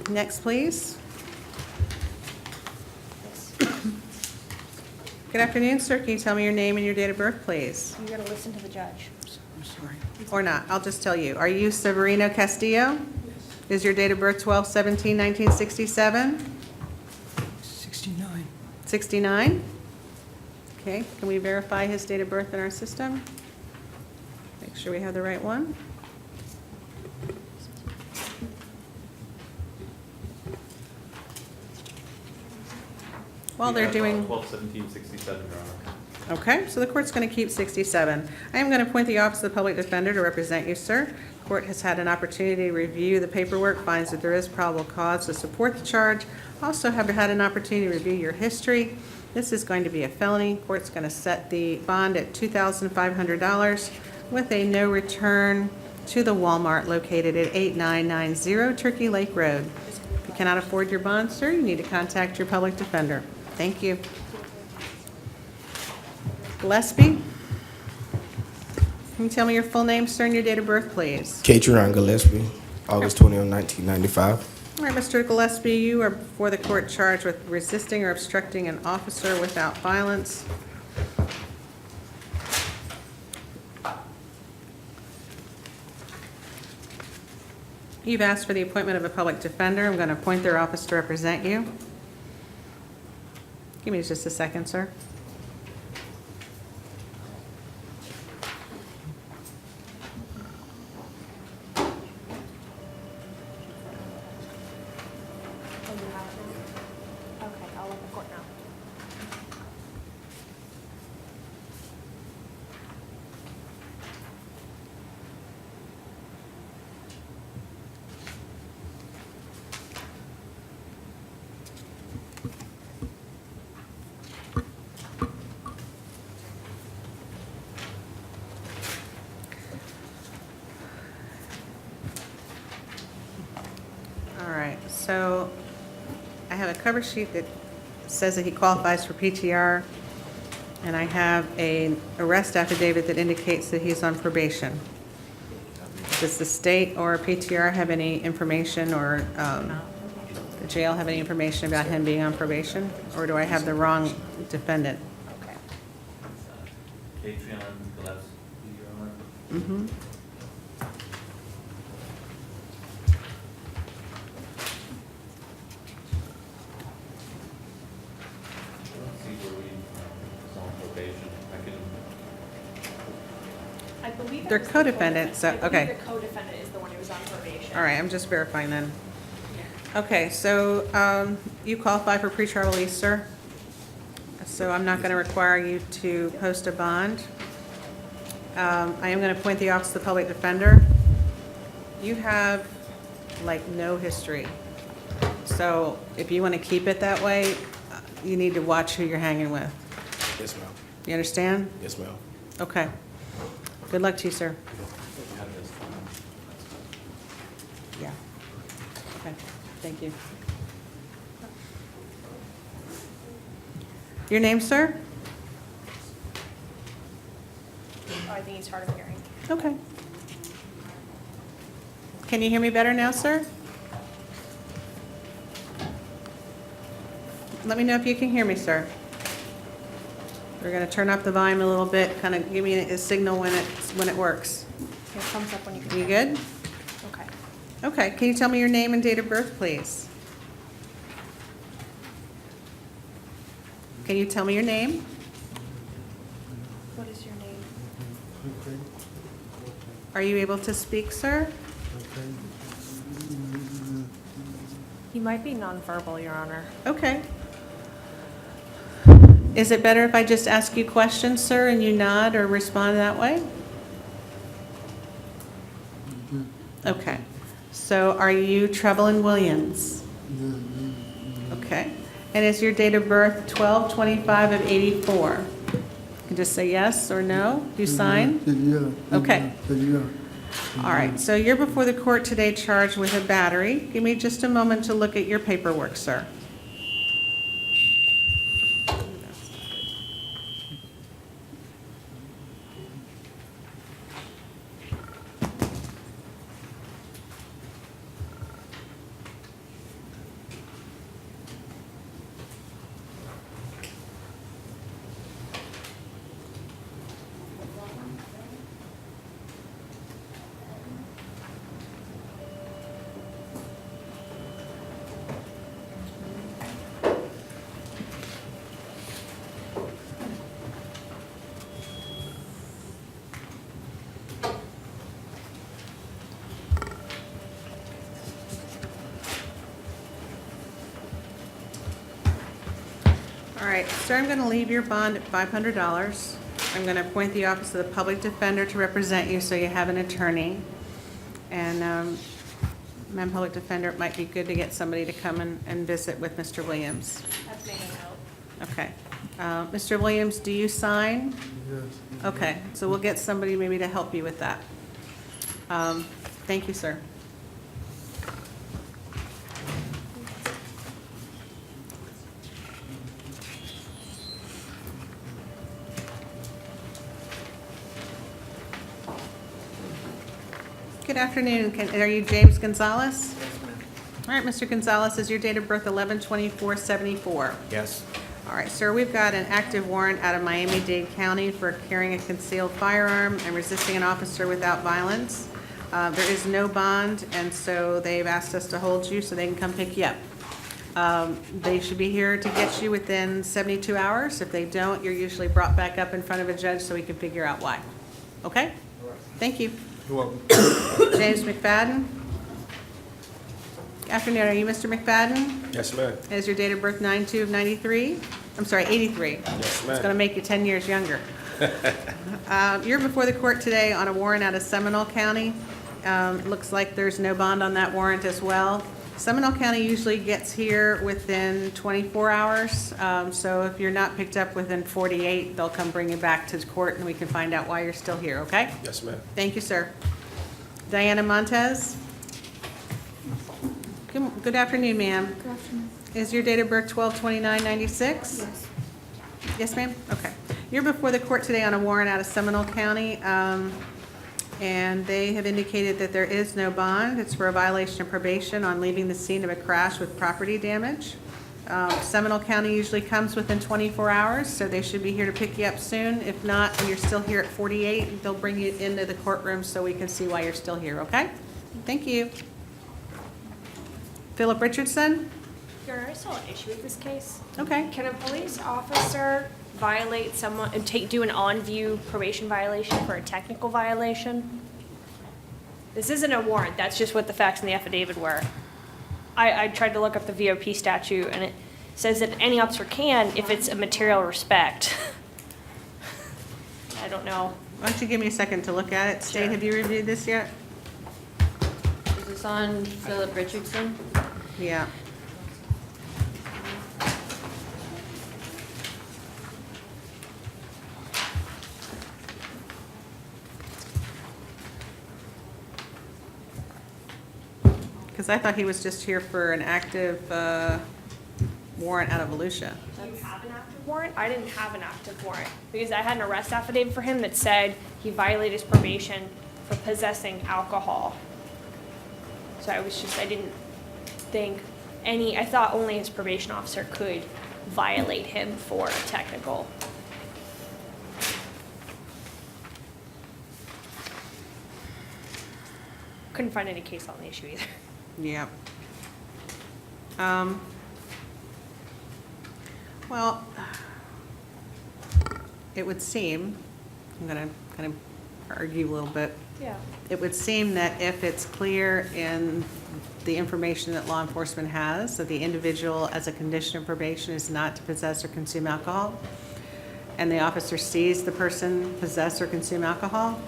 Next, please. Good afternoon, sir. Can you tell me your name and your date of birth, please? You gotta listen to the judge. I'm sorry. Or not, I'll just tell you. Are you Severino Castillo? Is your date of birth 12/17/1967? 69. 69? Okay, can we verify his date of birth in our system? Make sure we have the right one. While they're doing... 12/17/67, Your Honor. Okay, so the court's going to keep 67. I am going to appoint the Office of the Public Defender to represent you, sir. Court has had an opportunity to review the paperwork, finds that there is probable cause to support the charge. Also have had an opportunity to review your history. This is going to be a felony. Court's going to set the bond at $2,500 with a no return to the Walmart located at 8990 Turkey Lake Road. If you cannot afford your bond, sir, you need to contact your public defender. Thank you. Gillespie? Can you tell me your full name, sir, and your date of birth, please? Catron Gillespie, August 20, 1995. All right, Mr. Gillespie, you are before the court charged with resisting or obstructing an officer without violence. You've asked for the appointment of a public defender. I'm going to appoint their office to represent you. Give me just a second, sir. Okay, I'll let the court know. All right, so I have a cover sheet that says that he qualifies for PTR, and I have an arrest affidavit that indicates that he's on probation. Does the state or PTR have any information, or the jail have any information about him being on probation? Or do I have the wrong defendant? Okay. Patreon Gillespie, Your Honor. Mm-hmm. See where we is on probation. I believe. They're it was the co-defendants, so- I believe okay. the co-defendant is the one who was on probation. All right, I'm just verifying then. Okay, so you qualify for pretrial release, sir. So I'm not going to require you to post a bond. I am going to appoint the Office of the Public Defender. You have like no history. So if you want to keep it that way, you need to watch who you're hanging with. Yes, ma'am. You understand? Yes, ma'am. Okay. Good luck to you, sir. Yeah. Okay, thank you. Your name, sir? Oh, I think he's hard of hearing. Okay. Can you hear me better now, sir? Let me know if you can hear me, sir. We're going to turn up the volume a little bit, kind of give me a signal when it works. Your thumbs up when you can. You good? Okay. Okay, can you tell me your name and date of birth, please? Can you tell me your name? What is your name? Are you able to speak, sir? You might be nonverbal, Your Honor. Okay. Is it better if I just ask you questions, sir, and you nod or respond that way? Okay. So are you Trevelyan Williams? Okay. And is your date of birth 12/25 of 84? You can just say yes or no. Do you sign? Yeah. Okay. Yeah. All right. So you're before the court today charged with a battery. Give me just a moment to look at your paperwork, sir. All right, sir, I'm going to leave your bond at $500. I'm going to appoint the Office of the Public Defender to represent you so you have an attorney. And, Madam Public Defender, it might be good to get somebody to come and visit with Mr. Williams. That's making note. Okay. Mr. Williams, do you sign? Yes. Okay, so we'll get somebody maybe to help you with that. Thank you, sir. Good afternoon. Are you James Gonzalez? Yes, ma'am. All right, Mr. Gonzalez, is your date of birth 11/24/74? Yes. All right, sir, we've got an active warrant out of Miami-Dade County for carrying a concealed firearm and resisting an officer without violence. There is no bond, and so they've asked us to hold you so they can come pick you up. They should be here to get you within 72 hours. If they don't, you're usually brought back up in front of a judge so we can figure out why. Okay? Thank you. You're welcome. James McFadden? Afternoon, are you Mr. McFadden? Yes, ma'am. Is your date of birth 9/2 of 93? I'm sorry, 83. Yes, It's ma'am. going to make you 10 years younger. You're before the court today on a warrant out of Seminole County. It looks like there's no bond on that warrant as well. Seminole County usually gets here within 24 hours, so if you're not picked up within 48, they'll come bring you back to the court and we can find out why you're still here, okay? Yes, ma'am. Thank you, sir. Diana Montez? Good afternoon, ma'am. Good afternoon. Is your date of birth 12/29/96? Yes. Yes, ma'am? Okay. You're before the court today on a warrant out of Seminole County. And they have indicated that there is no bond. It's for a violation of probation on leaving the scene of a crash with property damage. Seminole County usually comes within 24 hours, so they should be here to pick you up soon. If not, and you're still here at 48, they'll bring you into the courtroom so we can see why you're still here, okay? Thank you. Philip Richardson? Your Honor, I saw an issue with this case. Okay. Can a police officer violate someone, and do an on-view probation violation for a technical violation? This isn't a warrant, that's just what the facts in the affidavit were. I tried to look up the VOP statute, and it says that any officer can if it's a material respect. I don't know. Why don't you give me a second to look at it? State, Sure. have you reviewed this yet? Is this on Philip Richardson? Yeah. Because I thought he was just here for an active warrant out of Volusia. Do you have an active warrant? I didn't have an active warrant, because I had an arrest affidavit for him that said he violated his probation for possessing alcohol. So I didn't think I thought only his probation officer could violate him for a technical. Couldn't find any case on the issue either. Yeah. Well, it would seem, I'm gonna kind of argue a little bit. Yeah. It would seem that if it's clear in the information that law enforcement has, that the individual as a condition of probation is not to possess or consume alcohol, and the officer sees the person possess or consume alcohol,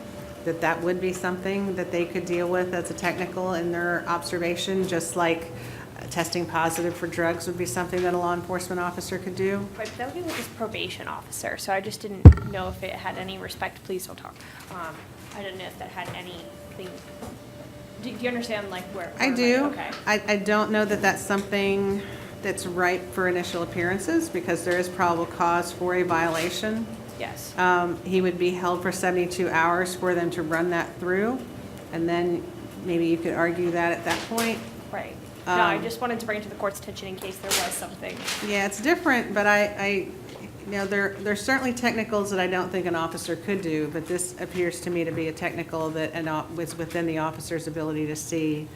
that would be something that they could deal with as a technical in their observation, just like testing positive for drugs would be something that a law enforcement officer could do. Right, but that would be with his probation officer, so I just didn't know if it had any respect, please don't talk. I didn't know if that had anything, do you understand like where? I do. Okay. I don't know that that's something that's ripe for initial appearances because there is probable cause for a violation. Yes. He would be held for 72 hours for them to run that through, and then maybe you could argue that at that point. Right. No, I just wanted to bring it to the court's attention in case there was something. Yeah, it's different, but there's certainly technicals that I don't think an officer could do, but this appears to me to be a technical that was within the officer's ability to see.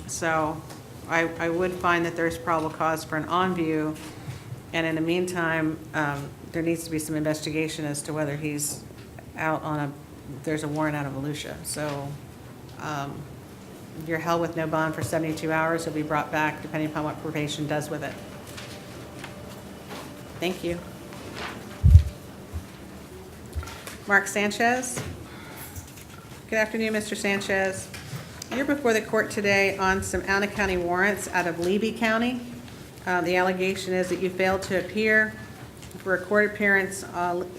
So I would find that there's probable cause for an on-view, and in the meantime, there needs to be some investigation as to whether he's out on there's a warrant out of Volusia. So you're held with no bond for 72 hours. He'll be brought back depending upon what probation does with it. Thank you. Mark Sanchez. Good afternoon, Mr. Sanchez. You're before the court today on some Allen County warrants out of Levy County. The allegation is that you failed to appear for a court appearance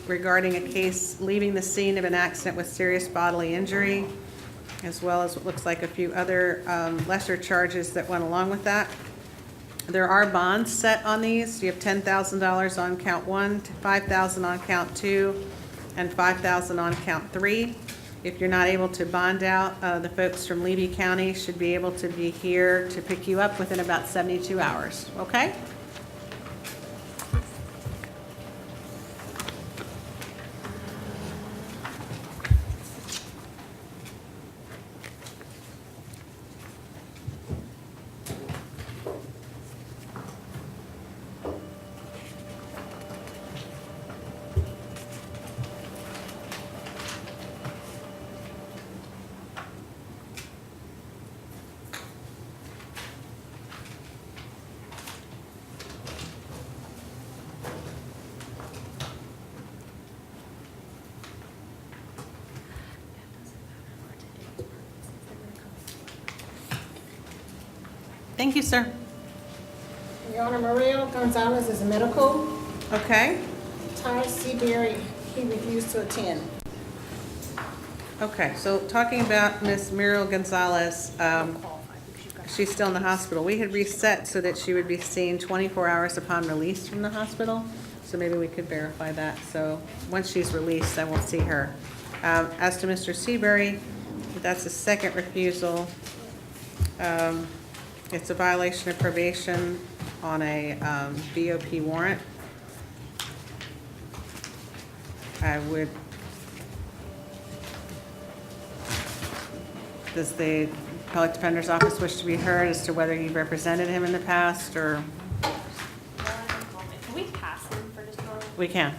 regarding a case leaving the scene of an accident with serious bodily injury, as well as what looks like a few other lesser charges that went along with that. There are bonds set on these. You have $10,000 on count 1, $5,000 on count 2, and $5,000 on count 3. If you're not able to bond out, the folks from Levy County should be able to be here to pick you up within about 72 hours, okay? Thank you, sir. Your Honor, Mario Gonzalez is medical. Okay. Ty Seabury, he refused to attend. Okay, so talking about Miss Muriel Gonzalez, she's still in the hospital. We had reset so that she would be seen 24 hours upon release from the hospital, so maybe we could verify that. So once she's released, I will see her. As to Mr. Seabury, that's a second refusal. It's a violation of probation on a VOP warrant. Does the Public Defender's Office wish to be heard as to whether you've represented him in the past, or? Can we pass him for just a moment? We can.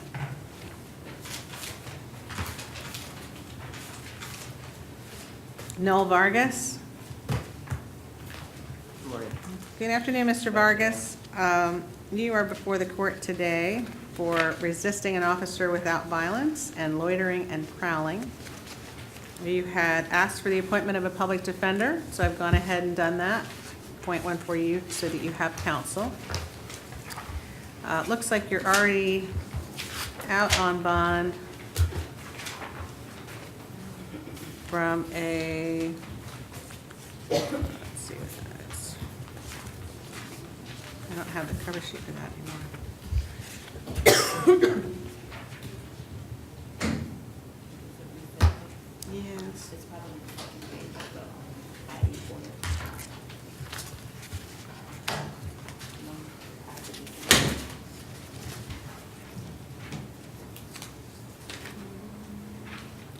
Noel Vargas? Good afternoon, Mr. Vargas. You are before the court today for resisting an officer without violence and loitering and prowling. You had asked for the appointment of a public defender, so I've gone ahead and done that. Point one for you so that you have counsel. Looks like you're already out on bond from a, let's see what that is. I don't have the cover sheet for that anymore. Yes.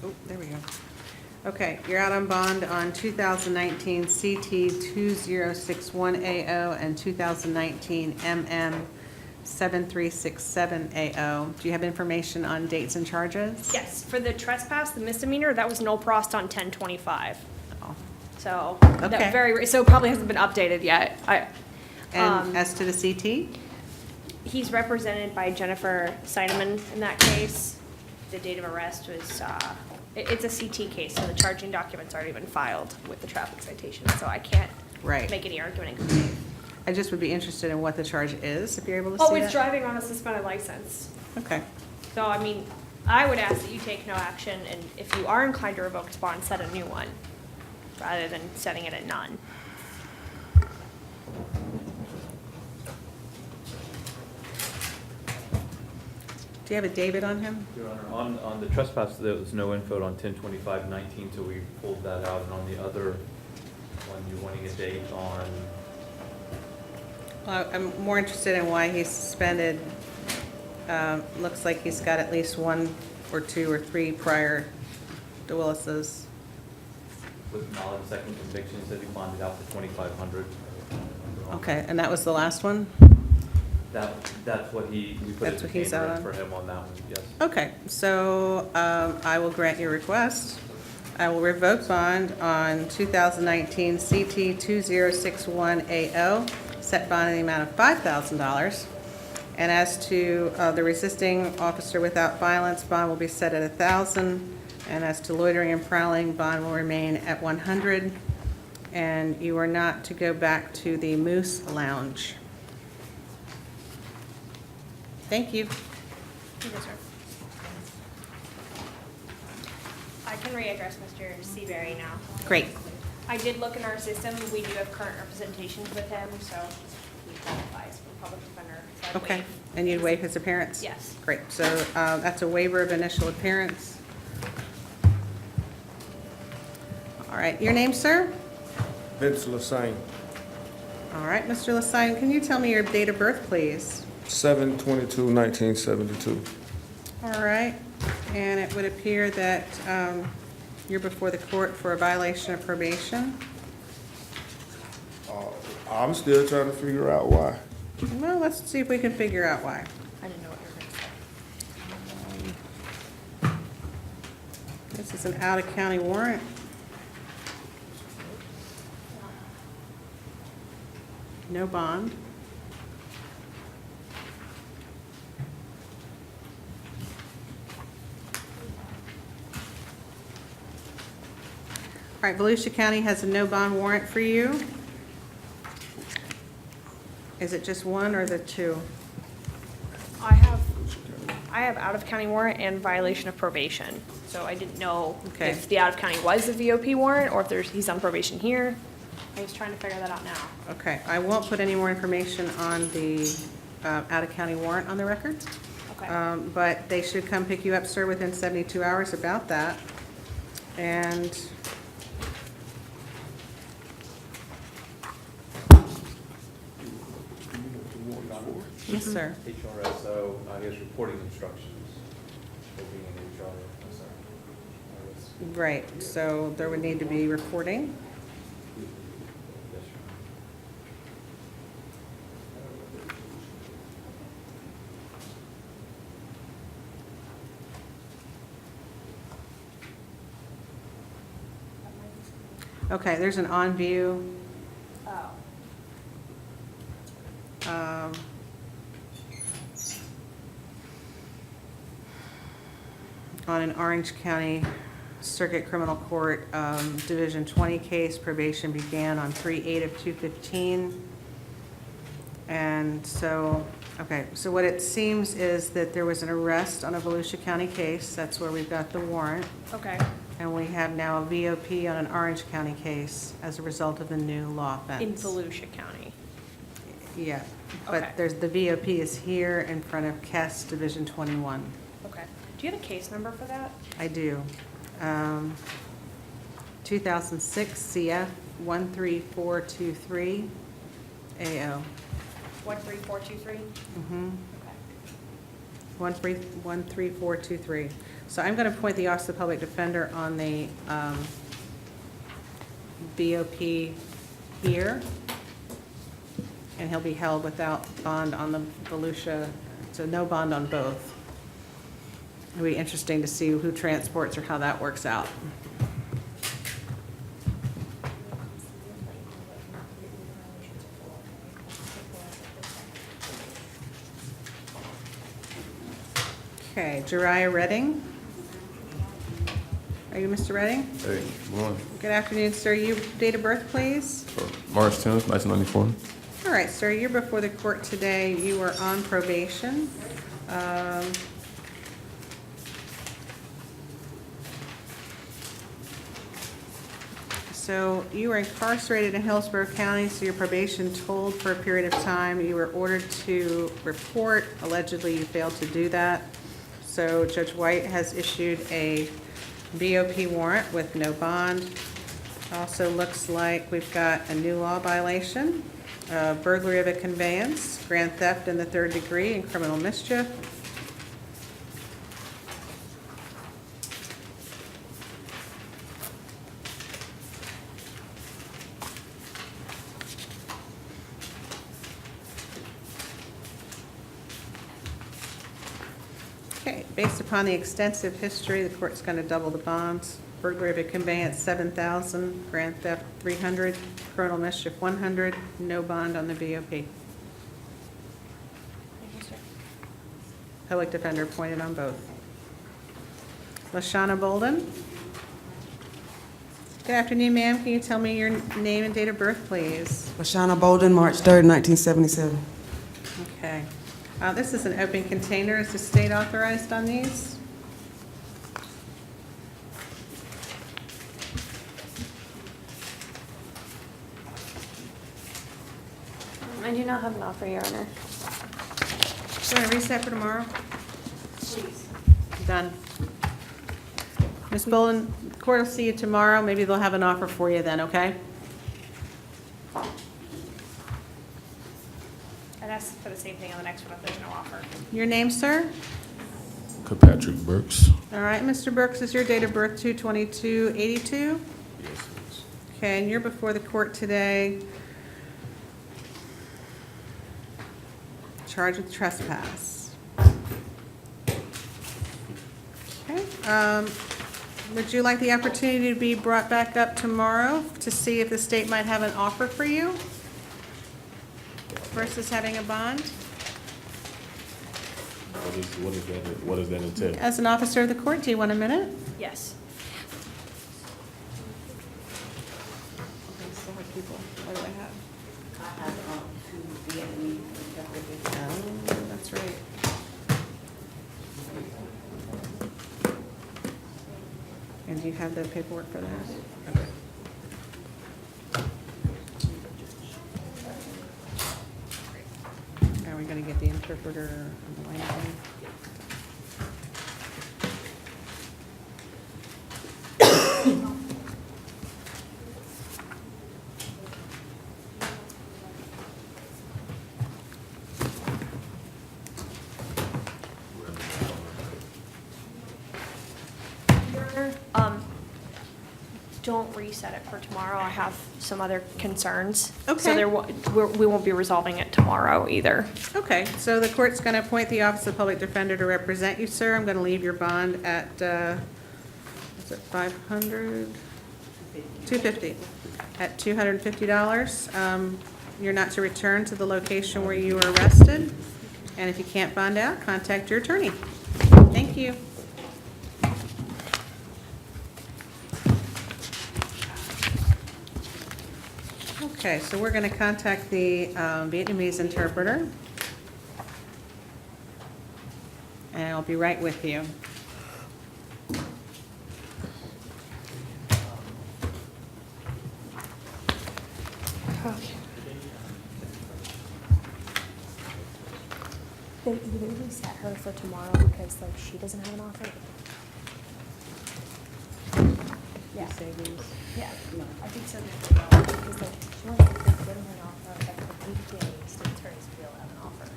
Oh, there we go. Okay, you're out on bond on 2019 CT 2061AO and 2019 MM 7367AO. Do you have information on dates and charges? Yes, for the trespass, the misdemeanor, that was no prost on 10/25. Oh. So, Okay. so it probably hasn't been updated yet. And as to the CT? He's represented by Jennifer Seidemann in that case. The date of arrest was, it's a CT case, so the charging document's already been filed with the traffic citation, so I can't Right. make any argument in good faith. I just would be interested in what the charge is, if you're able to see Oh, that. it's driving on a suspended license. Okay. So, I mean, I would ask that you take no action, and if you are inclined to revoke his bond, set a new one, rather than setting it at none. Do you have a David on him? Your Honor, on the trespass, there was no info on 10/25/19, so we pulled that out, and on the other one, you're wanting a date on, I'm more interested in why he's suspended. Looks like he's got at least one or two or three prior DeWillis's. with knowledge of second conviction, said he bonded out for 2,500. Okay, and that was the last one? That's what we put That's as what he's out retained on? for him on that one, yes. Okay, so I will grant your request. I will revoke bond on 2019 CT 2061AO, set bond in the amount of $5,000. And as to the resisting officer without violence, bond will be set at $1,000. And as to loitering and prowling, bond will remain at $100. And you are not to go back to the Moose Lounge. Thank you. Yes, sir. I can readdress Mr. Seabury now. Great. I did look in our system, we do have current representations with him, so he qualifies for public defender. So I'd Okay, waive. and you'd waive his appearance? Yes. Great, so that's a waiver of initial appearance. All right, your name, sir? Vince Lassane, All right, Mr. Lasine, can you tell me your date of birth, please? 7/22/1972. All right, and it would appear that you're before the court for a violation of probation. I'm still trying to figure out why. Well, let's see if we can figure out why. I didn't know what you were gonna say. This is an out-of-county warrant. No bond. All right, Volusia County has a no bond warrant for you. Is it just one or the two? I have out-of-county warrant and violation of probation, so I didn't know Okay. if the out-of-county was the VOP warrant, or if he's on probation here. I was trying to figure that out now. Okay, I won't put any more information on the out-of-county warrant on the record. Okay. But they should come pick you up, sir, within 72 hours about that. And yes, sir. HRSO, I guess reporting instructions for being an HR, I'm sorry. Right, so there would need to be reporting. Yes, Okay, there's an on view. Oh. On an Orange County Circuit Criminal Court, Division 20 case, probation began on 3/8/215. And so, okay, so what it seems is that there was an arrest on a Volusia County case. That's where we've got the warrant. Okay. And we have now a VOP on an Orange County case as a result of the new law offense. In Volusia County. Yeah, Okay. but there's, the VOP is here in front of Kess Division 21. Okay. Do you have a case number for that? I do. 2006 CF 13423 AO. 13423? Mm-hmm. Okay. 13423. So I'm going to appoint the Office of Public Defender on the BOP here, and he'll be held without bond on the Volusia, so no bond on both. It'll be interesting to see who transports or how that works out. Okay, Jariah Redding. Are you Mr. Redding? Hey, good morning. Good afternoon, sir. Your date of birth, please? March 10th, 1994. All right, sir, you're before the court today. You were on probation. So you were incarcerated in Hillsborough County, so your probation told for a period of time. You were ordered to report. Allegedly, you failed to do that. So Judge White has issued a BOP warrant with no bond. Also looks like we've got a new law violation, burglary of a conveyance, grand theft in the third degree, and criminal mischief. Okay, based upon the extensive history, the court's going to double the bonds. Burglary of a conveyance, 7,000, grand theft, 300, criminal mischief, 100, no bond on the BOP. Thank you, sir. Public defender appointed on both. Lashana Bolden. Good afternoon, ma'am. Can you tell me your name and date of birth, please? Lashana Bolden, March 3rd, 1977. Okay. This is an open container. Is the state authorized on these? I do not have an offer, Your Honor. Do you want to reset for tomorrow? Please. Done. Ms. Bolden, the court will see you tomorrow. Maybe they'll have an offer for you then, okay? I'd ask for the same thing on the next one if there's no offer. Your name, sir? Kirkpatrick Burks. All right, Mr. Brooks, is your date of birth 2/22/82? Yes, please. Okay, and you're before the court today, charged with trespass. Okay, would you like the opportunity to be brought back up tomorrow to see if the state might have an offer for you versus having a bond? What does that entail? As an officer of the court, do you want a minute? Yes. What do I have? Oh, that's right. And do you have the paperwork for that? Okay. There we go. going to get the interpreter on the line again. Don't reset it for tomorrow. I have some other concerns. Okay. So we won't be resolving it tomorrow either. Okay, so the court's going to appoint the Office of Public Defender to represent you, sir. I'm going to leave your bond at, is it 500? 250. At $250. You're not to return to the location where you were arrested. And if you can't bond out, contact your attorney. Thank you. Okay, so we're going to contact the Vietnamese interpreter. And I'll be right with you. They reset her for tomorrow because like she doesn't have an offer. Yeah. Yeah, I think so. Because like she wants to get her an offer, like for 8 days, the attorneys will have an offer.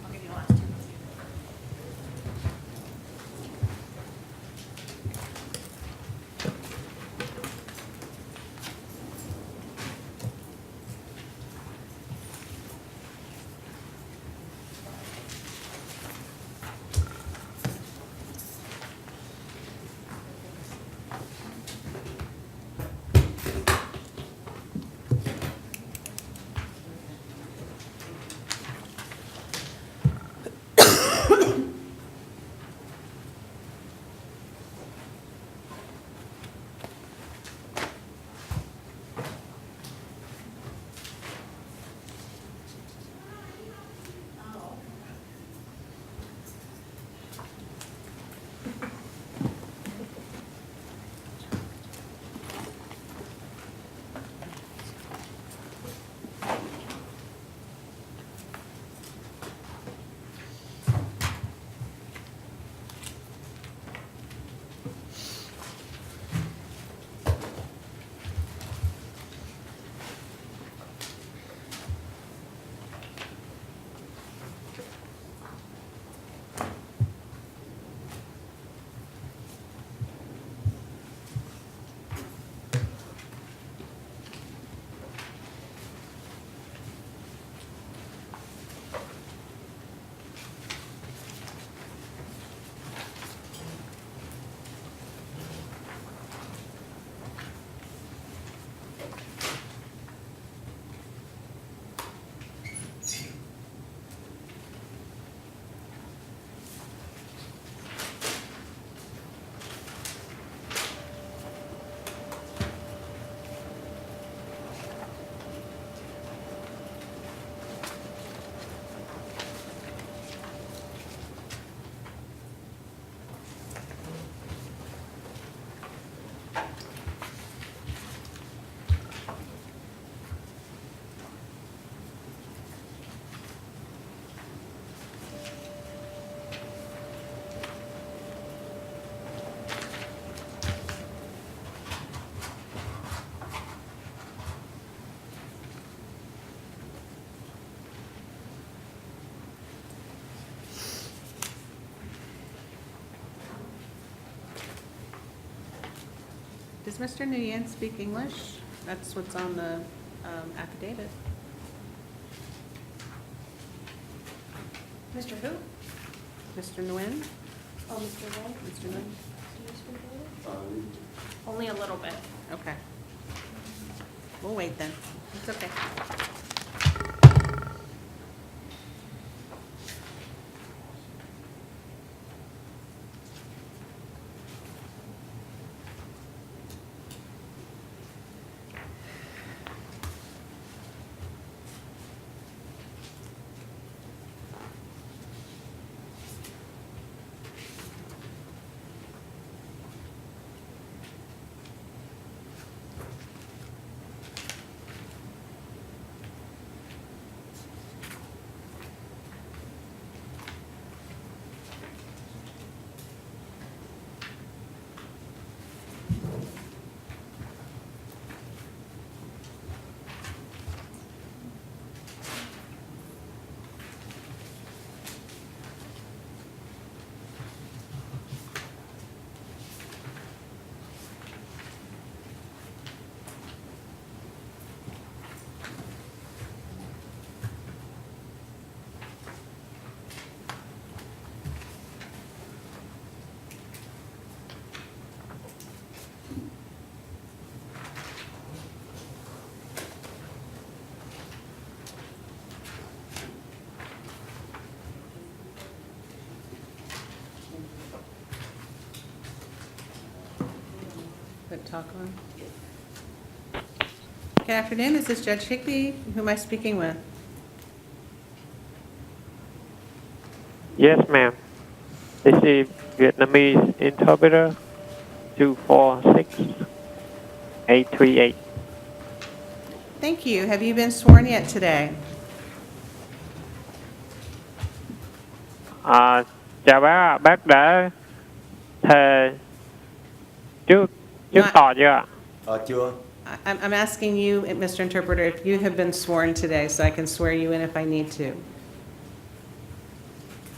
I'll give you the last 2 minutes. Does Mr. Nguyen speak English? That's what's on the affidavit. Mr. Who? Mr. Nguyen? Oh, Mr. Wright? Mr. Nguyen? Do you speak English? Only a little bit. Okay. We'll wait then. It's okay. talk on. Good afternoon, this is Judge Higbee. Who am I speaking with? Yes, ma'am. This is Vietnamese interpreter 246-838. Thank you. Have you been sworn yet today? Chào bác ạ, bác đã thề trước tòa chưa ạ? Chưa. I'm asking you, Mr. Interpreter, if you have been sworn today, so I can swear you in if I need to.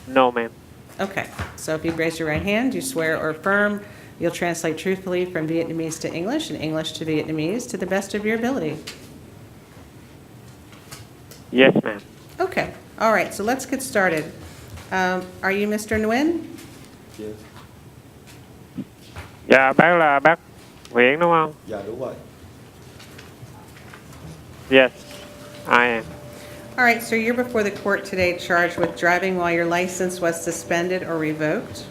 No, ma'am. Okay, so if you'd raise your right hand, you swear or affirm you'll translate truthfully from Vietnamese to English and English to Vietnamese to the best of your ability. Yes, ma'am. Okay, all right, so let's get started. Are you Mr. Nguyen? Yes. Dạ, bác là bác Nguyễn đúng không? Dạ đúng rồi. Yes, I am. All right, so you're before the court today charged with driving while your license was suspended or revoked.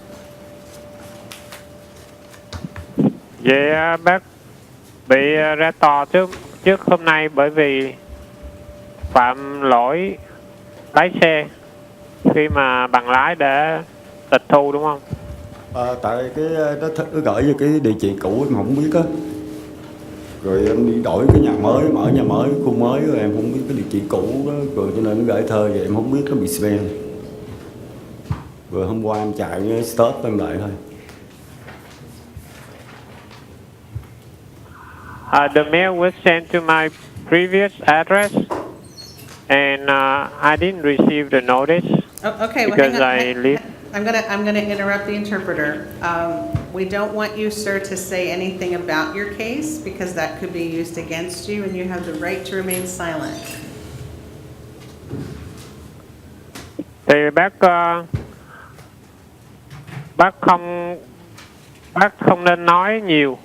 Vậy bác bị ra tòa trước hôm nay bởi vì phạm lỗi lái xe khi mà bằng lái đã tịch thu đúng không? Tại cái nó gửi cho cái địa chỉ cũ em không biết á. Rồi em đi đổi cái nhà mới, mở nhà mới, khu mới rồi em không biết cái địa chỉ cũ đó, rồi cho nên nó gửi thơ vậy em không biết nó bị spam. Rồi hôm qua em chạy stop em đợi thôi. The mail was sent to my previous address, and I didn't receive the notice Okay, well, because hang on. I live. I'm gonna interrupt the interpreter. We don't want you, sir, to say anything about your case because that could be used against you and you have the right to remain silent. Thì bác không nên nói nhiều.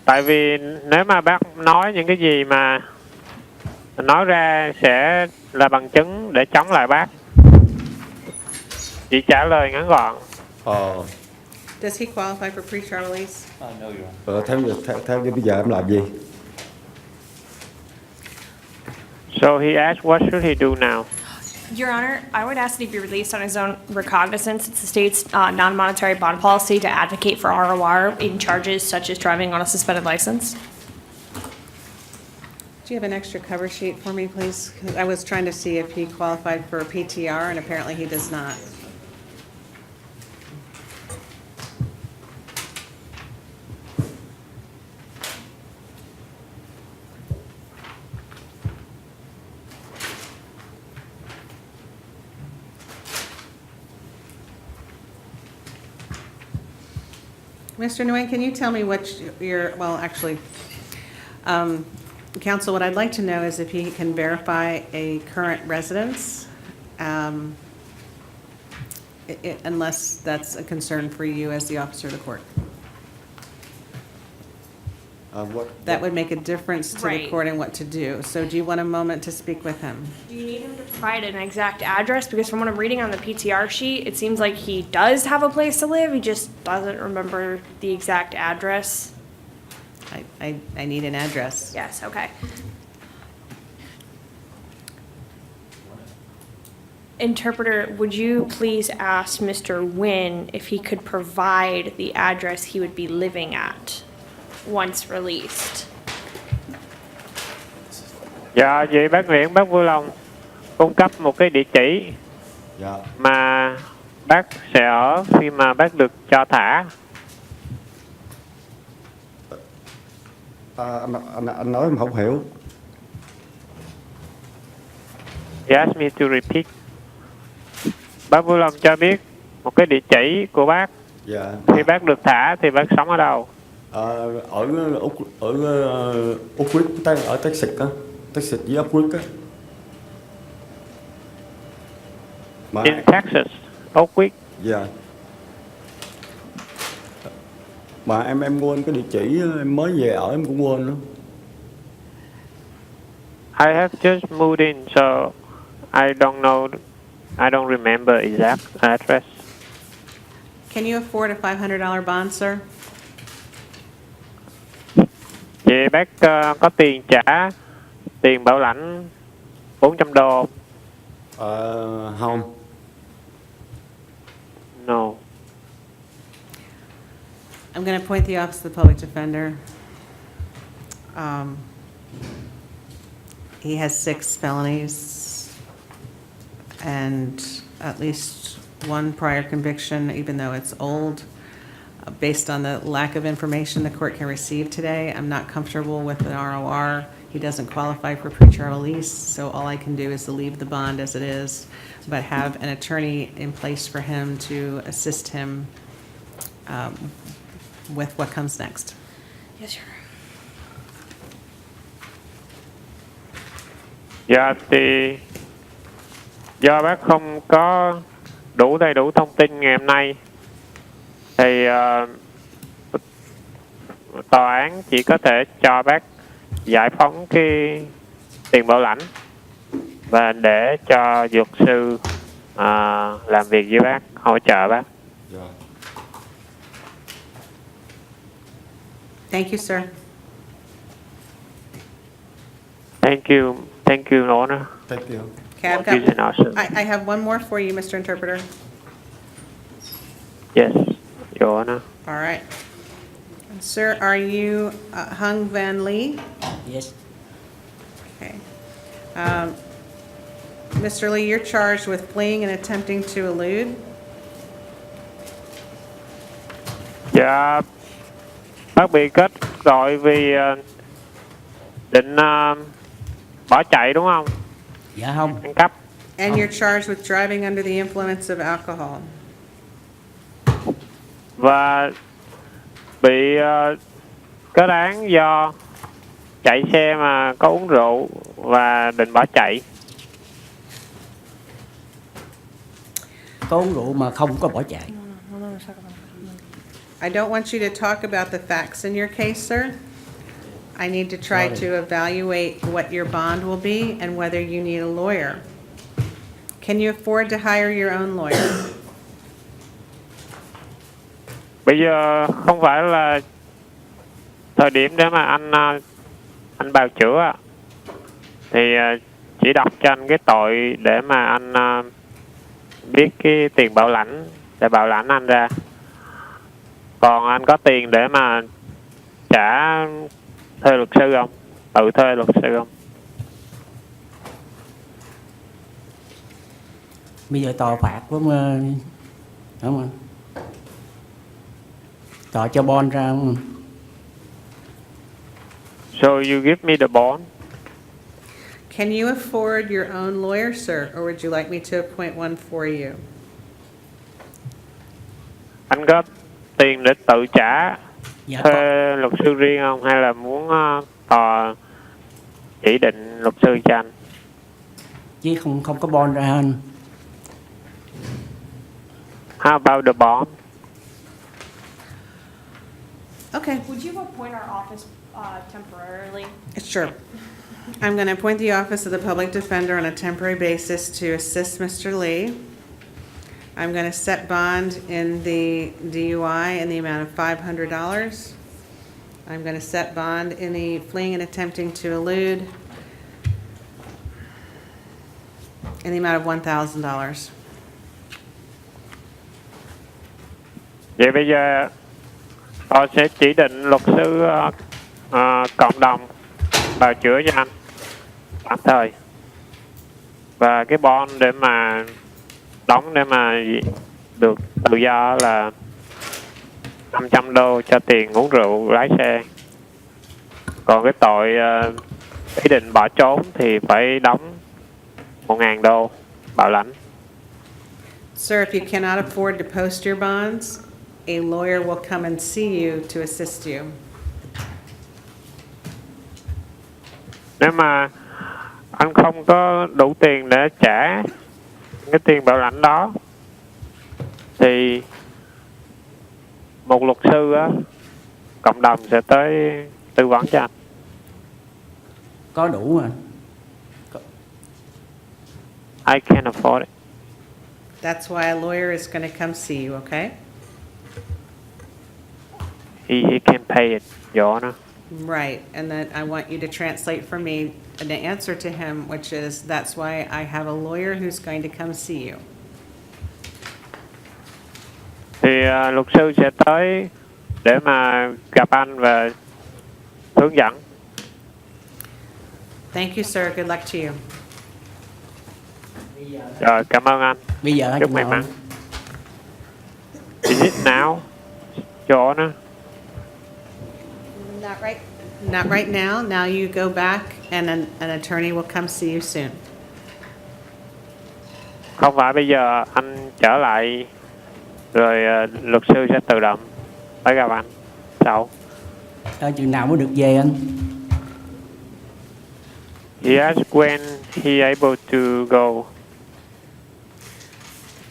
Tại vì nếu mà bác nói những cái gì mà nói ra sẽ là bằng chứng để chống lại bác. Chỉ trả lời ngắn gọn. Does he qualify for pre-trial release? No, Your Honor. Theo như bây giờ em làm gì? So he asked, what should he do now? Your Honor, I would ask that he be released on his own recognizance. It's the state's non-monetary bond policy to advocate for ROR in charges such as driving on a suspended license. Do you have an extra cover sheet for me, please? 'Cause I was trying to see if he qualified for a PTR and apparently he does not. Mr. Nguyen, can you tell me what well, actually, counsel, what I'd like to know is if he can verify a current residence, unless that's a concern for you as the officer of the court. That would make a difference to the Right. court and what to do. So do you want a moment to speak with him? Do you need him to provide an exact address? Because from what I'm reading on the PTR sheet, it seems like he does have a place to live, he just doesn't remember the exact address. I need an address. Yes, okay. Interpreter, would you please ask Mr. Nguyen if he could provide the address he would be living at once released? Dạ, vậy bác Nguyễn, bác vui lòng cung cấp một cái địa chỉ mà bác sẽ ở khi mà bác được cho thả. Anh nói em không hiểu. He asked me to repeat. Bác vui lòng cho biết một cái địa chỉ của bác. Dạ. Khi bác được thả thì bác sống ở đâu? Ở Úc Quýt, ở Texas á, Texas với Úc Quýt á. In Texas, Oak Creek. Dạ. Mà em quên cái địa chỉ, em mới về ở em cũng quên nữa. I have just moved in, so I don't remember exact address. Can you afford a $500 bond, sir? Vậy bác có tiền trả tiền bảo lãnh 400 đô? Không. No. I'm going to appoint the Office of the Public Defender. He has 6 felonies and at least 1 prior conviction, even though it's old. Based on the lack of information the court can receive today, I'm not comfortable with an ROR. He doesn't qualify for pretrial release, so all I can do is to leave the bond as it is, but have an attorney in place for him to assist him with what comes next. Yes, Your Honor. Dạ thì do bác không có đầy đủ thông tin ngày hôm nay thì tòa án chỉ có thể cho bác giải phóng cái tiền bảo lãnh và để cho luật sư làm việc với bác, hỗ trợ bác. Thank you, sir. Thank you, Your Honor. Thank you. Okay, I've Excuse me, got, sir. I have one more for you, Mr. Interpreter. Yes, Your Honor. All right. Sir, are you Hung Van Lee? Yes. Okay. Mr. Lee, you're charged with fleeing and attempting to elude. Dạ, bác bị kết tội vì định bỏ chạy đúng không? Dạ không. Ăn cắp. And you're charged with driving under the influence of alcohol. Và bị kết án do chạy xe mà có uống rượu và định bỏ chạy. Có uống rượu mà không có bỏ chạy. I don't want you to talk about the facts in your case, sir. I need to try to evaluate what your bond will be and whether you need a lawyer. Can you afford to hire your own lawyer? Bây giờ không phải là thời điểm để mà anh bào chữa ạ. Thì chỉ đọc cho anh cái tội để mà anh biết cái tiền bảo lãnh để bảo lãnh anh ra. Còn anh có tiền để mà trả thuê luật sư không? Tự thuê luật sư không? Bây giờ tòa phạt đúng không? Tòa cho bond ra đúng không? So you give me the bond. Can you afford your own lawyer, sir, or would you like me to appoint one for you? Anh có tiền để tự trả Dạ thuê luật sư riêng không? Hay là muốn tòa chỉ định luật sư cho anh? Chứ không có bond ra anh. How about the bond? Okay, Would you appoint our office temporarily? sure. I'm going to appoint the Office of the Public Defender on a temporary basis to assist Mr. Lee. I'm going to set bond in the DUI in the amount of $500. I'm going to set bond in the fleeing and attempting to elude in the amount of $1,000. Vậy bây giờ tôi sẽ chỉ định luật sư cộng đồng bào chữa cho anh tạm thời. Và cái bond để mà đóng để mà được tự do là 500 đô cho tiền uống rượu lái xe. Còn cái tội ý định bỏ trốn thì phải đóng 1.000 đô bảo lãnh. Sir, if you cannot afford to post your bonds, a lawyer will come and see you to assist you. Nếu mà anh không có đủ tiền để trả cái tiền bảo lãnh đó thì một luật sư á, cộng đồng sẽ tới tư vấn cho anh. Có đủ mà. I can't afford it. That's why a lawyer is going to come see you, okay? He can pay it, Your Honor. Right, and then I want you to translate for me an answer to him, which is, that's why I have a lawyer who's going to come see you. Thì luật sư sẽ tới để mà gặp anh và hướng dẫn. Thank you, sir. Good luck to you. Rồi, cảm ơn anh. Bây giờ Chúc may mắn. Is it now? Chỗ nó. Not right. Not right now. Now you go back and an attorney will come see you soon. Không phải bây giờ anh trở lại rồi luật sư sẽ tự động tới gặp anh sau. Chừng nào mới được về anh? He asked when he able to go.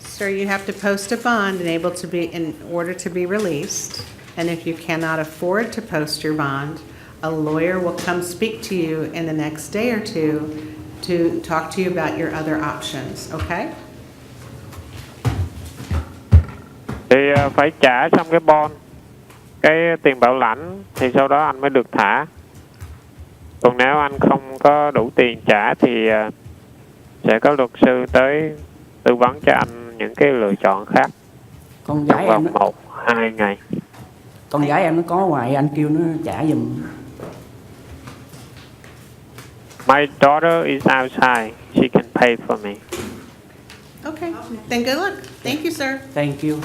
Sir, you have to post a bond and able to be, in order to be released. And if you cannot afford to post your bond, a lawyer will come speak to you in the next day or two to talk to you about your other options, okay? Thì phải trả xong cái bond, cái tiền bảo lãnh thì sau đó anh mới được thả. Còn nếu anh không có đủ tiền trả thì sẽ có luật sư tới tư vấn cho anh những cái lựa chọn khác Con trong gái em vòng nó, 1-2 ngày. con gái em nó có ngoài, anh kêu nó trả giùm. My daughter is outside. She can pay for me. Okay, then good luck. Thank you, sir. Thank you.